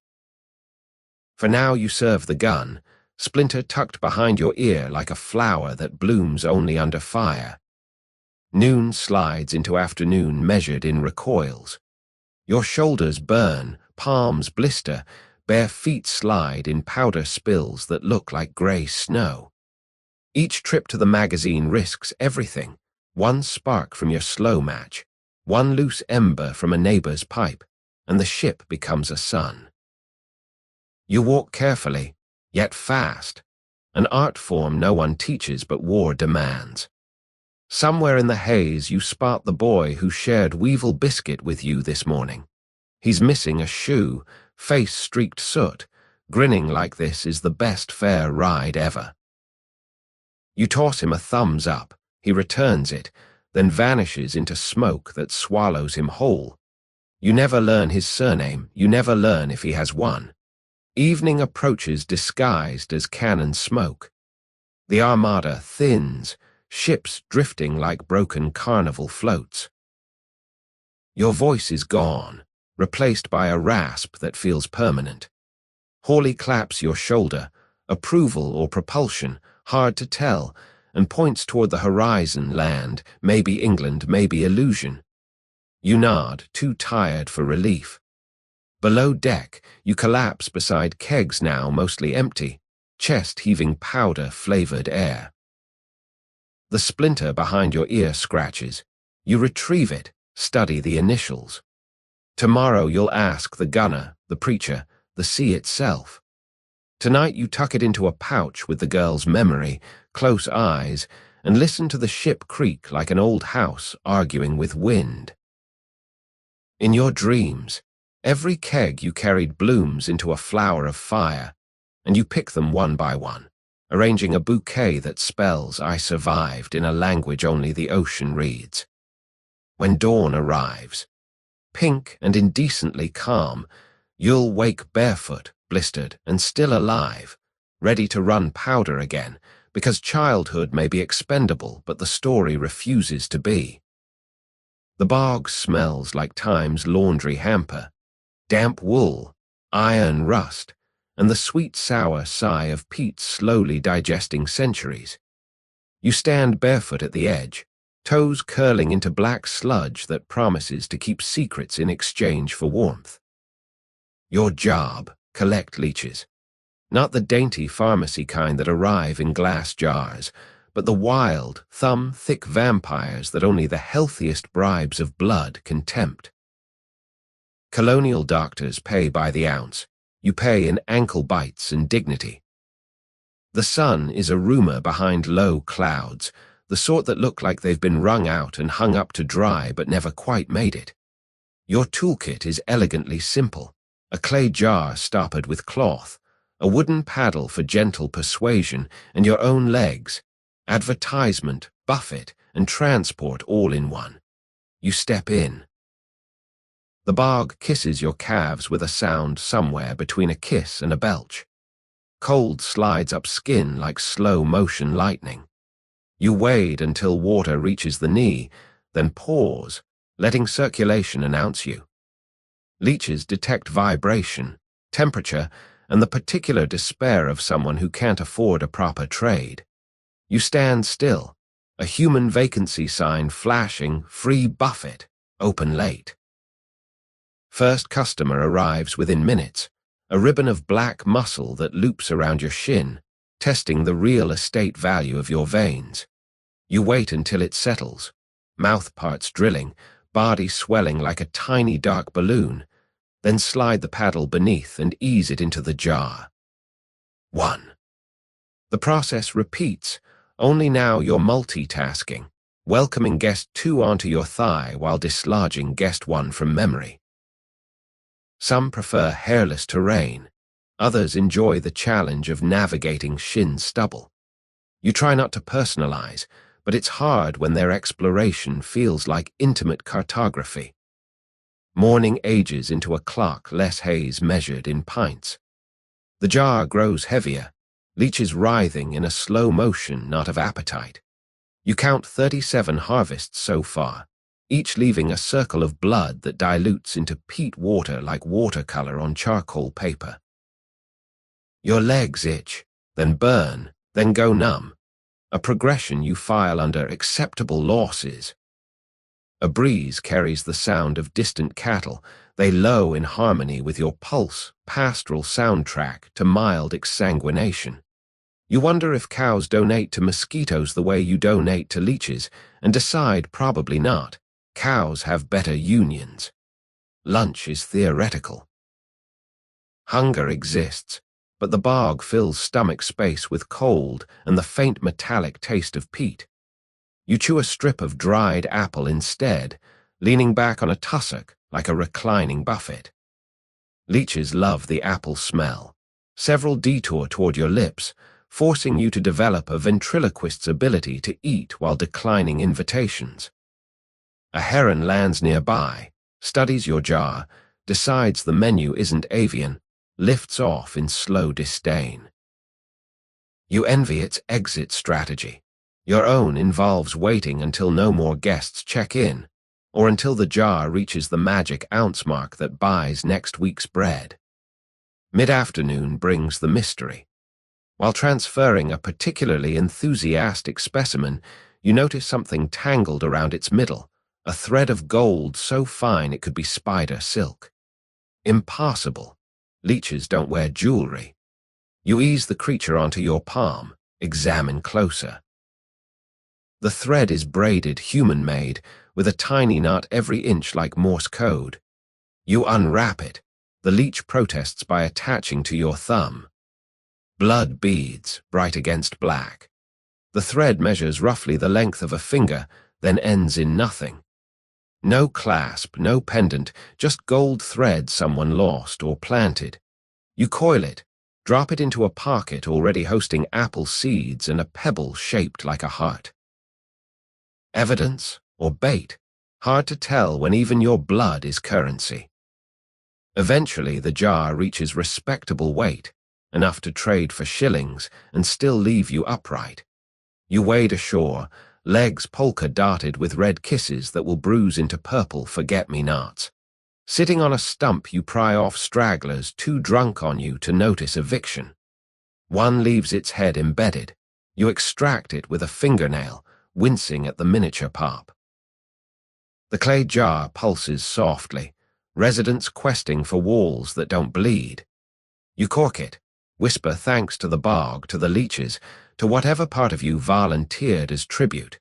For now you serve the gun, splinter tucked behind your ear like a flower that blooms only under fire. Noon slides into afternoon measured in recoils. Your shoulders burn, palms blister, bare feet slide in powder spills that look like grey snow. Each trip to the magazine risks everything. One spark from your slow match, one loose ember from a neighbor's pipe, and the ship becomes a sun. You walk carefully, yet fast, an art form no one teaches but war demands. Somewhere in the haze you spot the boy who shared Weevil biscuit with you this morning. He's missing a shoe, face streaked soot, grinning like this is the best fair ride ever. You toss him a thumbs up, he returns it, then vanishes into smoke that swallows him whole. You never learn his surname, you never learn if he has one. Evening approaches disguised as cannon smoke. The armada thins, ships drifting like broken carnival floats. Your voice is gone, replaced by a rasp that feels permanent. Hawley claps your shoulder, approval or propulsion, hard to tell, and points toward the horizon land, maybe England, maybe illusion. You nod, too tired for relief. Below deck, you collapse beside kegs now mostly empty, chest heaving powder-flavored air. The splinter behind your ear scratches. You retrieve it, study the initials. Tomorrow you'll ask the gunner, the preacher, the sea itself. Tonight you tuck it into a pouch with the girl's memory, close eyes, and listen to the ship creak like an old house arguing with wind. In your dreams, every keg you carried blooms into a flower of fire, and you pick them one by one, arranging a bouquet that spells I survived in a language only the ocean reads. When dawn arrives, pink and indecently calm, you'll wake barefoot, blistered, and still alive, ready to run powder again, because childhood may be expendable, but the story refuses to be. The bog smells like time's laundry hamper, damp wool, iron rust, and the sweet sour sigh of peat slowly digesting centuries. You stand barefoot at the edge, toes curling into black sludge that promises to keep secrets in exchange for warmth. Your job, collect leeches. Not the dainty pharmacy kind that arrive in glass jars, but the wild, thumb-thick vampires that only the healthiest bribes of blood can tempt. Colonial doctors pay by the ounce. You pay in ankle bites and dignity. The sun is a rumor behind low clouds, the sort that look like they've been wrung out and hung up to dry but never quite made it. Your toolkit is elegantly simple. A clay jar stoppered with cloth, a wooden paddle for gentle persuasion, and your own legs. Advertisement, buffet, and transport all in one. You step in. The bog kisses your calves with a sound somewhere between a kiss and a belch. Cold slides up skin like slow-motion lightning. You wade until water reaches the knee, then pause, letting circulation announce you. Leeches detect vibration, temperature, and the particular despair of someone who can't afford a proper trade. You stand still, a human vacancy sign flashing, free buffet, open late. First customer arrives within minutes, a ribbon of black muscle that loops around your shin, testing the real estate value of your veins. You wait until it settles, mouth parts drilling, body swelling like a tiny dark balloon, then slide the paddle beneath and ease it into the jar. 1. The process repeats, only now you're multitasking, welcoming guest 2 onto your thigh while dislodging guest 1 from memory. Some prefer hairless terrain, others enjoy the challenge of navigating shin stubble. You try not to personalize, but it's hard when their exploration feels like intimate cartography. Morning ages into a clock less haze measured in pints. The jar grows heavier, leeches writhing in a slow motion not of appetite. You count 37 harvests so far, each leaving a circle of blood that dilutes into peat water like watercolor on charcoal paper. Your legs itch, then burn, then go numb, a progression you file under acceptable losses. A breeze carries the sound of distant cattle, they low in harmony with your pulse, pastoral soundtrack to mild exsanguination. You wonder if cows donate to mosquitoes the way you donate to leeches, and decide probably not. Cows have better unions. Lunch is theoretical. Hunger exists, but the bog fills stomach space with cold and the faint metallic taste of peat. You chew a strip of dried apple instead, leaning back on a tussock like a reclining buffet. Leeches love the apple smell. Several detour toward your lips, forcing you to develop a ventriloquist's ability to eat while declining invitations. A heron lands nearby, studies your jar, decides the menu isn't avian, lifts off in slow disdain. You envy its exit strategy. Your own involves waiting until no more guests check in, or until the jar reaches the magic ounce mark that buys next week's bread. Mid-afternoon brings the mystery. While transferring a particularly enthusiastic specimen, you notice something tangled around its middle, a thread of gold so fine it could be spider silk. Impossible. Leeches don't wear jewelry. You ease the creature onto your palm, examine closer. The thread is braided, human-made, with a tiny knot every inch like Morse code. You unwrap it. The leech protests by attaching to your thumb. Blood beads, bright against black. The thread measures roughly the length of a finger, then ends in nothing. No clasp, no pendant, just gold thread someone lost or planted. You coil it, drop it into a pocket already hosting apple seeds and a pebble shaped like a heart. Evidence or bait? Hard to tell when even your blood is currency. Eventually, the jar reaches respectable weight, enough to trade for shillings and still leave you upright. You wade ashore, legs polka-dotted with red kisses that will bruise into purple forget-me-nots. Sitting on a stump, you pry off stragglers too drunk on you to notice eviction. One leaves its head embedded. You extract it with a fingernail, wincing at the miniature pop. The clay jar pulses softly, residents questing for walls that don't bleed. You cork it, whisper thanks to the bog, to the leeches, to whatever part of you volunteered as tribute.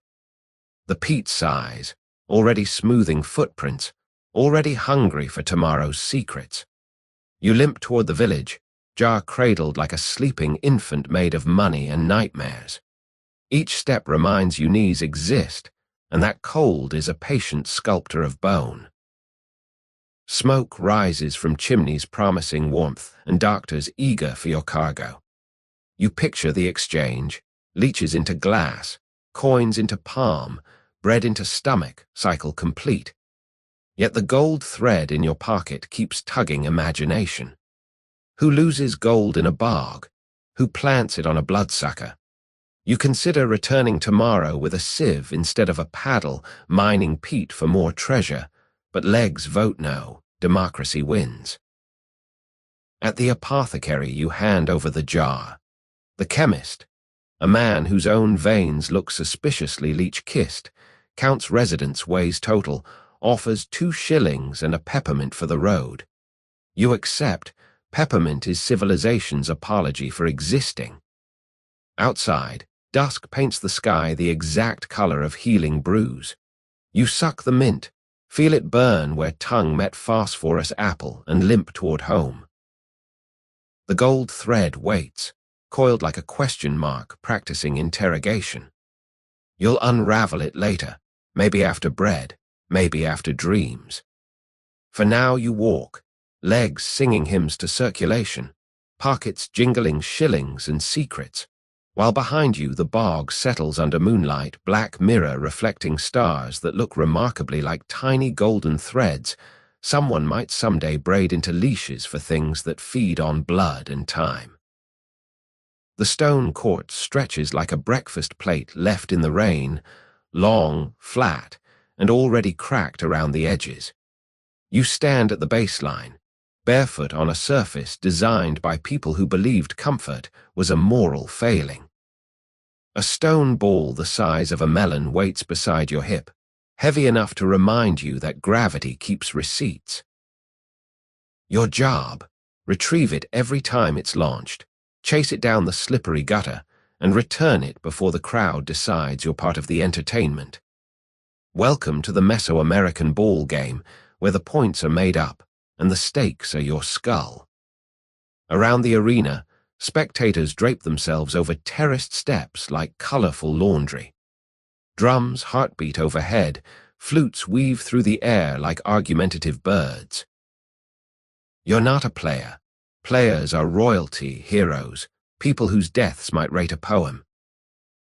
The peat sighs, already smoothing footprints, already hungry for tomorrow's secrets. You limp toward the village, jar cradled like a sleeping infant made of money and nightmares. Each step reminds you knees exist, and that cold is a patient sculptor of bone. Smoke rises from chimneys promising warmth and doctors eager for your cargo. You picture the exchange, leeches into glass, coins into palm, bread into stomach, cycle complete. Yet the gold thread in your pocket keeps tugging imagination. Who loses gold in a bog? Who plants it on a bloodsucker? You consider returning tomorrow with a sieve instead of a paddle, mining peat for more treasure, but legs vote no, democracy wins. At the apothecary you hand over the jar. The chemist, a man whose own veins look suspiciously leech-kissed, counts residents' ways total, offers 2 shillings and a peppermint for the road. You accept. Peppermint is civilization's apology for existing. Outside, dusk paints the sky the exact color of healing brews. You suck the mint, feel it burn where tongue met phosphorus apple and limp toward home. The gold thread waits, coiled like a question mark practicing interrogation. You'll unravel it later, maybe after bread, maybe after dreams. For now you walk, legs singing hymns to circulation, pockets jingling shillings and secrets, while behind you the bog settles under moonlight, black mirror reflecting stars that look remarkably like tiny golden threads someone might someday braid into leashes for things that feed on blood and time. The stone court stretches like a breakfast plate left in the rain, long, flat, and already cracked around the edges. You stand at the baseline, barefoot on a surface designed by people who believed comfort was a moral failing. A stone ball the size of a melon waits beside your hip, heavy enough to remind you that gravity keeps receipts. Your job, retrieve it every time it's launched, chase it down the slippery gutter, and return it before the crowd decides you're part of the entertainment. Welcome to the Mesoamerican ball game, where the points are made up, and the stakes are your skull. Around the arena, spectators drape themselves over terraced steps like colorful laundry. Drums heartbeat overhead, flutes weave through the air like argumentative birds. You're not a player. Players are royalty, heroes, people whose deaths might rate a poem.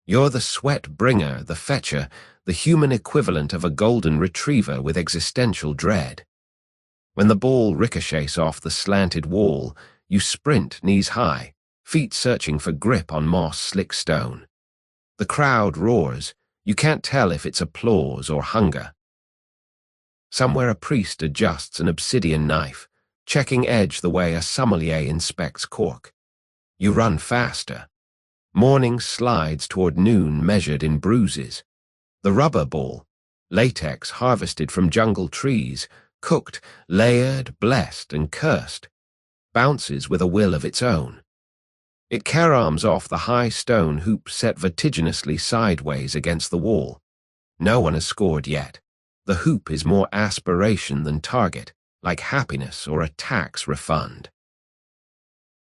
You're the sweat bringer, the fetcher, the human equivalent of a golden retriever with existential dread. When the ball ricochets off the slanted wall, you sprint knees high, feet searching for grip on moss-slick stone. The crowd roars. You can't tell if it's applause or hunger. Somewhere a priest adjusts an obsidian knife, checking edge the way a sommelier inspects cork. You run faster. Morning slides toward noon measured in bruises. The rubber ball, latex harvested from jungle trees, cooked, layered, blessed, and cursed, bounces with a will of its own. It carams off the high stone hoop set vertiginously sideways against the wall. No one has scored yet. The hoop is more aspiration than target, like happiness or a tax refund.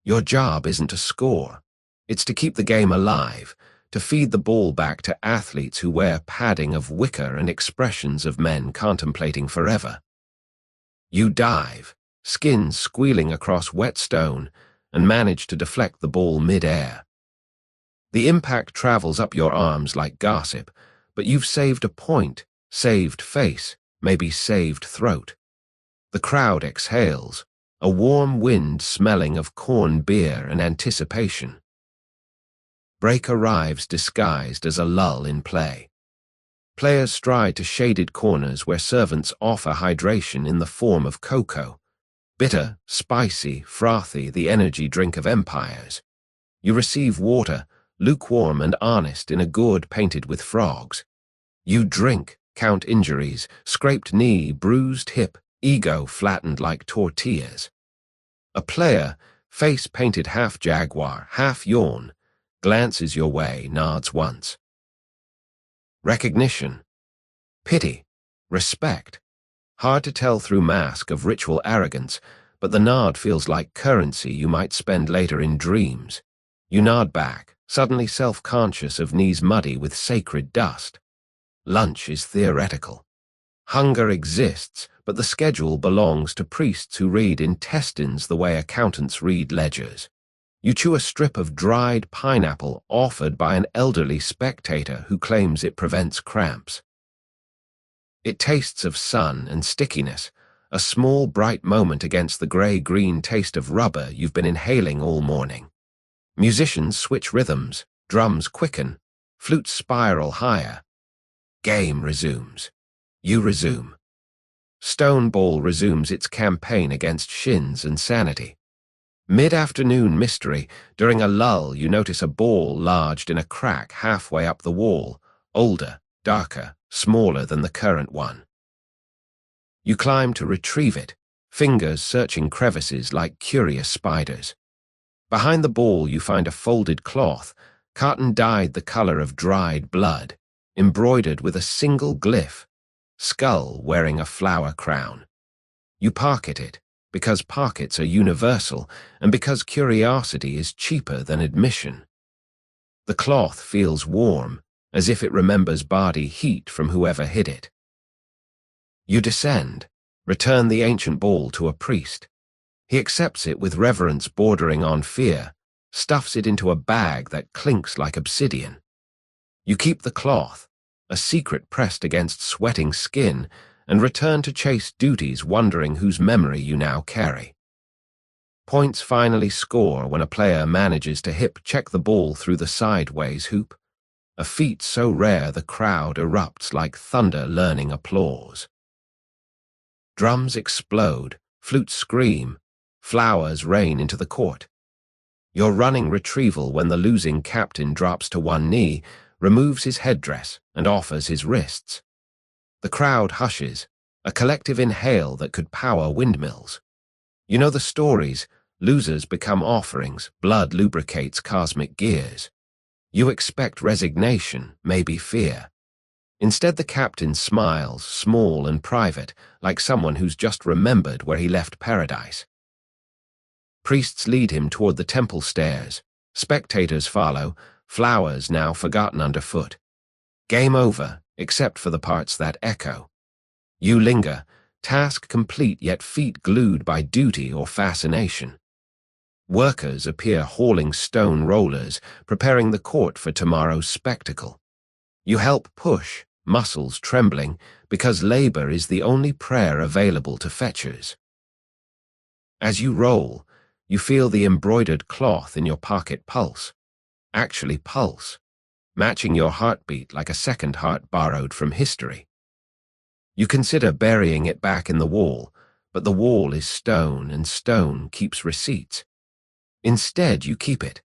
Your job isn't to score. It's to keep the game alive, to feed the ball back to athletes who wear padding of wicker and expressions of men contemplating forever. You dive, skin squealing across wet stone, and manage to deflect the ball mid-air. The impact travels up your arms like gossip, but you've saved a point, saved face, maybe saved throat. The crowd exhales, a warm wind smelling of corn beer and anticipation. Break arrives disguised as a lull in play. Players stride to shaded corners where servants offer hydration in the form of cocoa. Bitter, spicy, frothy, the energy drink of empires. You receive water, lukewarm and honest in a gourd painted with frogs. You drink, count injuries, scraped knee, bruised hip, ego flattened like tortillas. A player, face painted half jaguar, half yawn, glances your way, nods once. Recognition. Pity. Respect. Hard to tell through mask of ritual arrogance, but the nod feels like currency you might spend later in dreams. You nod back, suddenly self-conscious of knees muddy with sacred dust. Lunch is theoretical. Hunger exists, but the schedule belongs to priests who read intestines the way accountants read ledgers. You chew a strip of dried pineapple offered by an elderly spectator who claims it prevents cramps. It tastes of sun and stickiness, a small bright moment against the grey-green taste of rubber you've been inhaling all morning. Musicians switch rhythms, drums quicken, flutes spiral higher. Game resumes. You resume. Stone Ball resumes its campaign against shins and sanity. Mid-afternoon mystery, during a lull you notice a ball lodged in a crack halfway up the wall, older, darker, smaller than the current one. You climb to retrieve it, fingers searching crevices like curious spiders. Behind the ball you find a folded cloth, cotton dyed the color of dried blood, embroidered with a single glyph, skull wearing a flower crown. You pocket it, because pockets are universal and because curiosity is cheaper than admission. The cloth feels warm, as if it remembers body heat from whoever hid it. You descend, return the ancient ball to a priest. He accepts it with reverence bordering on fear, stuffs it into a bag that clinks like obsidian. You keep the cloth, a secret pressed against sweating skin, and return to chase duties wondering whose memory you now carry. Points finally score when a player manages to hip-check the ball through the sideways hoop, a feat so rare the crowd erupts like thunder learning applause. Drums explode, flutes scream, flowers rain into the court. Your running retrieval when the losing captain drops to one knee, removes his headdress and offers his wrists. The crowd hushes, a collective inhale that could power windmills. You know the stories, losers become offerings, blood lubricates cosmic gears. You expect resignation, maybe fear. Instead the captain smiles, small and private, like someone who's just remembered where he left paradise. Priests lead him toward the temple stairs. Spectators follow, flowers now forgotten underfoot. Game over, except for the parts that echo. You linger, task complete yet feet glued by duty or fascination. Workers appear hauling stone rollers, preparing the court for tomorrow's spectacle. You help push, muscles trembling, because labor is the only prayer available to fetchers. As you roll, you feel the embroidered cloth in your pocket pulse. Actually pulse, matching your heartbeat like a second heart borrowed from history. You consider burying it back in the wall, but the wall is stone and stone keeps receipts. Instead, you keep it,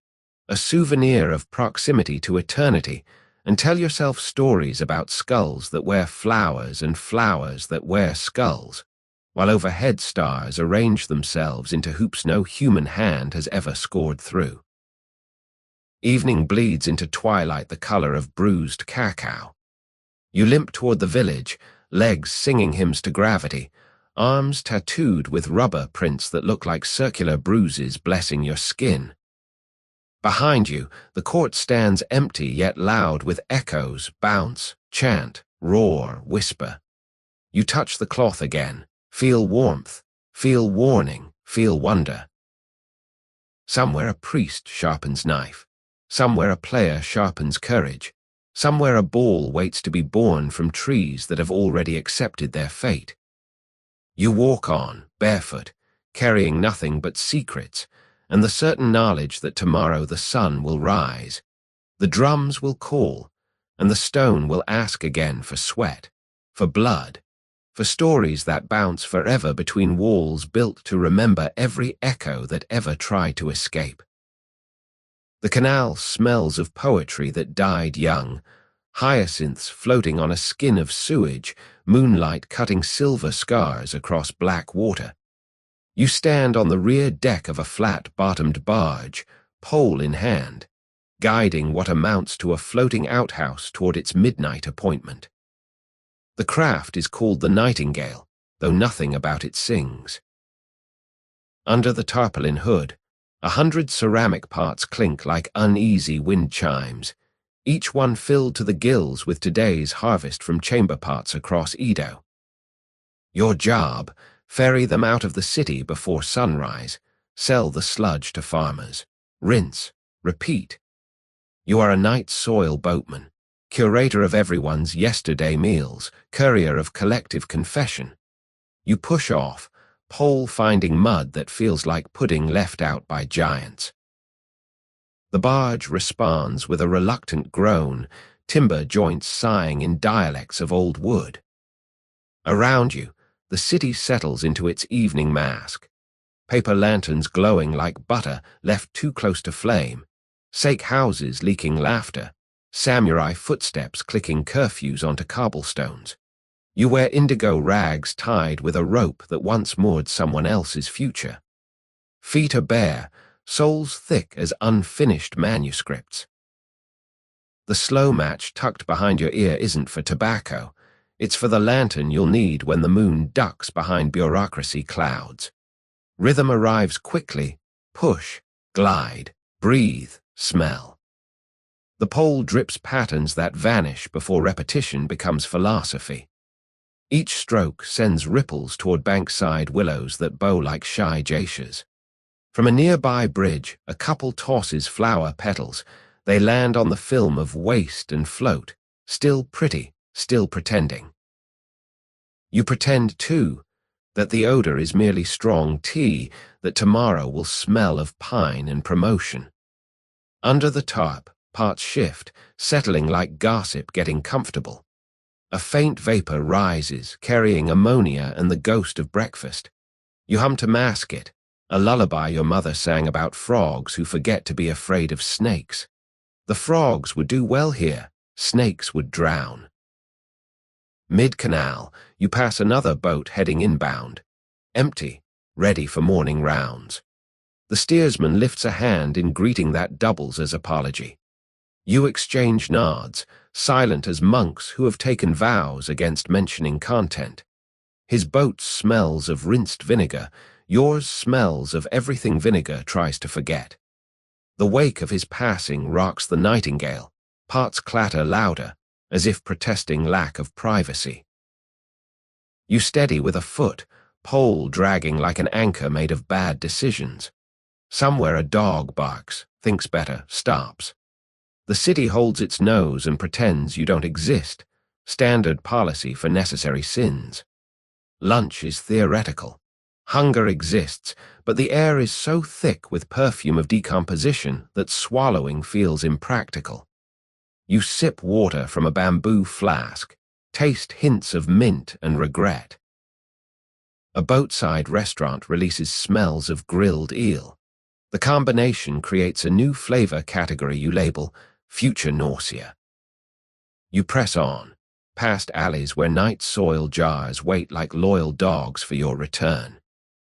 a souvenir of proximity to eternity, and tell yourself stories about skulls that wear flowers and flowers that wear skulls, while overhead stars arrange themselves into hoops no human hand has ever scored through. Evening bleeds into twilight the color of bruised cacao. You limp toward the village, legs singing hymns to gravity, arms tattooed with rubber prints that look like circular bruises blessing your skin. Behind you, the court stands empty yet loud with echoes, bounce, chant, roar, whisper. You touch the cloth again, feel warmth, feel warning, feel wonder. Somewhere a priest sharpens knife. Somewhere a player sharpens courage. Somewhere a ball waits to be born from trees that have already accepted their fate. You walk on, barefoot, carrying nothing but secrets, and the certain knowledge that tomorrow the sun will rise. The drums will call, and the stone will ask again for sweat, for blood, for stories that bounce forever between walls built to remember every echo that ever tried to escape. The canal smells of poetry that died young, hyacinths floating on a skin of sewage, moonlight cutting silver scars across black water. You stand on the rear deck of a flat-bottomed barge, pole in hand, guiding what amounts to a floating outhouse toward its midnight appointment. The craft is called the Nightingale, though nothing about it sings. Under the tarpaulin hood, 100 ceramic parts clink like uneasy wind chimes, each one filled to the gills with today's harvest from chamber pots across Edo. Your job, ferry them out of the city before sunrise, sell the sludge to farmers, rinse, repeat. You are a night soil boatman, curator of everyone's yesterday meals, courier of collective confession. You push off, pole finding mud that feels like pudding left out by giants. The barge responds with a reluctant groan, timber joints sighing in dialects of old wood. Around you, the city settles into its evening mask. Paper lanterns glowing like butter left too close to flame, sake houses leaking laughter, samurai footsteps clicking curfews onto cobblestones. You wear indigo rags tied with a rope that once moored someone else's future. Feet are bare, souls thick as unfinished manuscripts. The slow match tucked behind your ear isn't for tobacco. It's for the lantern you'll need when the moon ducks behind bureaucracy clouds. Rhythm arrives quickly. Push, glide, breathe, smell. The pole drips patterns that vanish before repetition becomes philosophy. Each stroke sends ripples toward bankside willows that bow like shy geishas. From a nearby bridge, a couple tosses flower petals. They land on the film of waste and float, still pretty, still pretending. You pretend, too, that the odor is merely strong tea, that tomorrow will smell of pine and promotion. Under the tarp, parts shift, settling like gossip getting comfortable. A faint vapor rises, carrying ammonia and the ghost of breakfast. You hum to mask it, a lullaby your mother sang about frogs who forget to be afraid of snakes. The frogs would do well here, snakes would drown. Mid-canal, you pass another boat heading inbound. Empty, ready for morning rounds. The steersman lifts a hand in greeting that doubles as apology. You exchange nods, silent as monks who have taken vows against mentioning content. His boat smells of rinsed vinegar, yours smells of everything vinegar tries to forget. The wake of his passing rocks the nightingale, parts clatter louder, as if protesting lack of privacy. You steady with a foot, pole dragging like an anchor made of bad decisions. Somewhere a dog barks, thinks better, stops. The city holds its nose and pretends you don't exist, standard policy for necessary sins. Lunch is theoretical. Hunger exists, but the air is so thick with perfume of decomposition that swallowing feels impractical. You sip water from a bamboo flask, taste hints of mint and regret. A boatside restaurant releases smells of grilled eel. The combination creates a new flavor category you label future nausea. You press on, past alleys where night soil jars wait like loyal dogs for your return.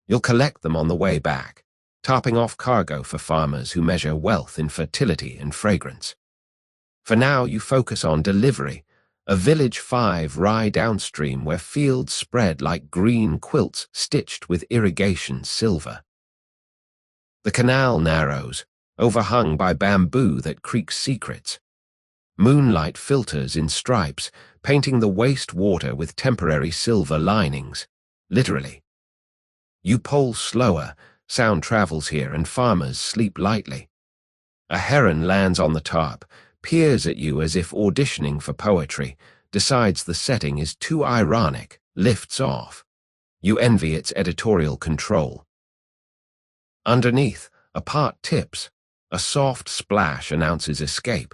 You'll collect them on the way back, topping off cargo for farmers who measure wealth in fertility and fragrance. For now, you focus on delivery, a village 5 rye downstream where fields spread like green quilts stitched with irrigation silver. The canal narrows, overhung by bamboo that creaks secrets. Moonlight filters in stripes, painting the waste water with temporary silver linings, literally. You pole slower, sound travels here and farmers sleep lightly. A heron lands on the tarp, peers at you as if auditioning for poetry, decides the setting is too ironic, lifts off. You envy its editorial control. Underneath, a part tips. A soft splash announces escape.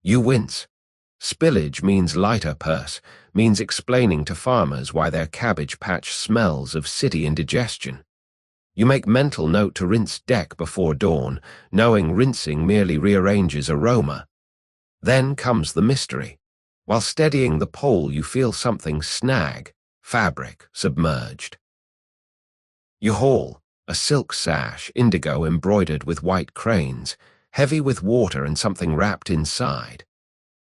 You wince. Spillage means lighter purse, means explaining to farmers why their cabbage patch smells of city indigestion. You make mental note to rinse deck before dawn, knowing rinsing merely rearranges aroma. Then comes the mystery. While steadying the pole, you feel something snag, fabric submerged. You haul, a silk sash, indigo embroidered with white cranes, heavy with water and something wrapped inside.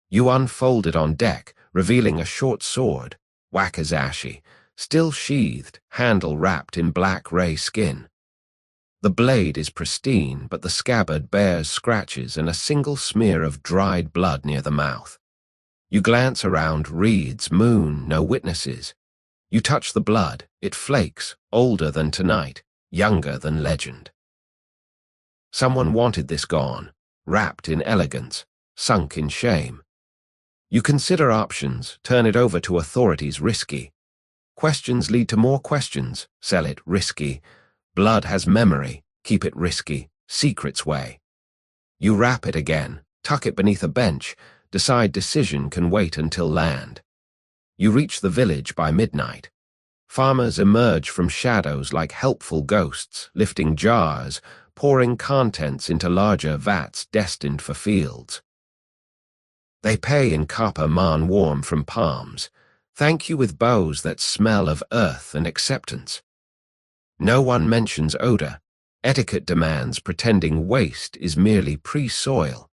You unfold it on deck, revealing a short sword, wakazashi, still sheathed, handle wrapped in black ray skin. The blade is pristine, but the scabbard bears scratches and a single smear of dried blood near the mouth. You glance around, reeds, moon, no witnesses. You touch the blood, it flakes, older than tonight, younger than legend. Someone wanted this gone, wrapped in elegance, sunk in shame. You consider options, turn it over to authorities, risky. Questions lead to more questions, sell it, risky. Blood has memory, keep it risky, secrets way. You wrap it again, tuck it beneath a bench, decide decision can wait until land. You reach the village by midnight. Farmers emerge from shadows like helpful ghosts, lifting jars, pouring contents into larger vats destined for fields. They pay in copper man warm from palms, thank you with bows that smell of earth and acceptance. No one mentions odor. Etiquette demands pretending waste is merely pre-soil.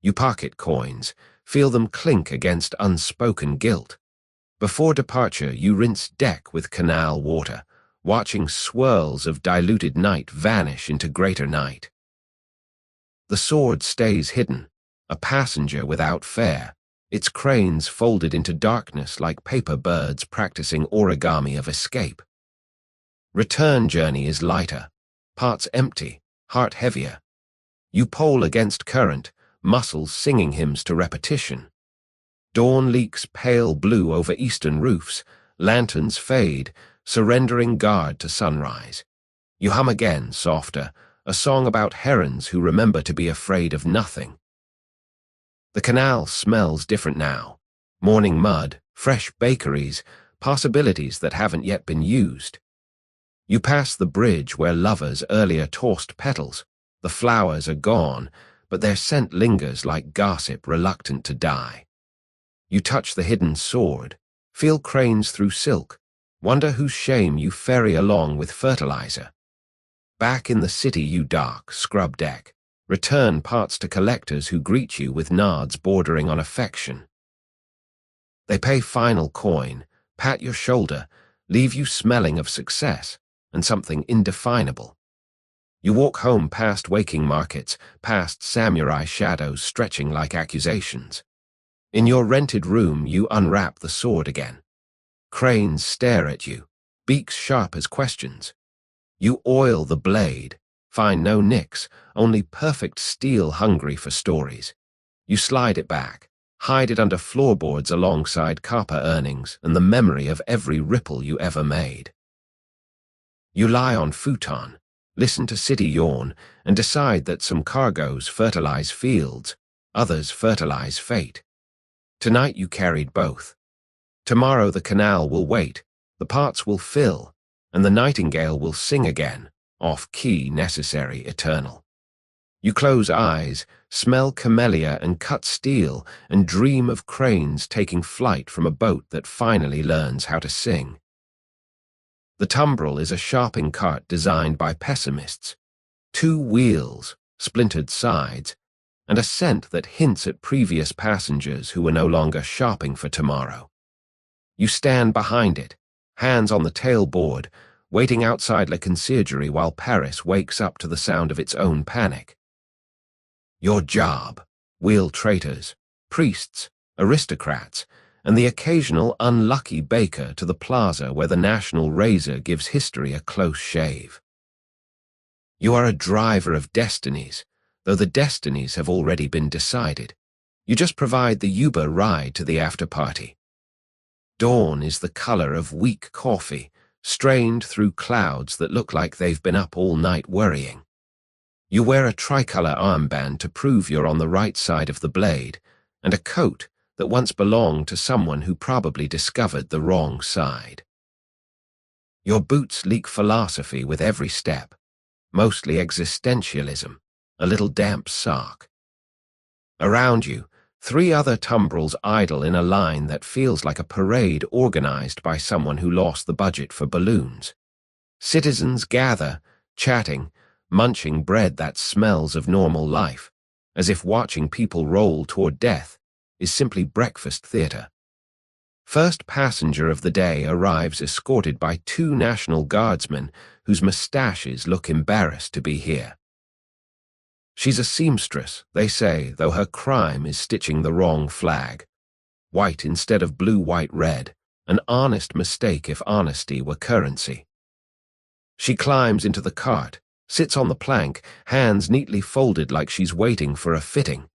You pocket coins, feel them clink against unspoken guilt. Before departure, you rinse deck with canal water, watching swirls of diluted night vanish into greater night. The sword stays hidden, a passenger without fare, its cranes folded into darkness like paper birds practicing origami of escape. Return journey is lighter, parts empty, heart heavier. You pole against current, muscles singing hymns to repetition. Dawn leaks pale blue over eastern roofs, lanterns fade, surrendering guard to sunrise. You hum again, softer, a song about herons who remember to be afraid of nothing. The canal smells different now. Morning mud, fresh bakeries, possibilities that haven't yet been used. You pass the bridge where lovers earlier tossed petals. The flowers are gone, but their scent lingers like gossip reluctant to die. You touch the hidden sword, feel cranes through silk, wonder whose shame you ferry along with fertilizer. Back in the city you dock, scrub deck, return parts to collectors who greet you with nods bordering on affection. They pay final coin, pat your shoulder, leave you smelling of success and something indefinable. You walk home past waking markets, past samurai shadows stretching like accusations. In your rented room, you unwrap the sword again. Cranes stare at you, beaks sharp as questions. You oil the blade, find no nicks, only perfect steel hungry for stories. You slide it back, hide it under floorboards alongside copper earnings and the memory of every ripple you ever made. You lie on futon, listen to city yawn, and decide that some cargoes fertilize fields, others fertilize fate. Tonight you carried both. Tomorrow the canal will wait, the parts will fill, and the nightingale will sing again, off-key, necessary, eternal. You close eyes, smell camellia and cut steel, and dream of cranes taking flight from a boat that finally learns how to sing. The tumbril is a shopping cart designed by pessimists. 2 wheels, splintered sides, and a scent that hints at previous passengers who were no longer shopping for tomorrow. You stand behind it, hands on the tailboard, waiting outside Le Conciergerie while Paris wakes up to the sound of its own panic. Your job, wheel traitors, priests, aristocrats, and the occasional unlucky baker to the plaza where the national razor gives history a close shave. You are a driver of destinies, though the destinies have already been decided. You just provide the Uber ride to the after-party. Dawn is the color of weak coffee, strained through clouds that look like they've been up all night worrying. You wear a tricolor armband to prove you're on the right side of the blade, and a coat that once belonged to someone who probably discovered the wrong side. Your boots leak philosophy with every step, mostly existentialism, a little damp sock. Around you, 3 other tumbrils idle in a line that feels like a parade organized by someone who lost the budget for balloons. Citizens gather, chatting, munching bread that smells of normal life, as if watching people roll toward death is simply breakfast theater. First passenger of the day arrives escorted by 2 National Guardsmen whose mustaches look embarrassed to be here. She's a seamstress, they say, though her crime is stitching the wrong flag. White instead of blue, white, red, an honest mistake if honesty were currency. She climbs into the cart, sits on the plank, hands neatly folded like she's waiting for a fitting.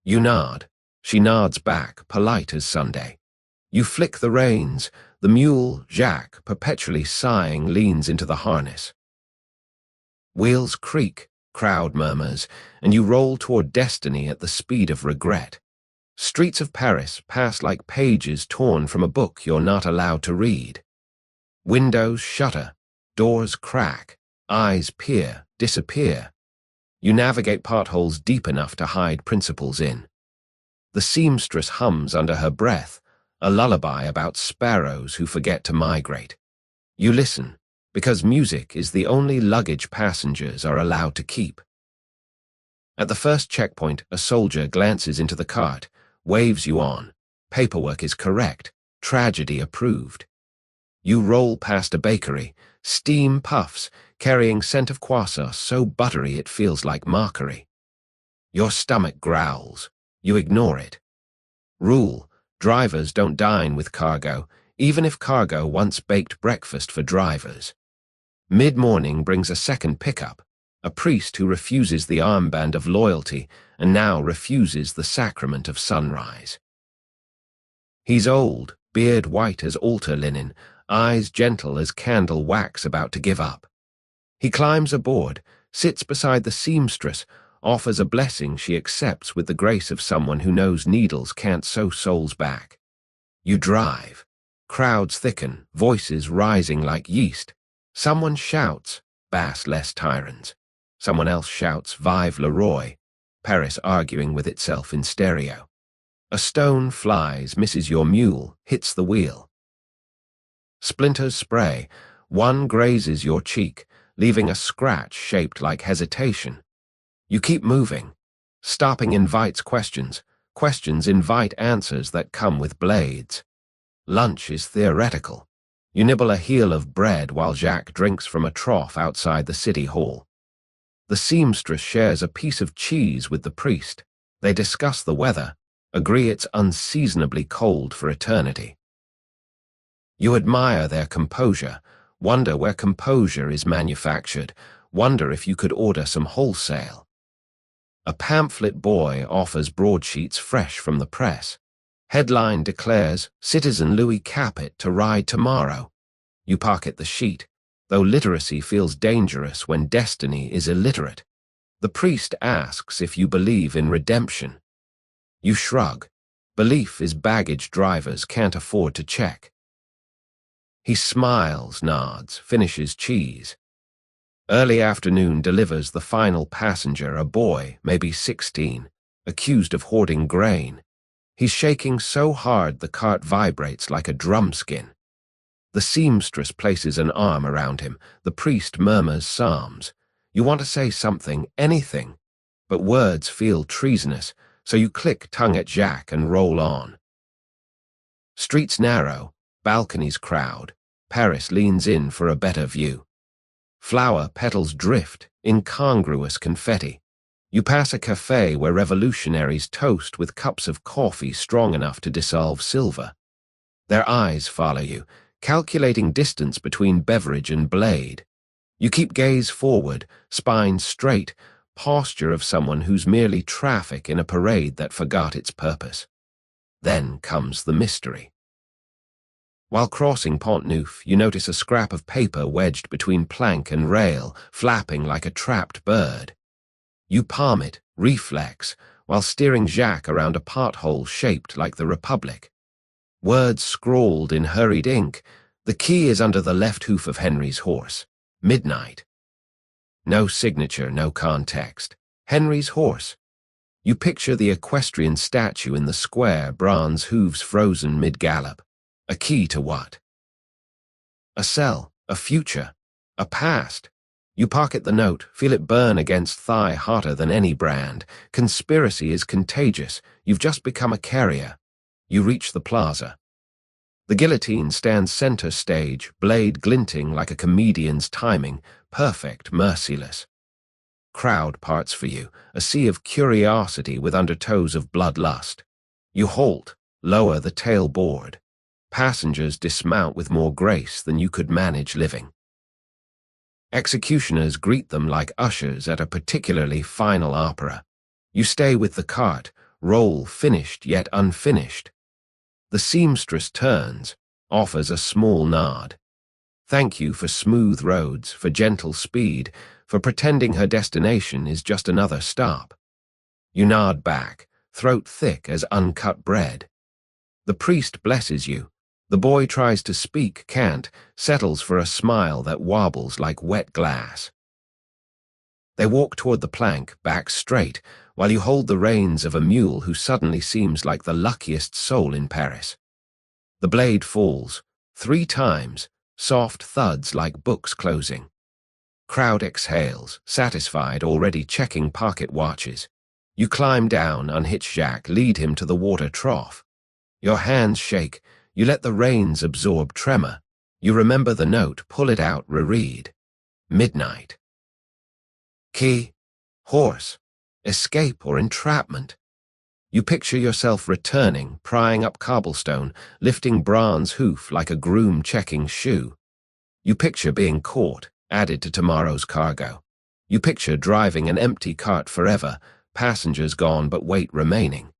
You nod, She nods back, polite as Sunday. You flick the reins. The mule, Jacques, perpetually sighing, leans into the harness. Wheels creak, crowd murmurs, and you roll toward destiny at the speed of regret. Streets of Paris pass like pages torn from a book you're not allowed to read. Windows shutter, doors crack, eyes peer, disappear. You navigate potholes deep enough to hide principles in. The seamstress hums under her breath, a lullaby about sparrows who forget to migrate. You listen, because music is the only luggage passengers are allowed to keep. At the first checkpoint, a soldier glances into the cart, waves you on. Paperwork is correct, tragedy approved. You roll past a bakery, steam puffs, carrying scent of croissants so buttery it feels like mockery. Your stomach growls. You ignore it. Rule: drivers don't dine with cargo, even if cargo once baked breakfast for drivers. Mid-morning brings a second pickup, a priest who refuses the armband of loyalty and now refuses the sacrament of sunrise. He's old, beard white as altar linen, eyes gentle as candle wax about to give up. He climbs aboard, sits beside the seamstress, offers a blessing she accepts with the grace of someone who knows needles can't sew souls back. You drive. Crowds thicken, voices rising like yeast. Someone shouts, "Bass less tyrants." Someone else shouts, "Vive le Roi," Paris arguing with itself in stereo. A stone flies, misses your mule, hits the wheel. Splinters spray. One grazes your cheek, leaving a scratch shaped like hesitation. You keep moving. Stopping invites questions. Questions invite answers that come with blades. Lunch is theoretical. You nibble a heel of bread while Jacques drinks from a trough outside the city hall. The seamstress shares a piece of cheese with the priest. They discuss the weather, agree it's unseasonably cold for eternity. You admire their composure, wonder where composure is manufactured, wonder if you could order some wholesale. A pamphlet boy offers broadsheets fresh from the press. Headline declares, "Citizen Louis Capet to ride tomorrow." You pocket the sheet, though literacy feels dangerous when destiny is illiterate. The priest asks if you believe in redemption. You shrug. Belief is baggage drivers can't afford to check. He smiles, nods, finishes cheese. Early afternoon delivers the final passenger, a boy, maybe 16, accused of hoarding grain. He's shaking so hard the cart vibrates like a drumskin. The seamstress places an arm around him. The priest murmurs psalms. You want to say something, anything, but words feel treasonous, so you click tongue at Jacques and roll on. Streets narrow, balconies crowd. Paris leans in for a better view. Flower petals drift, incongruous confetti. You pass a cafe where revolutionaries toast with cups of coffee strong enough to dissolve silver. Their eyes follow you, calculating distance between beverage and blade. You keep gaze forward, spine straight, posture of someone who's merely traffic in a parade that forgot its purpose. Then comes the mystery. While crossing Pont Neuf, you notice a scrap of paper wedged between plank and rail, flapping like a trapped bird. You palm it, reflex, while steering Jacques around a pothole shaped like the Republic. Words scrawled in hurried ink. The key is under the left hoof of Henry's horse. Midnight. No signature, no context. Henry's horse. You picture the equestrian statue in the square, bronze hooves frozen mid-gallop. A key to what? A cell, a future, a past. You pocket the note, feel it burn against thigh hotter than any brand. Conspiracy is contagious. You've just become a carrier. You reach the plaza. The guillotine stands center stage, blade glinting like a comedian's timing, perfect, merciless. Crowd parts for you, a sea of curiosity with undertows of bloodlust. You halt, lower the tail board. Passengers dismount with more grace than you could manage living. Executioners greet them like ushers at a particularly final opera. You stay with the cart, roll finished yet unfinished. The seamstress turns, offers a small nod. Thank you for smooth roads, for gentle speed, for pretending her destination is just another stop. You nod back, throat thick as uncut bread. The priest blesses you. The boy tries to speak, can't, settles for a smile that wobbles like wet glass. They walk toward the plank, back straight, while you hold the reins of a mule who suddenly seems like the luckiest soul in Paris. The blade falls, 3 times, soft thuds like books closing. Crowd exhales, satisfied, already checking pocket watches. You climb down, unhitch Jacques, lead him to the water trough. Your hands shake, you let the reins absorb tremor. You remember the note, pull it out, reread. Midnight. Key, horse, escape or entrapment. You picture yourself returning, prying up cobblestone, lifting bronze hoof like a groom checking shoe. You picture being caught, added to tomorrow's cargo. You picture driving an empty cart forever, passengers gone but weight remaining.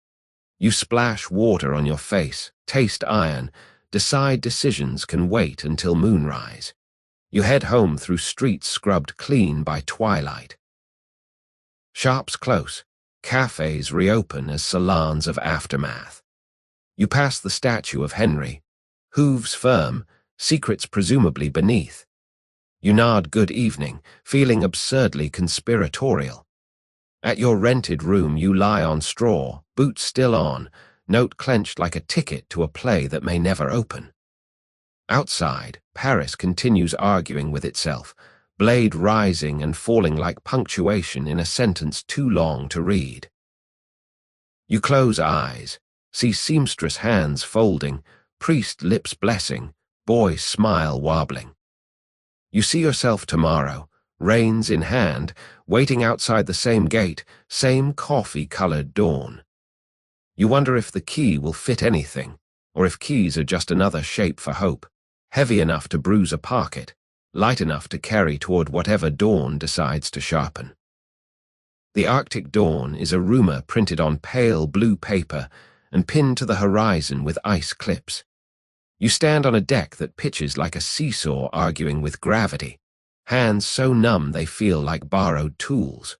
You splash water on your face, taste iron, decide decisions can wait until moonrise. You head home through streets scrubbed clean by twilight. Shops close, cafes reopen as salons of aftermath. You pass the statue of Henry, hooves firm, secrets presumably beneath. You nod good evening, feeling absurdly conspiratorial. At your rented room you lie on straw, boots still on, note clenched like a ticket to a play that may never open. Outside, Paris continues arguing with itself, blade rising and falling like punctuation in a sentence too long to read. You close eyes, see seamstress hands folding, priest lips blessing, boy smile wobbling. You see yourself tomorrow, reins in hand, waiting outside the same gate, same coffee-colored dawn. You wonder if the key will fit anything, or if keys are just another shape for hope, heavy enough to bruise a pocket, light enough to carry toward whatever dawn decides to sharpen. The Arctic dawn is a rumor printed on pale blue paper and pinned to the horizon with ice clips. You stand on a deck that pitches like a seesaw arguing with gravity, hands so numb they feel like borrowed tools.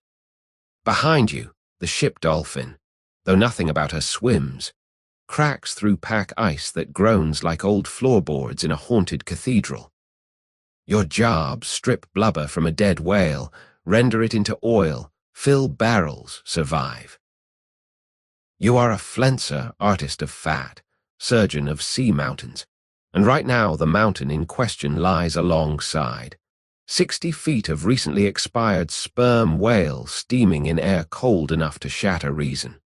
Behind you, the ship Dolphin, though nothing about her swims, cracks through pack ice that groans like old floorboards in a haunted cathedral. Your job, strip blubber from a dead whale, render it into oil, fill barrels, survive. You are a flencer, artist of fat, surgeon of sea mountains, and right now the mountain in question lies alongside. 60 feet of recently expired sperm whale steaming in air cold enough to shatter reason.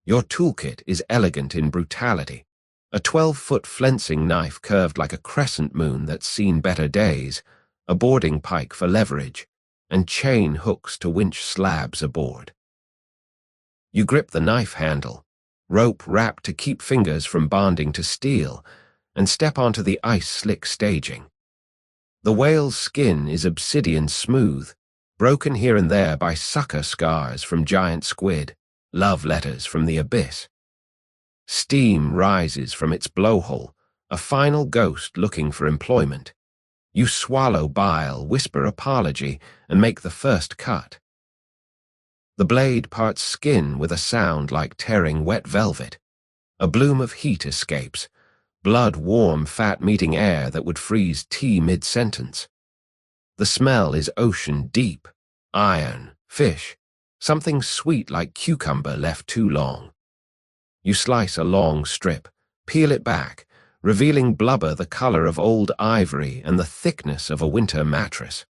Your toolkit is elegant in brutality, a 12-foot flensing knife curved like a crescent moon that's seen better days, a boarding pike for leverage, and chain hooks to winch slabs aboard. You grip the knife handle, rope wrapped to keep fingers from bonding to steel, and step onto the ice-slick staging. The whale's skin is obsidian smooth, broken here and there by sucker scars from giant squid, love letters from the abyss. Steam rises from its blowhole, a final ghost looking for employment. You swallow bile, whisper apology, and make the first cut. The blade parts skin with a sound like tearing wet velvet. A bloom of heat escapes, blood warm fat meeting air that would freeze tea mid-sentence. The smell is ocean deep, iron, fish, something sweet like cucumber left too long. You slice a long strip, peel it back, revealing blubber the color of old ivory and the thickness of a winter mattress.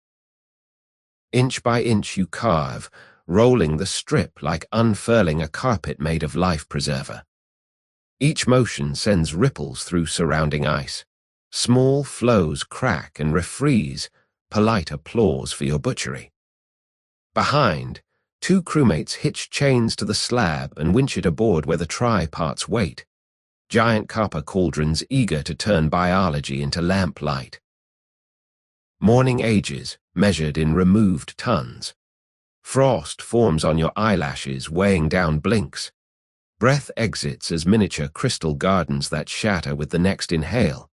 Inch by inch you carve, rolling the strip like unfurling a carpet made of life preserver. Each motion sends ripples through surrounding ice. Small flows crack and refreeze, polite applause for your butchery. Behind, 2 crewmates hitch chains to the slab and winch it aboard where the tri-parts wait. Giant copper cauldrons eager to turn biology into lamplight. Morning ages, measured in removed tons. Frost forms on your eyelashes, weighing down blinks. Breath exits as miniature crystal gardens that shatter with the next inhale.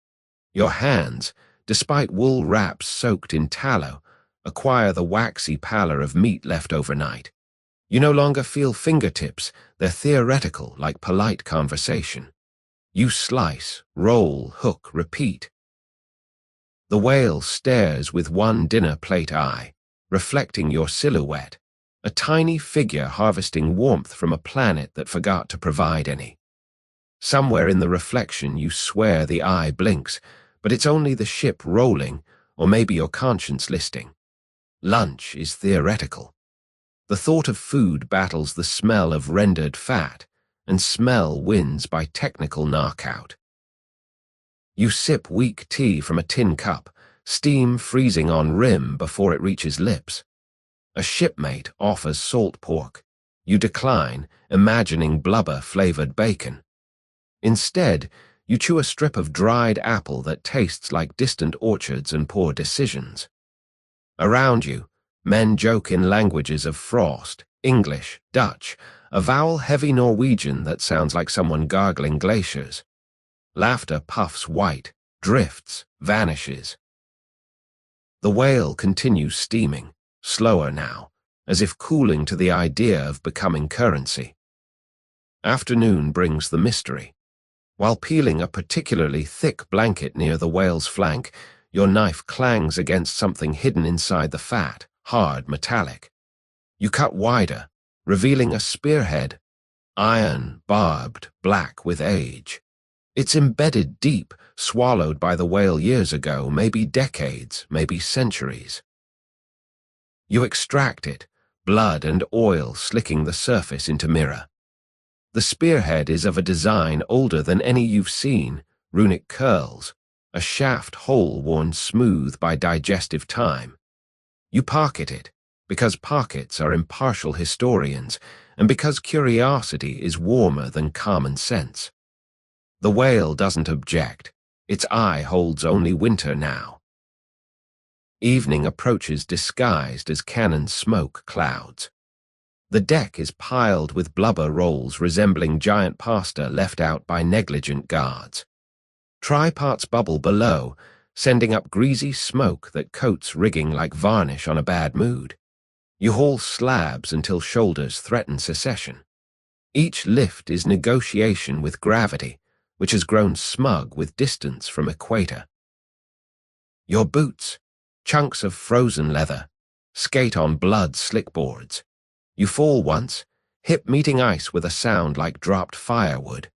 Your hands, despite wool wraps soaked in tallow, acquire the waxy pallor of meat left overnight. You no longer feel fingertips, they're theoretical like polite conversation. You slice, roll, hook, repeat. The whale stares with one dinner plate eye, reflecting your silhouette, a tiny figure harvesting warmth from a planet that forgot to provide any. Somewhere in the reflection you swear the eye blinks, but it's only the ship rolling, or maybe your conscience listing. Lunch is theoretical. The thought of food battles the smell of rendered fat, and smell wins by technical knockout. You sip weak tea from a tin cup, steam freezing on rim before it reaches lips. A shipmate offers salt pork. You decline, imagining blubber-flavored bacon. Instead, you chew a strip of dried apple that tastes like distant orchards and poor decisions. Around you, men joke in languages of frost, English, Dutch, a vowel-heavy Norwegian that sounds like someone gargling glaciers. Laughter puffs white, drifts, vanishes. The whale continues steaming, slower now, as if cooling to the idea of becoming currency. Afternoon brings the mystery. While peeling a particularly thick blanket near the whale's flank, your knife clangs against something hidden inside the fat, hard, metallic. You cut wider, revealing a spearhead, iron, barbed, black with age. It's embedded deep, swallowed by the whale years ago, maybe decades, maybe centuries. You extract it, blood and oil slicking the surface into mirror. The spearhead is of a design older than any you've seen, runic curls, a shaft hole worn smooth by digestive time. You pocket it, because pockets are impartial historians, and because curiosity is warmer than common sense. The whale doesn't object. Its eye holds only winter now. Evening approaches disguised as cannon smoke clouds. The deck is piled with blubber rolls resembling giant pasta left out by negligent guards. Tripots bubble below, sending up greasy smoke that coats rigging like varnish on a bad mood. You haul slabs until shoulders threaten secession. Each lift is negotiation with gravity, which has grown smug with distance from equator. Your boots, chunks of frozen leather, skate on blood slickboards. You fall once, hip meeting ice with a sound like dropped firewood.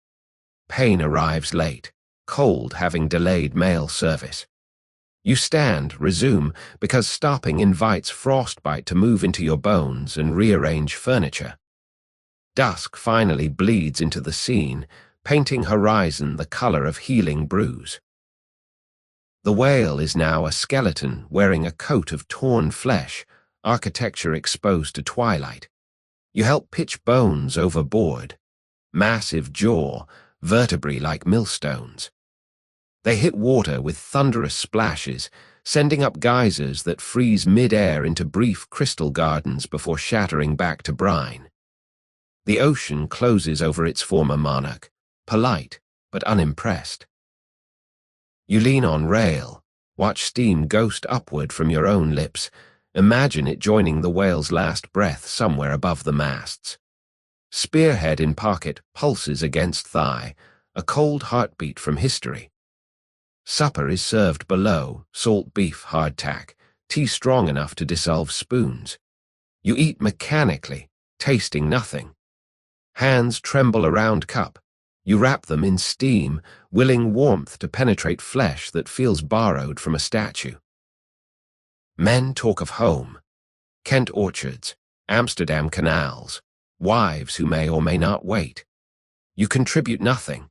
Pain arrives late, cold having delayed mail service. You stand, resume, because stopping invites frostbite to move into your bones and rearrange furniture. Dusk finally bleeds into the scene, painting horizon the color of healing bruise. The whale is now a skeleton wearing a coat of torn flesh, architecture exposed to twilight. You help pitch bones overboard. Massive jaw, vertebrae like millstones. They hit water with thunderous splashes, sending up geysers that freeze mid-air into brief crystal gardens before shattering back to brine. The ocean closes over its former monarch, polite but unimpressed. You lean on rail, watch steam ghost upward from your own lips, imagine it joining the whale's last breath somewhere above the masts. Spearhead in pocket pulses against thigh, a cold heartbeat from history. Supper is served below, salt beef hardtack, tea strong enough to dissolve spoons. You eat mechanically, tasting nothing. Hands tremble around cup. You wrap them in steam, willing warmth to penetrate flesh that feels borrowed from a statue. Men talk of home. Kent orchards, Amsterdam canals, wives who may or may not wait. You contribute nothing.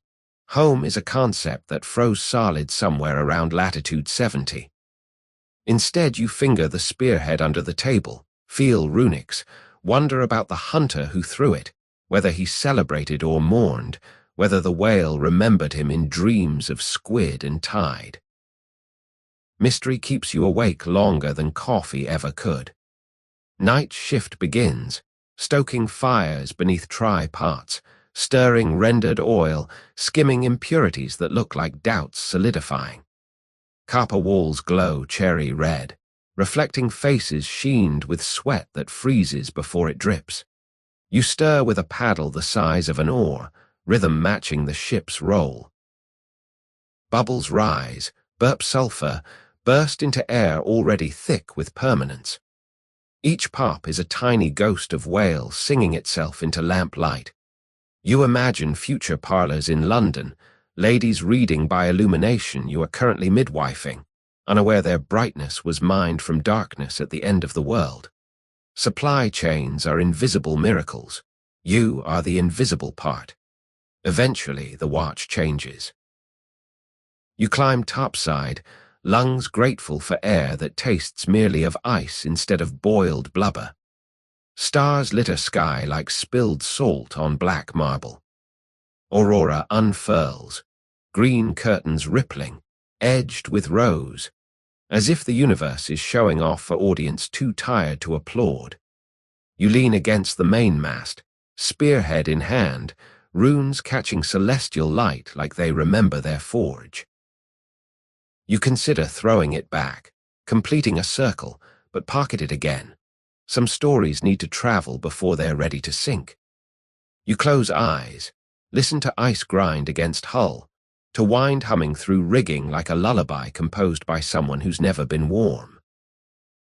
Home is a concept that froze solid somewhere around latitude 70. Instead, you finger the spearhead under the table, feel runics, wonder about the hunter who threw it, whether he celebrated or mourned, whether the whale remembered him in dreams of squid and tide. Mystery keeps you awake longer than coffee ever could. Night shift begins, stoking fires beneath tripods, stirring rendered oil, skimming impurities that look like doubts solidifying. Copper walls glow cherry red, reflecting faces sheened with sweat that freezes before it drips. You stir with a paddle the size of an oar, rhythm matching the ship's roll. Bubbles rise, burp sulfur, burst into air already thick with permanence. Each pop is a tiny ghost of whale singing itself into lamplight. You imagine future parlours in London, ladies reading by illumination you are currently midwifing, unaware their brightness was mined from darkness at the end of the world. Supply chains are invisible miracles. You are the invisible part. Eventually, the watch changes. You climb topside, lungs grateful for air that tastes merely of ice instead of boiled blubber. Stars lit a sky like spilled salt on black marble. Aurora unfurls, green curtains rippling, edged with rose, as if the universe is showing off for audience too tired to applaud. You lean against the mainmast, spearhead in hand, runes catching celestial light like they remember their forge. You consider throwing it back, completing a circle, but pocket it again. Some stories need to travel before they're ready to sink. You close eyes, listen to ice grind against hull, to wind humming through rigging like a lullaby composed by someone who's never been warm.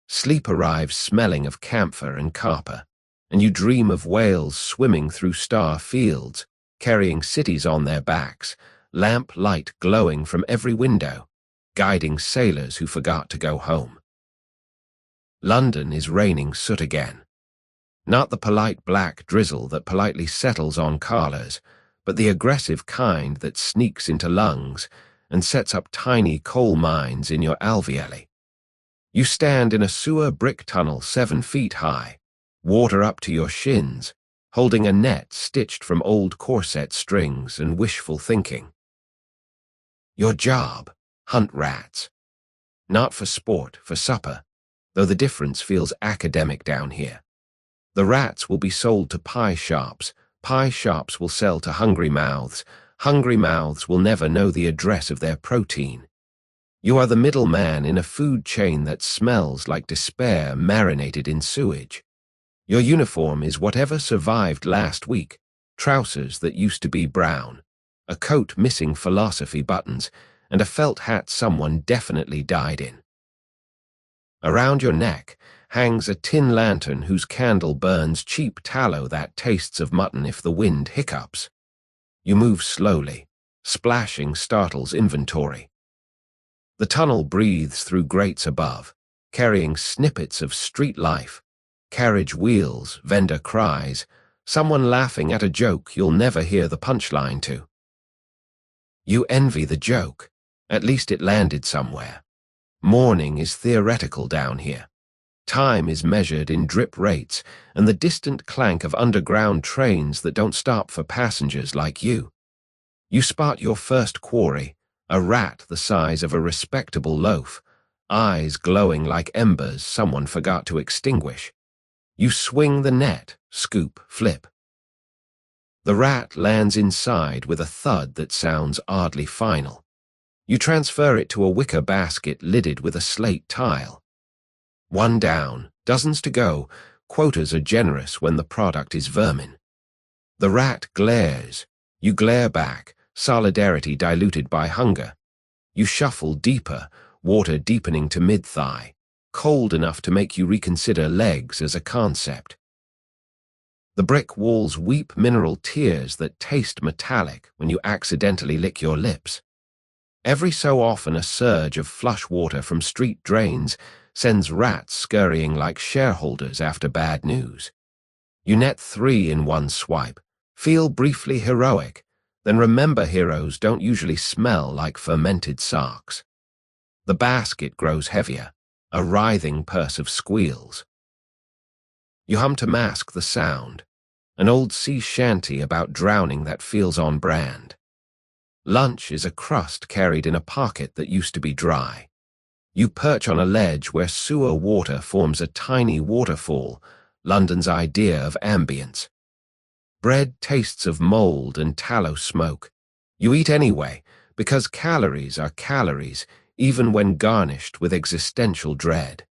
Sleep arrives smelling of camphor and copper, and you dream of whales swimming through star fields, carrying cities on their backs, lamp light glowing from every window, guiding sailors who forgot to go home. London is raining soot again. Not the polite black drizzle that politely settles on collars, but the aggressive kind that sneaks into lungs and sets up tiny coal mines in your alveoli. You stand in a sewer brick tunnel 7 feet high, water up to your shins, holding a net stitched from old corset strings and wishful thinking. Your job, hunt rats. Not for sport, for supper, though the difference feels academic down here. The rats will be sold to pie shops will sell to hungry mouths will never know the address of their protein. You are the middleman in a food chain that smells like despair marinated in sewage. Your uniform is whatever survived last week, trousers that used to be brown, a coat missing philosophy buttons, and a felt hat someone definitely died in. Around your neck hangs a tin lantern whose candle burns cheap tallow that tastes of mutton if the wind hiccups. You move slowly, splashing startles inventory. The tunnel breathes through grates above, carrying snippets of street life, carriage wheels, vendor cries, someone laughing at a joke you'll never hear the punchline to. You envy the joke. At least it landed somewhere. Morning is theoretical down here. Time is measured in drip rates and the distant clank of underground trains that don't stop for passengers like you. You spot your first quarry, a rat the size of a respectable loaf, eyes glowing like embers someone forgot to extinguish. You swing the net, scoop, flip. The rat lands inside with a thud that sounds oddly final. You transfer it to a wicker basket lidded with a slate tile. One down, dozens to go, quotas are generous when the product is vermin. The rat glares. You glare back, solidarity diluted by hunger. You shuffle deeper, water deepening to mid-thigh, cold enough to make you reconsider legs as a concept. The brick walls weep mineral tears that taste metallic when you accidentally lick your lips. Every so often a surge of flush water from street drains sends rats scurrying like shareholders after bad news. You net 3 in one swipe, feel briefly heroic, then remember heroes don't usually smell like fermented socks. The basket grows heavier, a writhing purse of squeals. You hum to mask the sound, an old sea shanty about drowning that feels on brand. Lunch is a crust carried in a pocket that used to be dry. You perch on a ledge where sewer water forms a tiny waterfall, London's idea of ambience. Bread tastes of mold and tallow smoke. You eat anyway, because calories are calories, even when garnished with existential dread.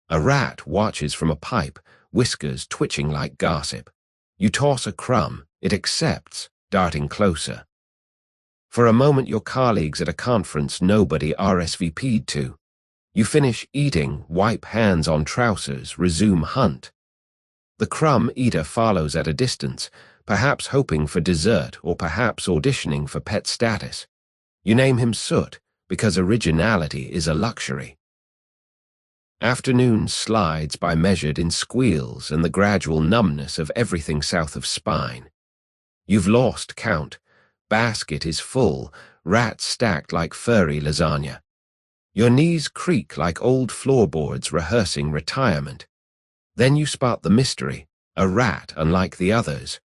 A rat watches from a pipe, whiskers twitching like gossip. You toss a crumb, it accepts, darting closer. For a moment your colleagues at a conference nobody RSVP'd to. You finish eating, wipe hands on trousers, resume hunt. The crumb eater follows at a distance, perhaps hoping for dessert or perhaps auditioning for pet status. You name him Soot, because originality is a luxury. Afternoon slides by measured in squeals and the gradual numbness of everything south of spine. You've lost count. Basket is full, rats stacked like furry lasagna. Your knees creak like old floorboards rehearsing retirement. Then you spot the mystery, a rat unlike the others.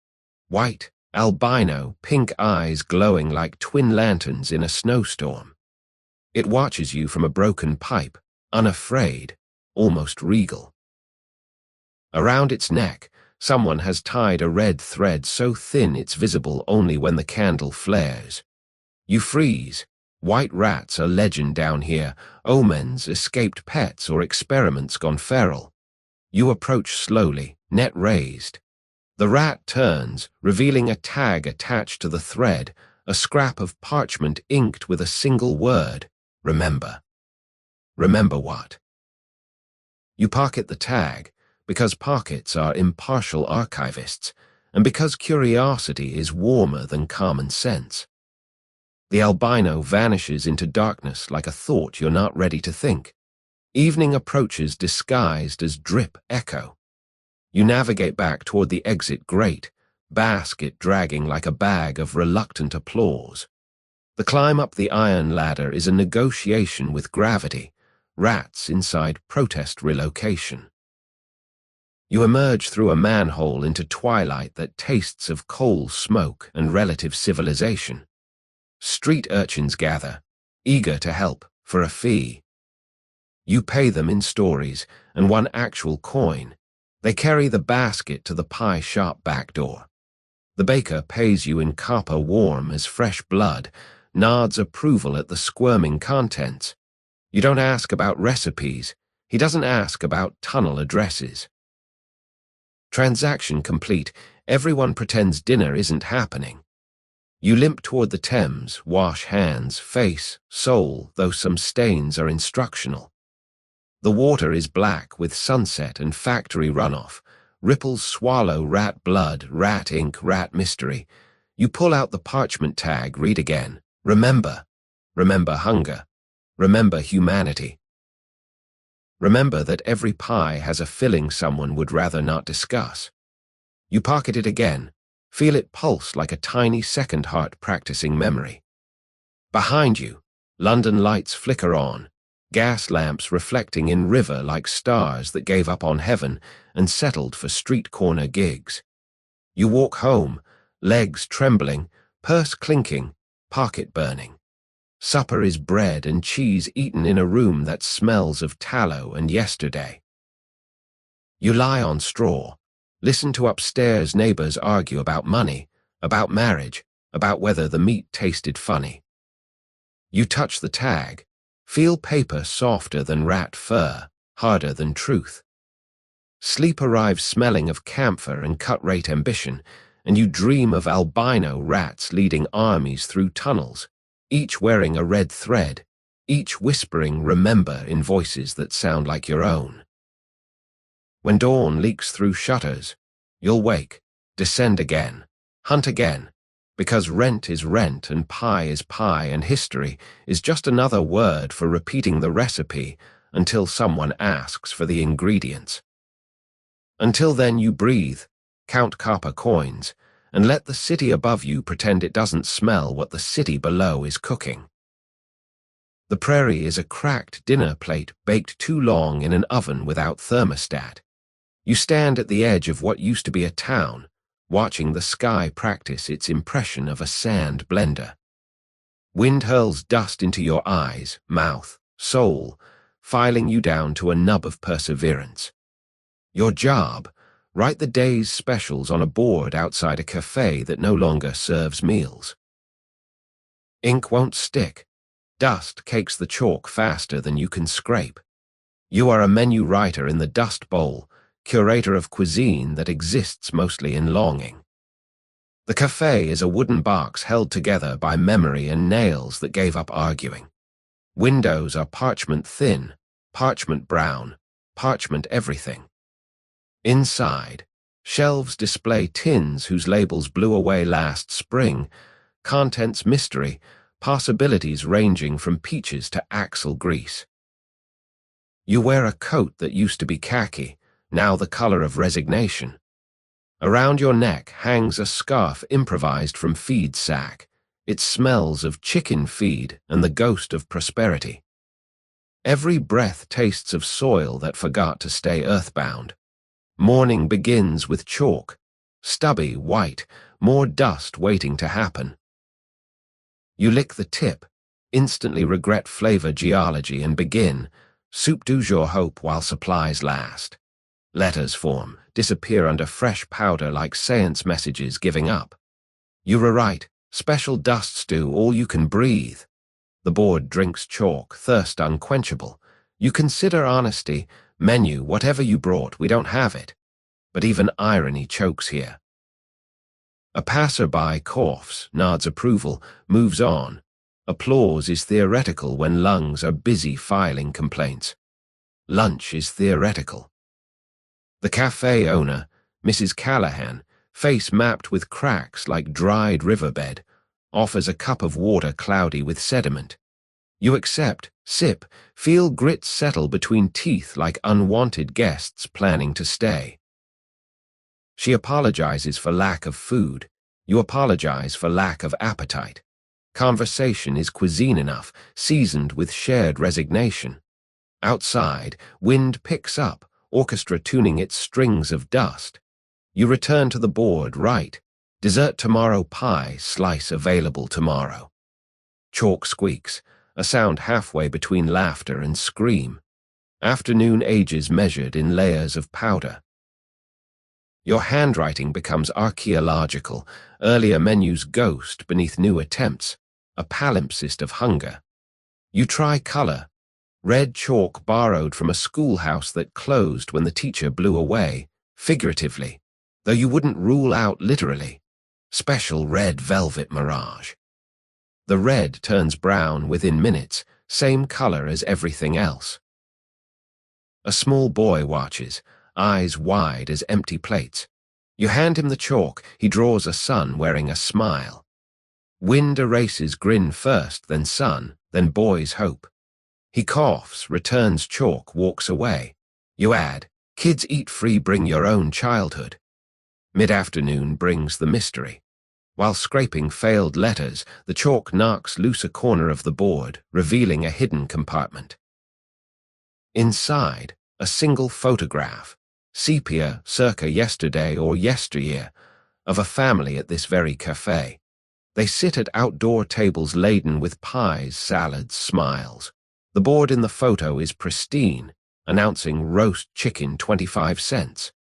White, albino, pink eyes glowing like twin lanterns in a snowstorm. It watches you from a broken pipe, unafraid, almost regal. Around its neck, someone has tied a red thread so thin it's visible only when the candle flares. You freeze. White rats are legend down here, omens, escaped pets, or experiments gone feral. You approach slowly, net raised. The rat turns, revealing a tag attached to the thread, a scrap of parchment inked with a single word, remember. Remember what? You pocket the tag, because pockets are impartial archivists, and because curiosity is warmer than common sense. The albino vanishes into darkness like a thought you're not ready to think. Evening approaches disguised as drip echo. You navigate back toward the exit grate, basket dragging like a bag of reluctant applause. The climb up the iron ladder is a negotiation with gravity, rats inside protest relocation. You emerge through a manhole into twilight that tastes of coal smoke and relative civilization. Street urchins gather, eager to help, for a fee. You pay them in stories and one actual coin. They carry the basket to the pie shop back door. The baker pays you in copper warm as fresh blood, nods approval at the squirming contents. You don't ask about recipes. He doesn't ask about tunnel addresses. Transaction complete, everyone pretends dinner isn't happening. You limp toward the Thames, wash hands, face, soul, though some stains are instructional. The water is black with sunset and factory runoff. Ripples swallow rat blood, rat ink, rat mystery. You pull out the parchment tag, read again. Remember. Remember hunger. Remember humanity. Remember that every pie has a filling someone would rather not discuss. You pocket it again. Feel it pulse like a tiny second heart practicing memory. Behind you, London lights flicker on, gas lamps reflecting in river like stars that gave up on heaven and settled for street corner gigs. You walk home, legs trembling, purse clinking, pocket burning. Supper is bread and cheese eaten in a room that smells of tallow and yesterday. You lie on straw. Listen to upstairs neighbors argue about money, about marriage, about whether the meat tasted funny. You touch the tag, feel paper softer than rat fur, harder than truth. Sleep arrives smelling of camphor and cut-rate ambition, and you dream of albino rats leading armies through tunnels, each wearing a red thread, each whispering remember in voices that sound like your own. When dawn leaks through shutters, you'll wake, descend again, hunt again, because rent is rent and pie is pie and history is just another word for repeating the recipe until someone asks for the ingredients. Until then you breathe, count copper coins, and let the city above you pretend it doesn't smell what the city below is cooking. The prairie is a cracked dinner plate baked too long in an oven without thermostat. You stand at the edge of what used to be a town, watching the sky practice its impression of a sand blender. Wind hurls dust into your eyes, mouth, soul, filing you down to a nub of perseverance. Your job, Write the day's specials on a board outside a cafe that no longer serves meals. Ink won't stick. Dust cakes the chalk faster than you can scrape. You are a menu writer in the dust bowl, curator of cuisine that exists mostly in longing. The cafe is a wooden box held together by memory and nails that gave up arguing. Windows are parchment thin, parchment brown, parchment everything. Inside, shelves display tins whose labels blew away last spring, contents mystery, possibilities ranging from peaches to axle grease. You wear a coat that used to be khaki, now the color of resignation. Around your neck hangs a scarf improvised from feed sack. It smells of chicken feed and the ghost of prosperity. Every breath tastes of soil that forgot to stay earthbound. Morning begins with chalk, stubby, white, more dust waiting to happen. You lick the tip, instantly regret flavor geology and begin, soup du jour hope while supplies last. Letters form, disappear under fresh powder like seance messages giving up. You rewrite, special dust stew, all you can breathe. The board drinks chalk, thirst unquenchable. You consider honesty, menu, whatever you brought, we don't have it. But even irony chokes here. A passerby coughs, nods approval, moves on. Applause is theoretical when lungs are busy filing complaints. Lunch is theoretical. The cafe owner, Mrs. Callahan, face mapped with cracks like dried riverbed, offers a cup of water cloudy with sediment. You accept, sip, feel grit settle between teeth like unwanted guests planning to stay. She apologizes for lack of food. You apologize for lack of appetite. Conversation is cuisine enough, seasoned with shared resignation. Outside, wind picks up, orchestra tuning its strings of dust. You return to the board, write, dessert tomorrow pie, slice available tomorrow. Chalk squeaks, a sound halfway between laughter and scream. Afternoon ages measured in layers of powder. Your handwriting becomes archaeological, earlier menus ghost beneath new attempts, a palimpsest of hunger. You try color, red chalk borrowed from a schoolhouse that closed when the teacher blew away, figuratively, though you wouldn't rule out literally. Special red velvet mirage. The red turns brown within minutes, same color as everything else. A small boy watches, eyes wide as empty plates. You hand him the chalk, he draws a sun wearing a smile. Wind erases grin first, then sun, then boy's hope. He coughs, returns chalk, walks away. You add, kids eat free, bring your own childhood. Mid-afternoon brings the mystery. While scraping failed letters, the chalk knocks loose a corner of the board, revealing a hidden compartment. Inside, a single photograph, sepia circa yesterday or yesteryear, of a family at this very cafe. They sit at outdoor tables laden with pies, salads, smiles. The board in the photo is pristine, announcing roast chicken 25 cents.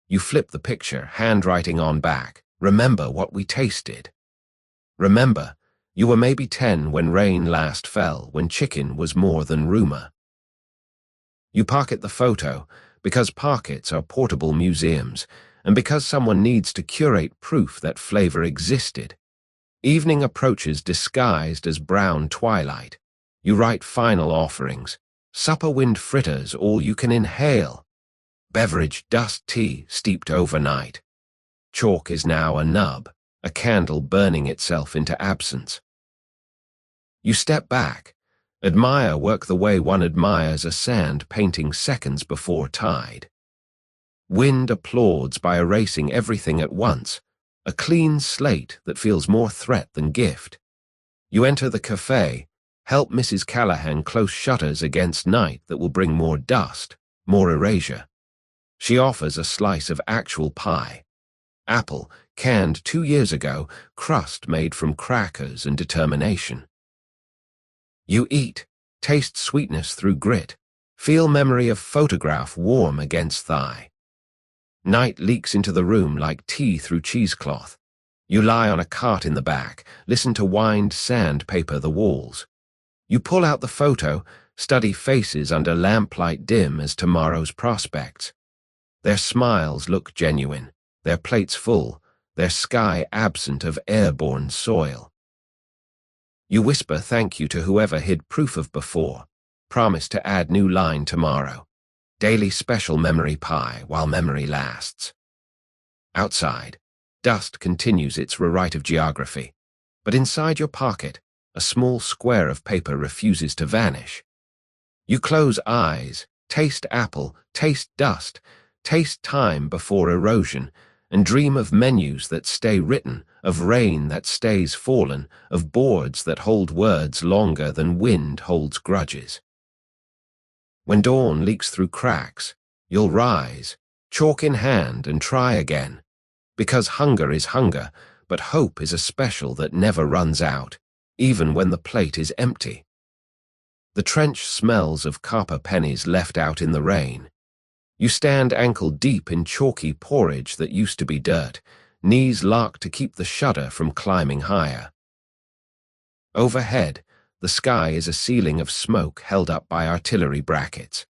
You flip the picture, handwriting on back. Remember what we tasted. Remember, you were maybe 10 when rain last fell, when chicken was more than rumor. You pocket the photo, because pockets are portable museums, and because someone needs to curate proof that flavor existed. Evening approaches disguised as brown twilight. You write final offerings. Supper wind fritters, all you can inhale. Beverage dust tea steeped overnight. Chalk is now a nub, a candle burning itself into absence. You step back, admire work the way one admires a sand painting seconds before tide. Wind applauds by erasing everything at once, a clean slate that feels more threat than gift. You enter the cafe, help Mrs. Callahan close shutters against night that will bring more dust, more erasure. She offers a slice of actual pie. Apple, canned 2 years ago, crust made from crackers and determination. You eat, taste sweetness through grit, feel memory of photograph warm against thigh. Night leaks into the room like tea through cheesecloth. You lie on a cart in the back, listen to wind sandpaper the walls. You pull out the photo, study faces under lamplight dim as tomorrow's prospects. Their smiles look genuine, their plates full, their sky absent of airborne soil. You whisper thank you to whoever hid proof of before, promise to add new line tomorrow. Daily special memory pie while memory lasts. Outside, dust continues its rewrite of geography, but inside your pocket, a small square of paper refuses to vanish. You close eyes, taste apple, taste dust, taste time before erosion, and dream of menus that stay written, of rain that stays fallen, of boards that hold words longer than wind holds grudges. When dawn leaks through cracks, you'll rise, chalk in hand, and try again. Because hunger is hunger, but hope is a special that never runs out, even when the plate is empty. The trench smells of copper pennies left out in the rain. You stand ankle-deep in chalky porridge that used to be dirt, knees locked to keep the shudder from climbing higher. Overhead, the sky is a ceiling of smoke held up by artillery brackets.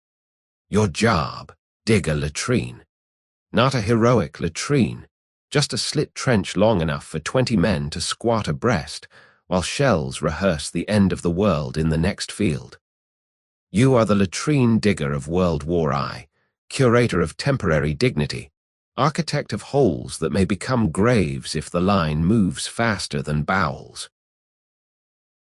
Your job, dig a latrine. Not a heroic latrine, just a slit trench long enough for 20 men to squat abreast, while shells rehearse the end of the world in the next field. You are the latrine digger of World War I, curator of temporary dignity, architect of holes that may become graves if the line moves faster than bowels.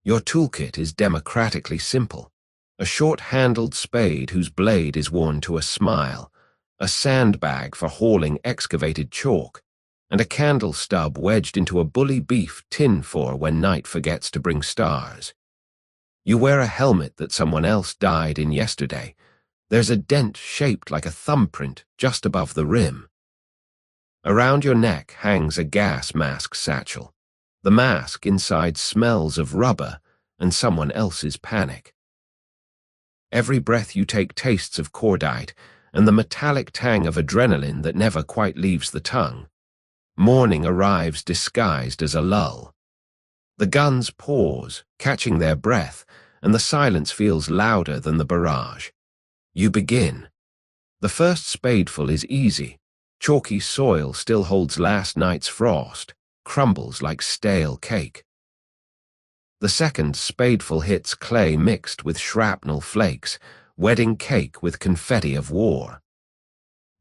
Your toolkit is democratically simple. A short-handled spade whose blade is worn to a smile, a sandbag for hauling excavated chalk, and a candle stub wedged into a bully beef tin for when night forgets to bring stars. You wear a helmet that someone else died in yesterday. There's a dent shaped like a thumbprint just above the rim. Around your neck hangs a gas mask satchel. The mask inside smells of rubber and someone else's panic. Every breath you take tastes of cordite and the metallic tang of adrenaline that never quite leaves the tongue. Morning arrives disguised as a lull. The guns pause, catching their breath, and the silence feels louder than the barrage. You begin. The first spadeful is easy. Chalky soil still holds last night's frost, crumbles like stale cake. The second spadeful hits clay mixed with shrapnel flakes, wedding cake with confetti of war.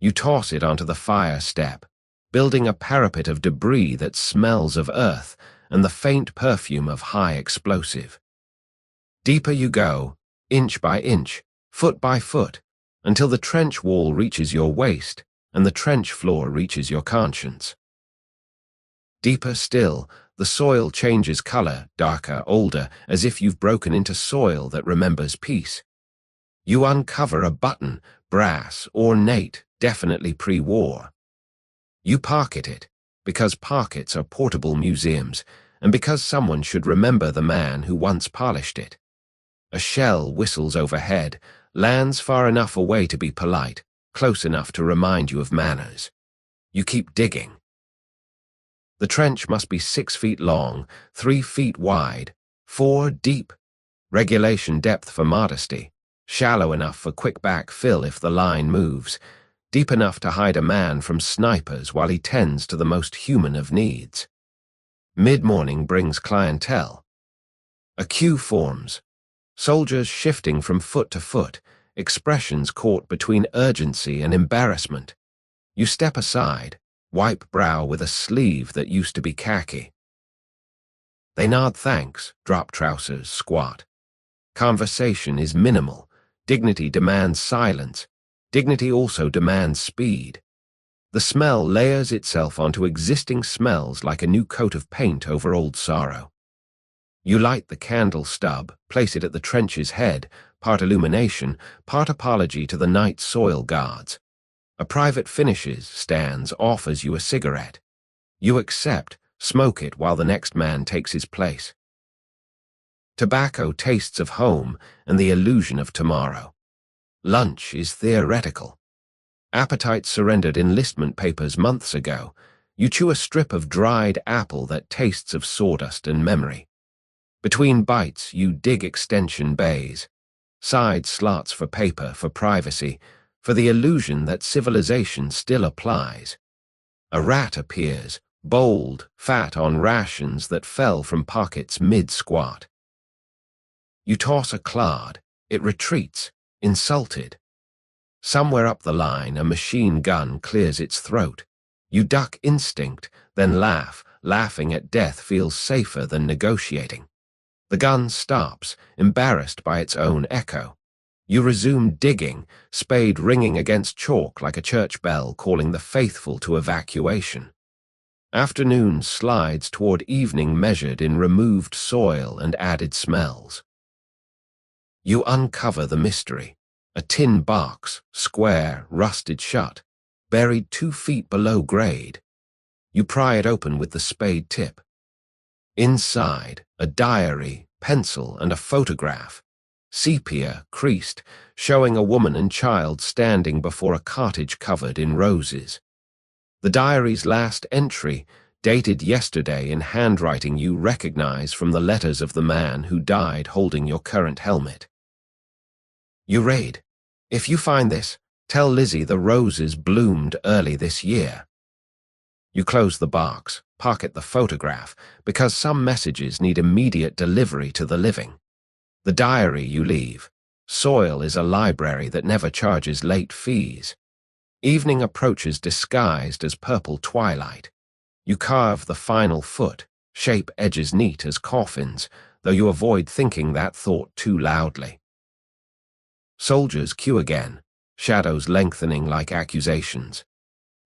You toss it onto the fire step, building a parapet of debris that smells of earth and the faint perfume of high explosive. Deeper you go, inch by inch, foot by foot, until the trench wall reaches your waist and the trench floor reaches your conscience. Deeper still, the soil changes color, darker, older, as if you've broken into soil that remembers peace. You uncover a button, brass, ornate, definitely pre-war. You pocket it, because pockets are portable museums, and because someone should remember the man who once polished it. A shell whistles overhead, lands far enough away to be polite, close enough to remind you of manners. You keep digging. The trench must be 6 feet long, 3 feet wide, 4 deep. Regulation depth for modesty, shallow enough for quick backfill if the line moves, deep enough to hide a man from snipers while he tends to the most human of needs. Mid-morning brings clientele. A queue forms, soldiers shifting from foot to foot, expressions caught between urgency and embarrassment. You step aside, wipe brow with a sleeve that used to be khaki. They nod thanks, drop trousers, squat. Conversation is minimal. Dignity demands silence. Dignity also demands speed. The smell layers itself onto existing smells like a new coat of paint over old sorrow. You light the candle stub, place it at the trench's head, part illumination, part apology to the night soil guards. A private finishes, stands, offers you a cigarette. You accept, smoke it while the next man takes his place. Tobacco tastes of home and the illusion of tomorrow. Lunch is theoretical. Appetite surrendered enlistment papers months ago. You chew a strip of dried apple that tastes of sawdust and memory. Between bites, you dig extension bays. Side slots for paper, for privacy, for the illusion that civilization still applies. A rat appears, bold, fat on rations that fell from pockets mid-squat. You toss a clod. It retreats, insulted. Somewhere up the line, a machine gun clears its throat. You duck instinct, then laugh. Laughing at death feels safer than negotiating. The gun stops, embarrassed by its own echo. You resume digging, spade ringing against chalk like a church bell calling the faithful to evacuation. Afternoon slides toward evening measured in removed soil and added smells. You uncover the mystery. A tin box, square, rusted shut, buried 2 feet below grade. You pry it open with the spade tip. Inside, a diary, pencil, and a photograph. Sepia, creased, showing a woman and child standing before a cottage covered in roses. The diary's last entry, dated yesterday in handwriting you recognize from the letters of the man who died holding your current helmet. You read, "If you find this, tell Lizzie the roses bloomed early this year." You close the box, pocket the photograph, because some messages need immediate delivery to the living. The diary you leave. Soil is a library that never charges late fees. Evening approaches disguised as purple twilight. You carve the final foot, shape edges neat as coffins, though you avoid thinking that thought too loudly. Soldiers queue again, shadows lengthening like accusations.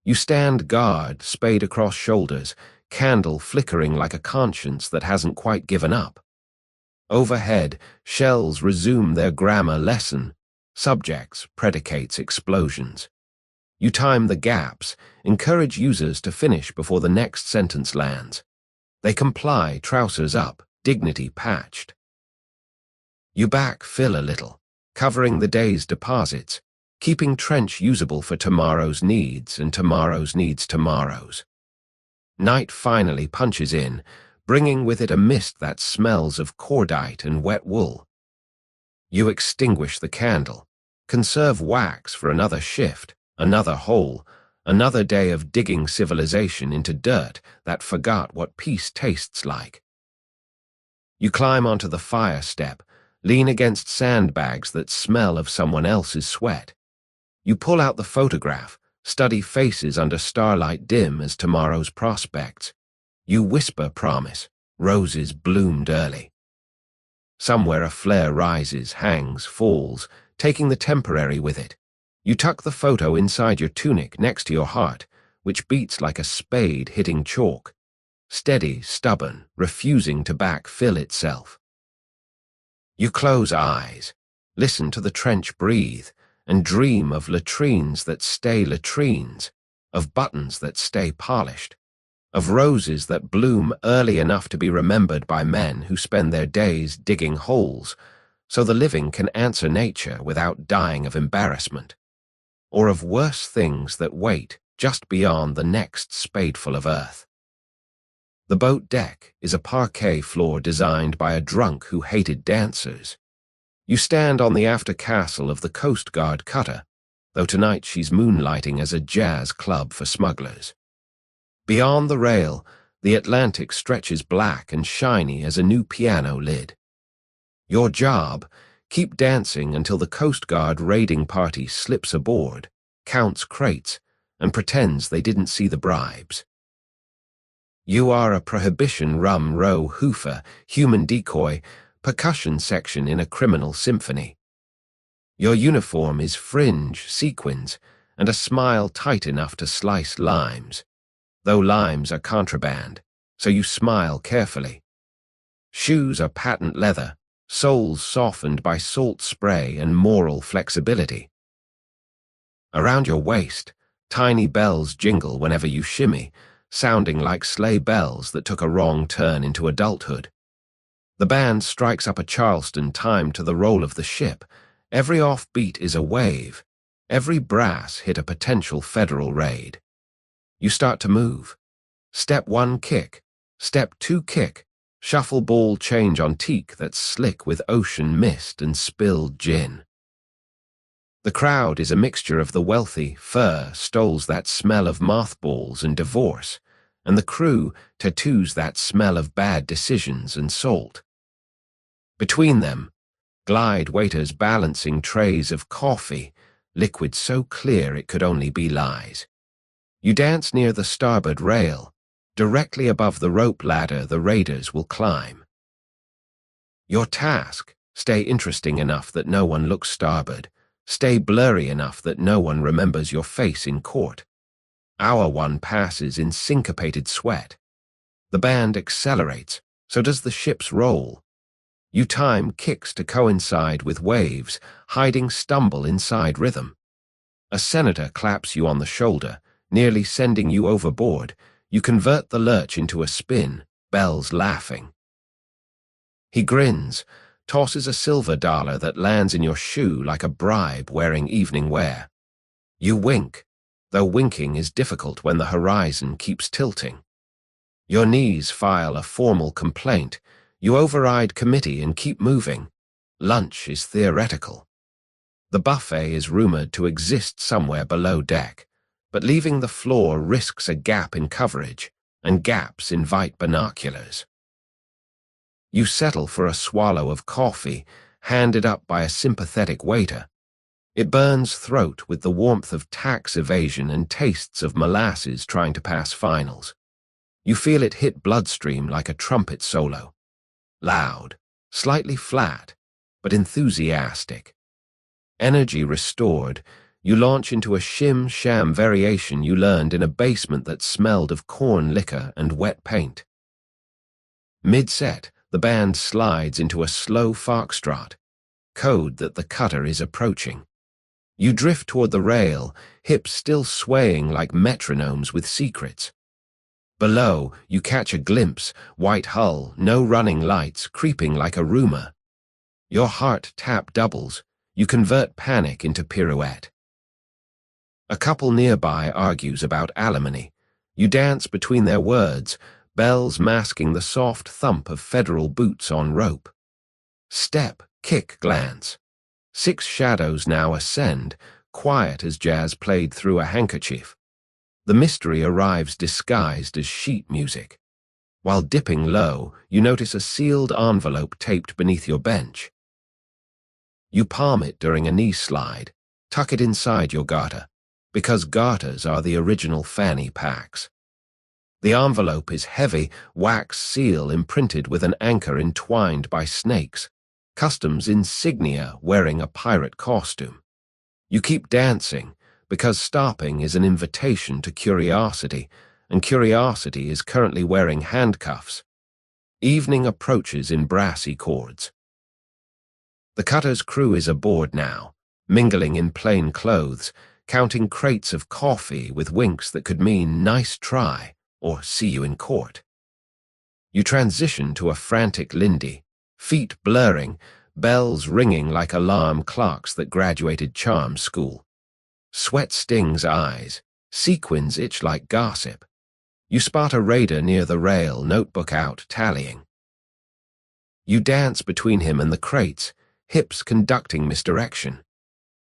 You stand guard, spade across shoulders, candle flickering like a conscience that hasn't quite given up. Overhead, shells resume their grammar lesson, subjects, predicates, explosions. You time the gaps, encourage users to finish before the next sentence lands. They comply, trousers up, dignity patched. You backfill a little, covering the day's deposits, keeping trench usable for tomorrow's needs and tomorrow's needs tomorrow's. Night finally punches in, bringing with it a mist that smells of cordite and wet wool. You extinguish the candle, conserve wax for another shift, another hole, another day of digging civilization into dirt that forgot what peace tastes like. You climb onto the fire step, lean against sandbags that smell of someone else's sweat. You pull out the photograph, study faces under starlight dim as tomorrow's prospects. You whisper promise, roses bloomed early. Somewhere a flare rises, hangs, falls, taking the temporary with it. You tuck the photo inside your tunic next to your heart, which beats like a spade hitting chalk. Steady, stubborn, refusing to backfill itself. You close eyes, listen to the trench breathe, and dream of latrines that stay latrines, of buttons that stay polished, of roses that bloom early enough to be remembered by men who spend their days digging holes so the living can answer nature without dying of embarrassment, or of worse things that wait just beyond the next spadeful of earth. The boat deck is a parquet floor designed by a drunk who hated dancers. You stand on the after castle of the Coast Guard cutter, though tonight she's moonlighting as a jazz club for smugglers. Beyond the rail, the Atlantic stretches black and shiny as a new piano lid. Your job, keep dancing until the Coast Guard raiding party slips aboard, counts crates, and pretends they didn't see the bribes. You are a prohibition rum row hoofer, human decoy, percussion section in a criminal symphony. Your uniform is fringe, sequins, and a smile tight enough to slice limes, though limes are contraband, so you smile carefully. Shoes are patent leather, soles softened by salt spray and moral flexibility. Around your waist, tiny bells jingle whenever you shimmy, sounding like sleigh bells that took a wrong turn into adulthood. The band strikes up a Charleston time to the roll of the ship. Every offbeat is a wave. Every brass hit a potential federal raid. You start to move. Step 1 kick. Step 2 kick. Shuffle ball change on teak that's slick with ocean mist and spilled gin. The crowd is a mixture of the wealthy, fur stoles that smell of mothballs and divorce, and the crew tattoos that smell of bad decisions and salt. Between them, glide waiters balancing trays of coffee, liquid so clear it could only be lies. You dance near the starboard rail, directly above the rope ladder the raiders will climb. Your task, stay interesting enough that no one looks starboard, stay blurry enough that no one remembers your face in court. Hour 1 passes in syncopated sweat. The band accelerates, so does the ship's roll. You time kicks to coincide with waves, hiding stumble inside rhythm. A senator claps you on the shoulder, nearly sending you overboard. You convert the lurch into a spin, bells laughing. He grins, tosses a silver dollar that lands in your shoe like a bribe wearing evening wear. You wink, though winking is difficult when the horizon keeps tilting. Your knees file a formal complaint. You override committee and keep moving. Lunch is theoretical. The buffet is rumored to exist somewhere below deck, but leaving the floor risks a gap in coverage, and gaps invite binoculars. You settle for a swallow of coffee, handed up by a sympathetic waiter. It burns throat with the warmth of tax evasion and tastes of molasses trying to pass finals. You feel it hit bloodstream like a trumpet solo. Loud, slightly flat, but enthusiastic. Energy restored, you launch into a shim-sham variation you learned in a basement that smelled of corn liquor and wet paint. Mid-set, the band slides into a slow foxtrot, code that the cutter is approaching. You drift toward the rail, hips still swaying like metronomes with secrets. Below, you catch a glimpse, white hull, no running lights, creeping like a rumor. Your heart tap doubles, you convert panic into pirouette. A couple nearby argues about alimony. You dance between their words, bells masking the soft thump of federal boots on rope. Step, kick, glance. 6 shadows now ascend, quiet as jazz played through a handkerchief. The mystery arrives disguised as sheet music. While dipping low, you notice a sealed envelope taped beneath your bench. You palm it during a knee slide, tuck it inside your garter, because garters are the original fanny packs. The envelope is heavy, wax seal imprinted with an anchor entwined by snakes, customs insignia wearing a pirate costume. You keep dancing, because stopping is an invitation to curiosity, and curiosity is currently wearing handcuffs. Evening approaches in brassy chords. The cutter's crew is aboard now, mingling in plain clothes, counting crates of coffee with winks that could mean nice try or see you in court. You transition to a frantic Lindy, feet blurring, bells ringing like alarm clocks that graduated charm school. Sweat stings eyes, sequins itch like gossip. You spot a raider near the rail, notebook out, tallying. You dance between him and the crates, hips conducting misdirection.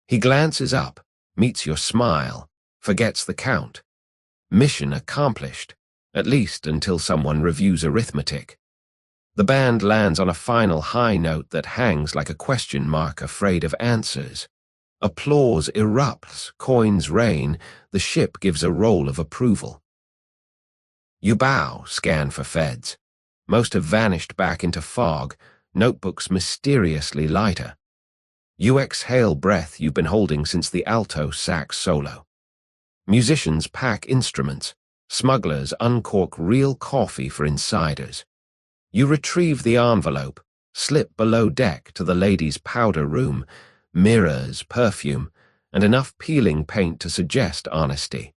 He glances up, meets your smile, forgets the count. Mission accomplished, at least until someone reviews arithmetic. The band lands on a final high note that hangs like a question mark afraid of answers. Applause erupts, coins rain, the ship gives a roll of approval. You bow, scan for feds. Most have vanished back into fog, notebooks mysteriously lighter. You exhale breath you've been holding since the alto sax solo. Musicians pack instruments, smugglers uncork real coffee for insiders. You retrieve the envelope, slip below deck to the ladies' powder room, mirrors, perfume, and enough peeling paint to suggest honesty.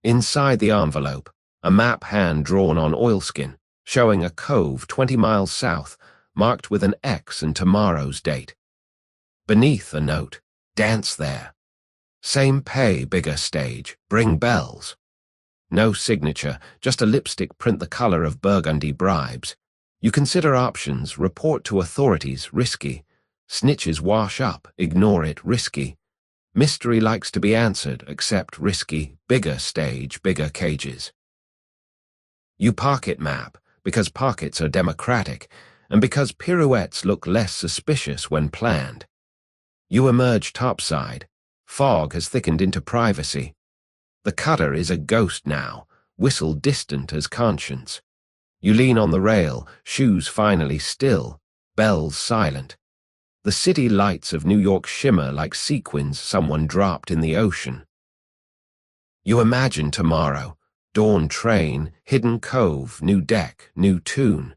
Inside the envelope, a map hand drawn on oilskin, showing a cove 20 miles south, marked with an X and tomorrow's date. Beneath a note, dance there, Same pay, bigger stage, bring bells. No signature, just a lipstick print the color of burgundy bribes. You consider options, report to authorities, risky. Snitches wash up, ignore it, risky. Mystery likes to be answered, accept risky, bigger stage, bigger cages. You pocket map, because pockets are democratic, and because pirouettes look less suspicious when planned. You emerge topside. Fog has thickened into privacy. The cutter is a ghost now, whistle distant as conscience. You lean on the rail, shoes finally still, bells silent. The city lights of New York shimmer like sequins someone dropped in the ocean. You imagine tomorrow, dawn train, hidden cove, new deck, new tune.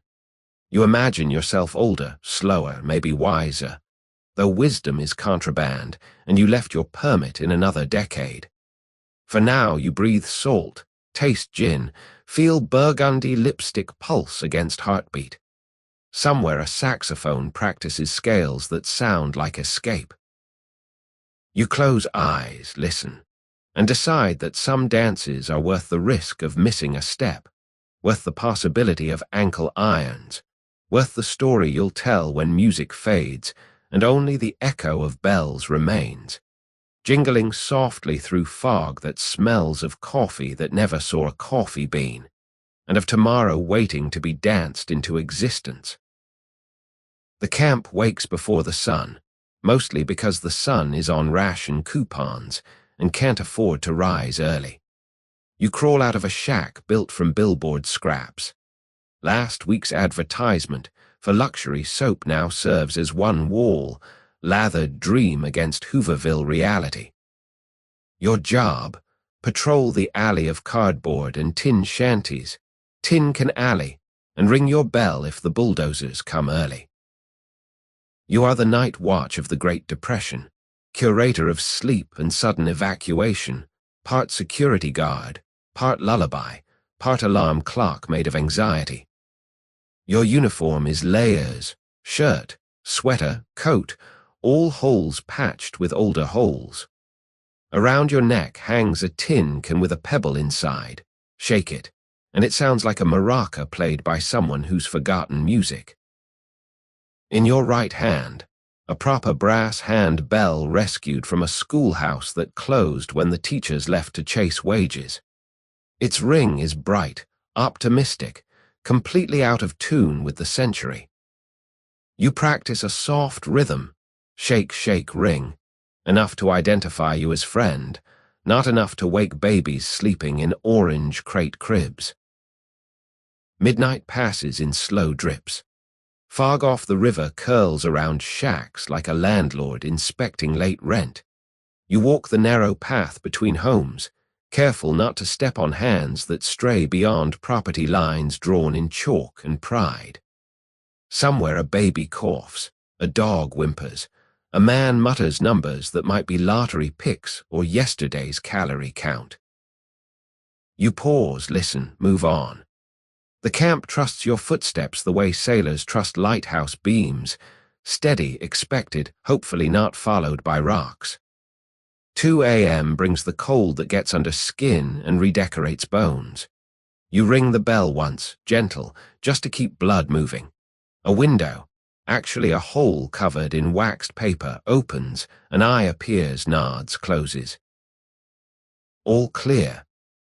You imagine yourself older, slower, maybe wiser, though wisdom is contraband, and you left your permit in another decade. For now you breathe salt, taste gin, feel burgundy lipstick pulse against heartbeat. Somewhere a saxophone practices scales that sound like escape. You close eyes, listen, and decide that some dances are worth the risk of missing a step, worth the possibility of ankle irons, worth the story you'll tell when music fades and only the echo of bells remains, jingling softly through fog that smells of coffee that never saw a coffee bean, and of tomorrow waiting to be danced into existence. The camp wakes before the sun, mostly because the sun is on ration coupons and can't afford to rise early. You crawl out of a shack built from billboard scraps. Last week's advertisement for luxury soap now serves as one wall, lathered dream against Hooverville reality. Your job, patrol the alley of cardboard and tin shanties, tin can alley, and ring your bell if the bulldozers come early. You are the night watch of the Great Depression, curator of sleep and sudden evacuation, part security guard, part lullaby, part alarm clock made of anxiety. Your uniform is layers, shirt, sweater, coat, all holes patched with older holes. Around your neck hangs a tin can with a pebble inside. Shake it, and it sounds like a maraca played by someone who's forgotten music. In your right hand, a proper brass hand bell rescued from a schoolhouse that closed when the teachers left to chase wages. Its ring is bright, optimistic, completely out of tune with the century. You practice a soft rhythm, shake, shake, ring, enough to identify you as friend, not enough to wake babies sleeping in orange crate cribs. Midnight passes in slow drips. Fog off the river curls around shacks like a landlord inspecting late rent. You walk the narrow path between homes, careful not to step on hands that stray beyond property lines drawn in chalk and pride. Somewhere a baby coughs, a dog whimpers, a man mutters numbers that might be lottery picks or yesterday's calorie count. You pause, listen, move on. The camp trusts your footsteps the way sailors trust lighthouse beams, steady, expected, hopefully not followed by rocks. 2 a.m. brings the cold that gets under skin and redecorates bones. You ring the bell once, gentle, just to keep blood moving. A window, actually a hole covered in waxed paper, opens, an eye appears, nods, closes. All clear.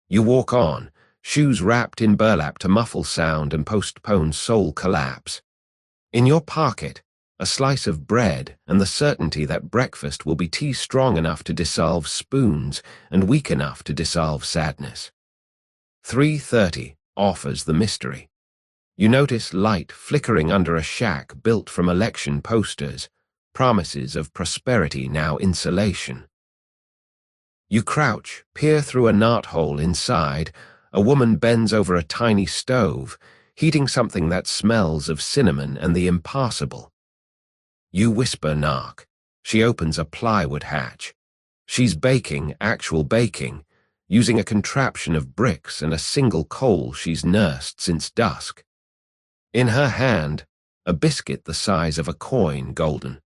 You walk on, shoes wrapped in burlap to muffle sound and postpone soul collapse. In your pocket, a slice of bread and the certainty that breakfast will be tea strong enough to dissolve spoons and weak enough to dissolve sadness. 3:30 offers the mystery. You notice light flickering under a shack built from election posters, promises of prosperity now insulation. You crouch, peer through a knothole inside. A woman bends over a tiny stove, heating something that smells of cinnamon and the impossible. You whisper knock. She opens a plywood hatch. She's baking, actual baking, using a contraption of bricks and a single coal she's nursed since dusk. In her hand, a biscuit the size of a coin, golden.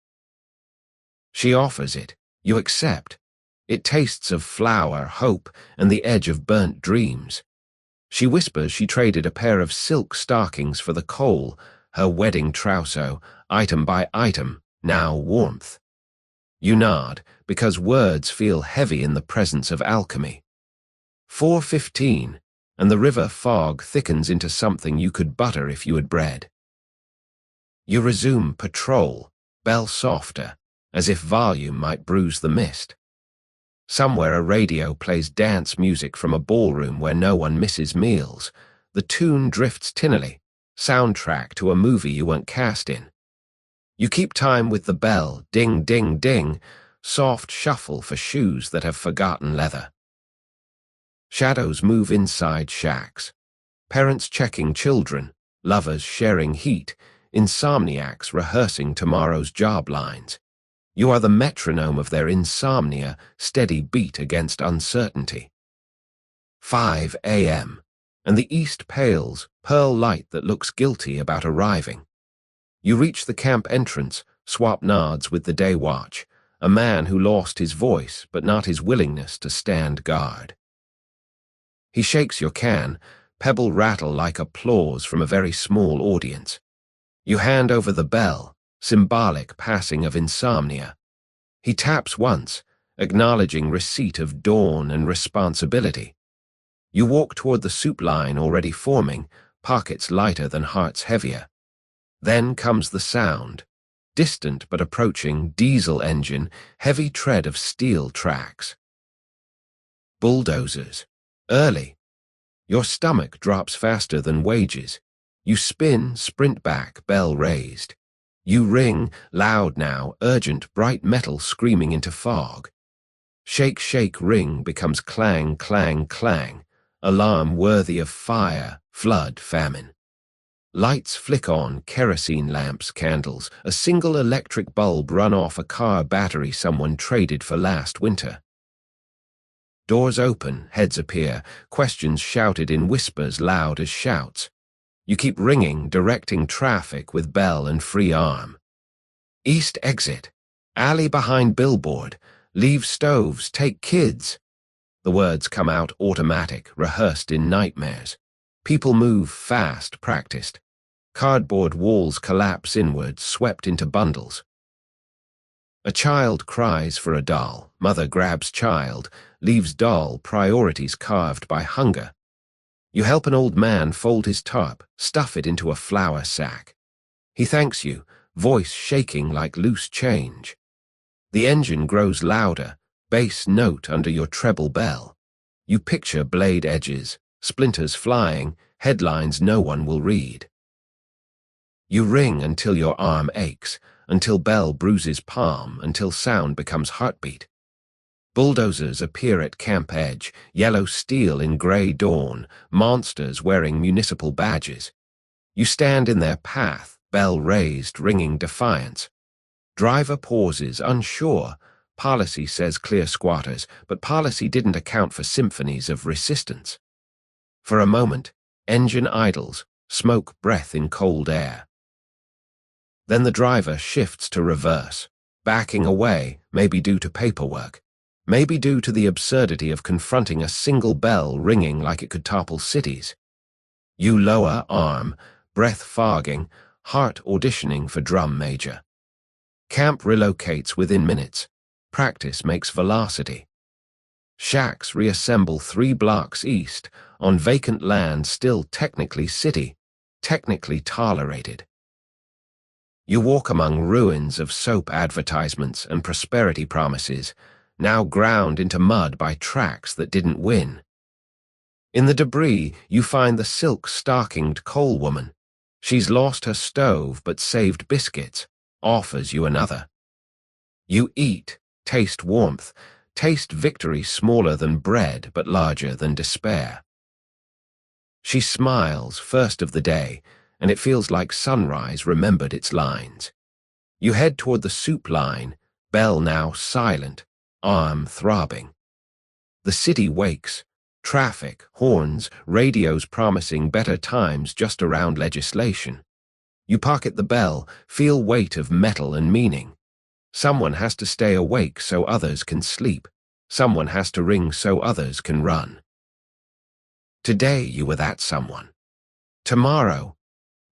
She offers it. You accept. It tastes of flour, hope, and the edge of burnt dreams. She whispers she traded a pair of silk stockings for the coal, her wedding trousseau, item by item, now warmth. You nod, because words feel heavy in the presence of alchemy. 4:15, and the river fog thickens into something you could butter if you had bread. You resume patrol, bell softer, as if volume might bruise the mist. Somewhere a radio plays dance music from a ballroom where no one misses meals. The tune drifts tinnily, soundtrack to a movie you weren't cast in. You keep time with the bell, ding, ding, ding, soft shuffle for shoes that have forgotten leather. Shadows move inside shacks. Parents checking children, lovers sharing heat, insomniacs rehearsing tomorrow's job lines. You are the metronome of their insomnia, steady beat against uncertainty. 5 a.m., and the east pales, pearl light that looks guilty about arriving. You reach the camp entrance, swap nods with the day watch, a man who lost his voice but not his willingness to stand guard. He shakes your can, pebble rattle like applause from a very small audience. You hand over the bell, symbolic passing of insomnia. He taps once, acknowledging receipt of dawn and responsibility. You walk toward the soup line already forming, pockets lighter than hearts heavier. Then comes the sound, distant but approaching diesel engine, heavy tread of steel tracks. Bulldozers, early. Your stomach drops faster than wages. You spin, sprint back, bell raised. You ring, loud now, urgent, bright metal screaming into fog. Shake, shake, ring becomes clang, clang, clang, alarm worthy of fire, flood, famine. Lights flick on, kerosene lamps, candles, a single electric bulb run off a car battery someone traded for last winter. Doors open, heads appear, questions shouted in whispers loud as shouts. You keep ringing, directing traffic with bell and free arm. East exit. Alley behind billboard. Leave stoves, take kids. The words come out automatic, rehearsed in nightmares. People move fast, practiced. Cardboard walls collapse inward, swept into bundles. A child cries for a doll. Mother grabs child, leaves doll, priorities carved by hunger. You help an old man fold his tarp, stuff it into a flour sack. He thanks you, voice shaking like loose change. The engine grows louder, bass note under your treble bell. You picture blade edges, splinters flying, headlines no one will read. You ring until your arm aches, until bell bruises palm, until sound becomes heartbeat. Bulldozers appear at camp edge, yellow steel in grey dawn, monsters wearing municipal badges. You stand in their path, bell raised, ringing defiance. Driver pauses, unsure. Policy says clear squatters, but policy didn't account for symphonies of resistance. For a moment, engine idles, smoke breath in cold air. Then the driver shifts to reverse, backing away, maybe due to paperwork. Maybe due to the absurdity of confronting a single bell ringing like it could topple cities. You lower arm, breath fogging, heart auditioning for drum major. Camp relocates within minutes. Practice makes velocity. Shacks reassemble 3 blocks east, on vacant land still technically city, technically tolerated. You walk among ruins of soap advertisements and prosperity promises, now ground into mud by tracks that didn't win. In the debris, you find the silk-stockinged coal woman. She's lost her stove but saved biscuits, offers you another. You eat, taste warmth, taste victory smaller than bread but larger than despair. She smiles, first of the day, and it feels like sunrise remembered its lines. You head toward the soup line, bell now silent, arm throbbing. The city wakes, traffic, horns, radios promising better times just around legislation. You pocket the bell, feel weight of metal and meaning. Someone has to stay awake so others can sleep. Someone has to ring so others can run. Today you were that someone. Tomorrow,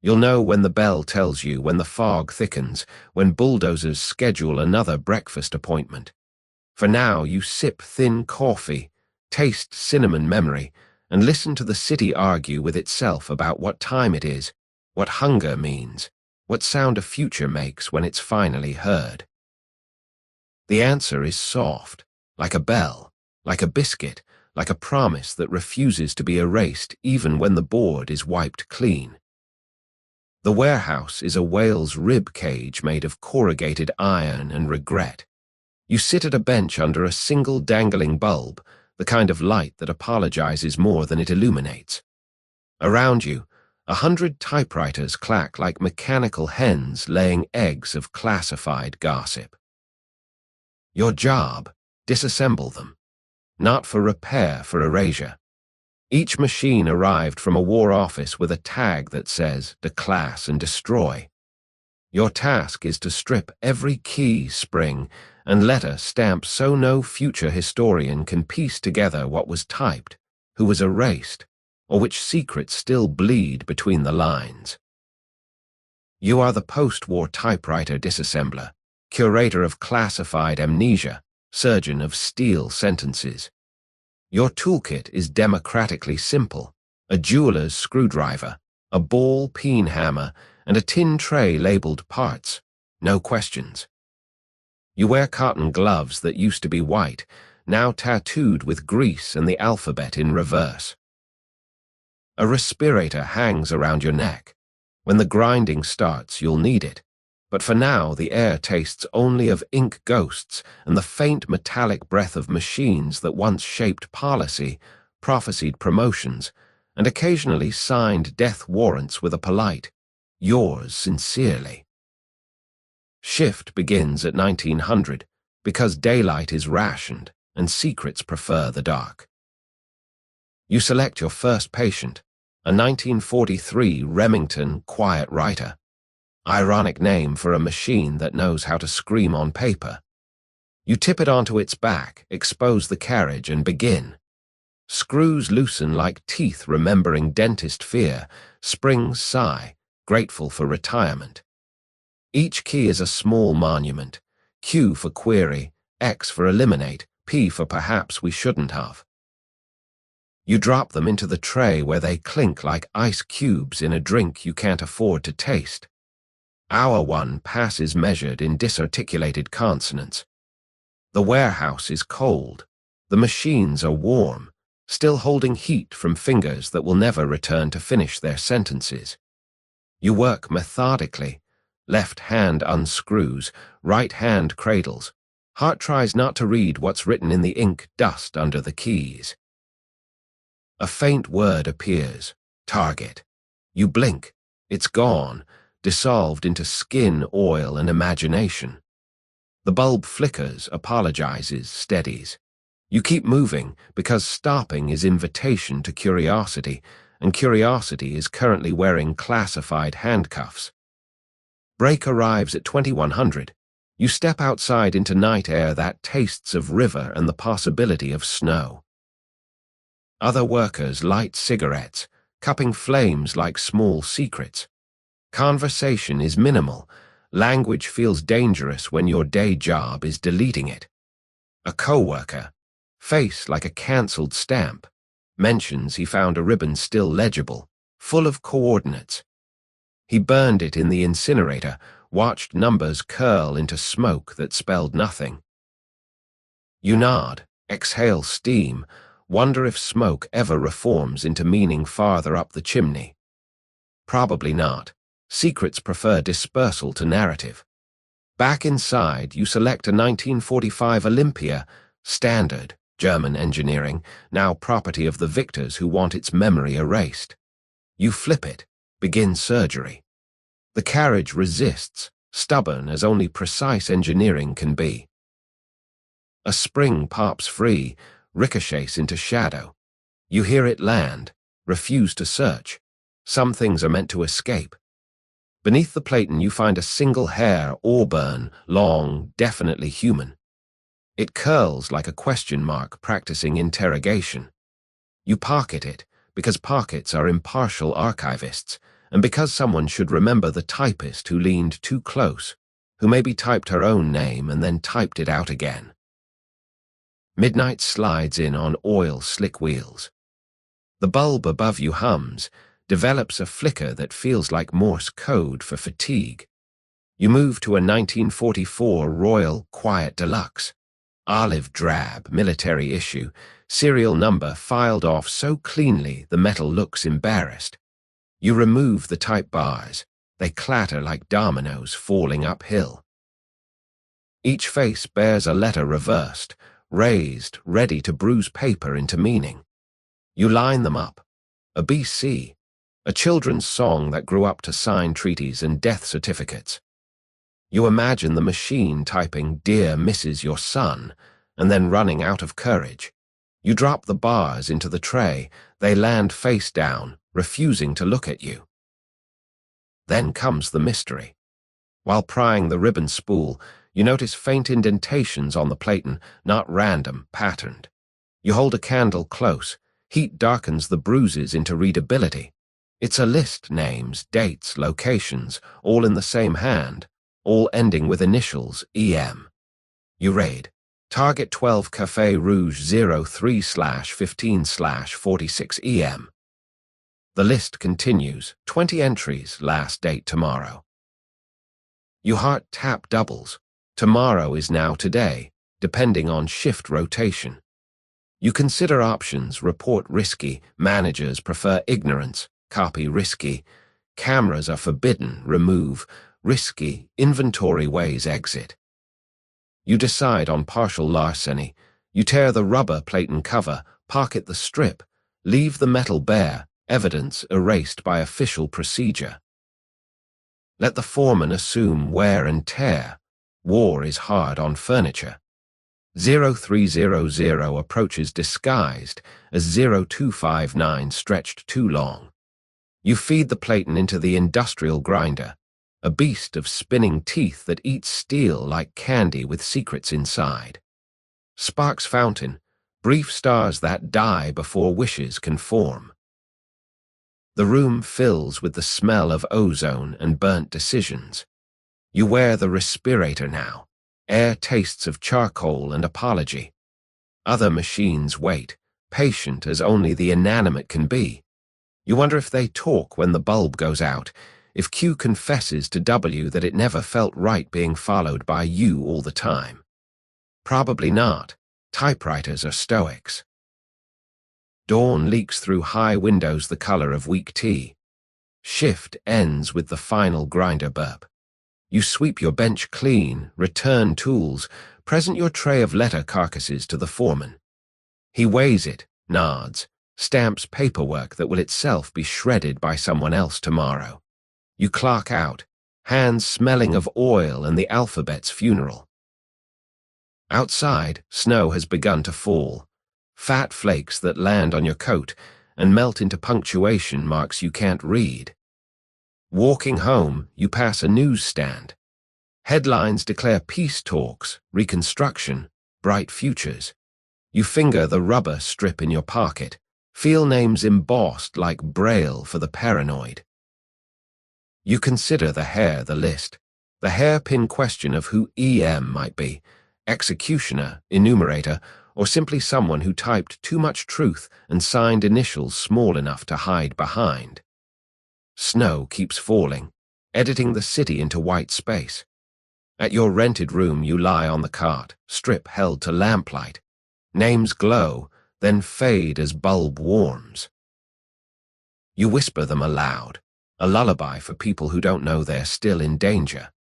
you'll know when the bell tells you, when the fog thickens, when bulldozers schedule another breakfast appointment. For now, you sip thin coffee, taste cinnamon memory, and listen to the city argue with itself about what time it is, what hunger means, what sound a future makes when it's finally heard. The answer is soft, like a bell, like a biscuit, like a promise that refuses to be erased even when the board is wiped clean. The warehouse is a whale's rib cage made of corrugated iron and regret. You sit at a bench under a single dangling bulb, the kind of light that apologizes more than it illuminates. Around you, 100 typewriters clack like mechanical hens laying eggs of classified gossip. Your job, disassemble them. Not for repair, for erasure. Each machine arrived from a war office with a tag that says, declass and destroy. Your task is to strip every key, spring, and letter stamp so no future historian can piece together what was typed, who was erased, or which secrets still bleed between the lines. You are the post-war typewriter disassembler, curator of classified amnesia, surgeon of steel sentences. Your toolkit is democratically simple: a jeweler's screwdriver, a ball-peen hammer, and a tin tray labeled parts. No questions. You wear cotton gloves that used to be white, now tattooed with grease and the alphabet in reverse. A respirator hangs around your neck. When the grinding starts, you'll need it. But for now, the air tastes only of ink ghosts and the faint metallic breath of machines that once shaped policy, prophesied promotions, and occasionally signed death warrants with a polite, "Yours sincerely." Shift begins at 1900 because daylight is rationed and secrets prefer the dark. You select your first patient, a 1943 Remington quiet writer. Ironic name for a machine that knows how to scream on paper. You tip it onto its back, expose the carriage, and begin. Screws loosen like teeth remembering dentist fear, springs sigh, grateful for retirement. Each key is a small monument: Q for query, X for eliminate, P for perhaps we shouldn't have. You drop them into the tray where they clink like ice cubes in a drink you can't afford to taste. Hour 1 passes measured in disarticulated consonants. The warehouse is cold. The machines are warm, still holding heat from fingers that will never return to finish their sentences. You work methodically. Left hand unscrews, right hand cradles. Heart tries not to read what's written in the ink dust under the keys. A faint word appears. Target. You blink. It's gone, dissolved into skin, oil, and imagination. The bulb flickers, apologizes, steadies. You keep moving because stopping is invitation to curiosity, and curiosity is currently wearing classified handcuffs. Break arrives at 2100. You step outside into night air that tastes of river and the possibility of snow. Other workers light cigarettes, cupping flames like small secrets. Conversation is minimal. Language feels dangerous when your day job is deleting it. A coworker, face like a cancelled stamp, mentions he found a ribbon still legible, full of coordinates. He burned it in the incinerator, watched numbers curl into smoke that spelled nothing. You nod, exhale steam, wonder if smoke ever reforms into meaning farther up the chimney. Probably not. Secrets prefer dispersal to narrative. Back inside, you select a 1945 Olympia, standard, German engineering, now property of the victors who want its memory erased. You flip it, begin surgery. The carriage resists, stubborn as only precise engineering can be. A spring pops free, ricochets into shadow. You hear it land, refuse to search. Some things are meant to escape. Beneath the platen you find a single hair, auburn, long, definitely human. It curls like a question mark practicing interrogation. You pocket it, because pockets are impartial archivists, and because someone should remember the typist who leaned too close, who maybe typed her own name and then typed it out again. Midnight slides in on oil-slick wheels. The bulb above you hums, develops a flicker that feels like Morse code for fatigue. You move to a 1944 Royal Quiet Deluxe. Olive drab, military issue, serial number filed off so cleanly the metal looks embarrassed. You remove the type bars. They clatter like dominoes falling uphill. Each face bears a letter reversed, raised, ready to bruise paper into meaning. You line them up. A BC, a children's song that grew up to sign treaties and death certificates. You imagine the machine typing, "Dear Mrs. Your Son," and then running out of courage. You drop the bars into the tray. They land face down, refusing to look at you. Then comes the mystery. While prying the ribbon spool, you notice faint indentations on the platen, not random, patterned. You hold a candle close. Heat darkens the bruises into readability. It's a list, names, dates, locations, all in the same hand, all ending with initials EM. You raid. Target 12 Café Rouge 03/15/46 EM. The list continues, 20 entries, last date tomorrow. You heart tap doubles. Tomorrow is now today, depending on shift rotation. You consider options, report risky, managers prefer ignorance, copy risky, cameras are forbidden, remove, risky, inventory ways exit. You decide on partial larceny. You tear the rubber plate and cover, pocket the strip, leave the metal bare, evidence erased by official procedure. Let the foreman assume wear and tear. War is hard on furniture. 0300 approaches disguised as 0259 stretched too long. You feed the platen into the industrial grinder, a beast of spinning teeth that eats steel like candy with secrets inside. Sparks fountain, brief stars that die before wishes can form. The room fills with the smell of ozone and burnt decisions. You wear the respirator now, air tastes of charcoal and apology. Other machines wait, patient as only the inanimate can be. You wonder if they talk when the bulb goes out, if Q confesses to W that it never felt right being followed by U all the time. Probably not. Typewriters are stoics. Dawn leaks through high windows the color of weak tea. Shift ends with the final grinder burp. You sweep your bench clean, return tools, present your tray of letter carcasses to the foreman. He weighs it, nods, stamps paperwork that will itself be shredded by someone else tomorrow. You clock out, hands smelling of oil and the alphabet's funeral. Outside, snow has begun to fall, fat flakes that land on your coat and melt into punctuation marks you can't read. Walking home, you pass a newsstand. Headlines declare peace talks, reconstruction, bright futures. You finger the rubber strip in your pocket, feel names embossed like braille for the paranoid. You consider the list, the hairpin question of who EM might be, executioner, enumerator, or simply someone who typed too much truth and signed initials small enough to hide behind. Snow keeps falling, editing the city into white space. At your rented room you lie on the cart, strip held to lamplight. Names glow, then fade as bulb warms. You whisper them aloud, a lullaby for people who don't know they're still in danger.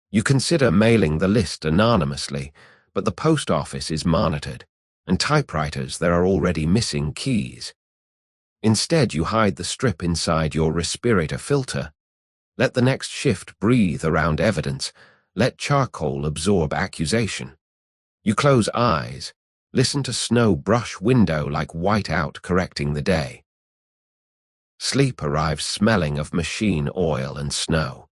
You consider mailing the list anonymously, but the post office is monitored, and typewriters there are already missing keys. Instead, you hide the strip inside your respirator filter. Let the next shift breathe around evidence. Let charcoal absorb accusation. You close eyes, listen to snow brush window like whiteout correcting the day. Sleep arrives smelling of machine oil and snow.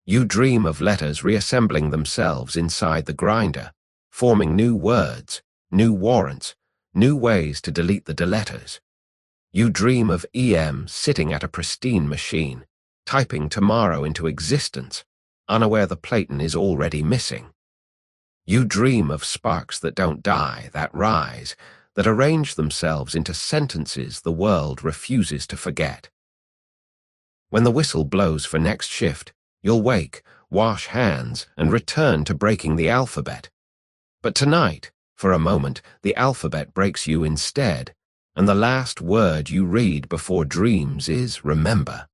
You dream of letters reassembling themselves inside the grinder, forming new words, new warrants, new ways to delete the deleters. You dream of EM sitting at a pristine machine, typing tomorrow into existence, unaware the platen is already missing. You dream of sparks that don't die, that rise, that arrange themselves into sentences the world refuses to forget. When the whistle blows for next shift, you'll wake, wash hands, and return to breaking the alphabet. But tonight, for a moment, the alphabet breaks you instead, and the last word you read before dreams is remember.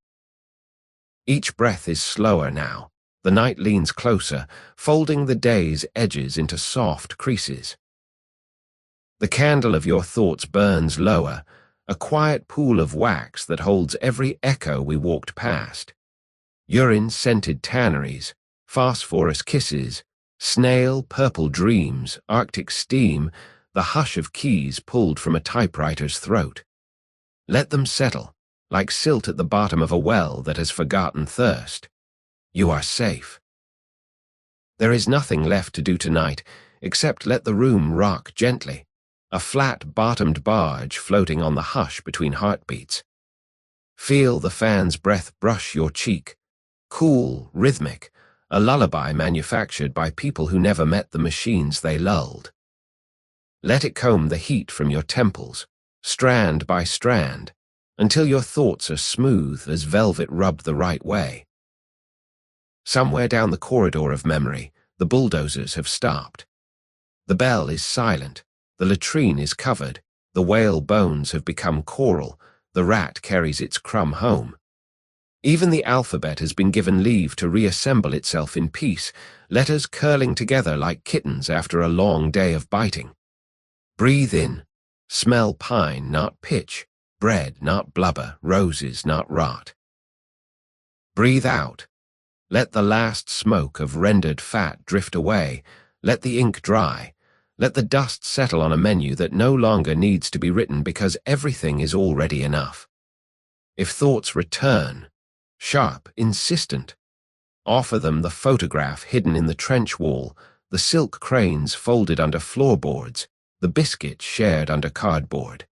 Each breath is slower now. The night leans closer, folding the day's edges into soft creases. The candle of your thoughts burns lower, a quiet pool of wax that holds every echo we walked past. Urine-scented tanneries, phosphorus kisses, snail-purple dreams, Arctic steam, the hush of keys pulled from a typewriter's throat. Let them settle, like silt at the bottom of a well that has forgotten thirst. You are safe. There is nothing left to do tonight except let the room rock gently, a flat-bottomed barge floating on the hush between heartbeats. Feel the fan's breath brush your cheek, cool, rhythmic, a lullaby manufactured by people who never met the machines they lulled. Let it comb the heat from your temples, strand by strand, until your thoughts are smooth as velvet rubbed the right way. Somewhere down the corridor of memory, the bulldozers have stopped. The bell is silent, the latrine is covered, the whale bones have become coral, the rat carries its crumb home. Even the alphabet has been given leave to reassemble itself in peace, letters curling together like kittens after a long day of biting. Breathe in, smell pine, not pitch, bread, not blubber, roses, not rot. Breathe out. Let the last smoke of rendered fat drift away, let the ink dry, let the dust settle on a menu that no longer needs to be written because everything is already enough. If thoughts return, sharp, insistent, offer them the photograph hidden in the trench wall, the silk cranes folded under floorboards, the biscuit shared under cardboard.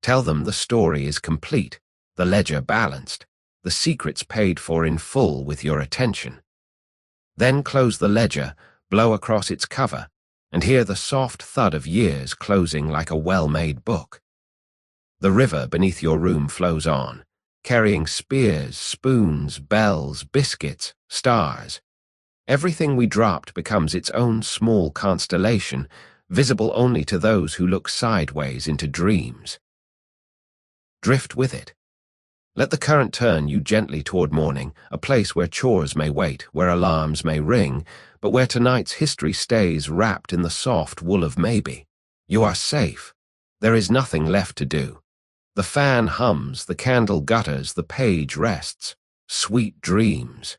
Tell them the story is complete, the ledger balanced, the secrets paid for in full with your attention. Then close the ledger, blow across its cover, and hear the soft thud of years closing like a well-made book. The river beneath your room flows on, carrying spears, spoons, bells, biscuits, stars. Everything we dropped becomes its own small constellation, visible only to those who look sideways into dreams. Drift with it. Let the current turn you gently toward morning, a place where chores may wait, where alarms may ring, but where tonight's history stays wrapped in the soft wool of maybe. You are safe. There is nothing left to do. The fan hums, the candle gutters, the page rests. Sweet dreams.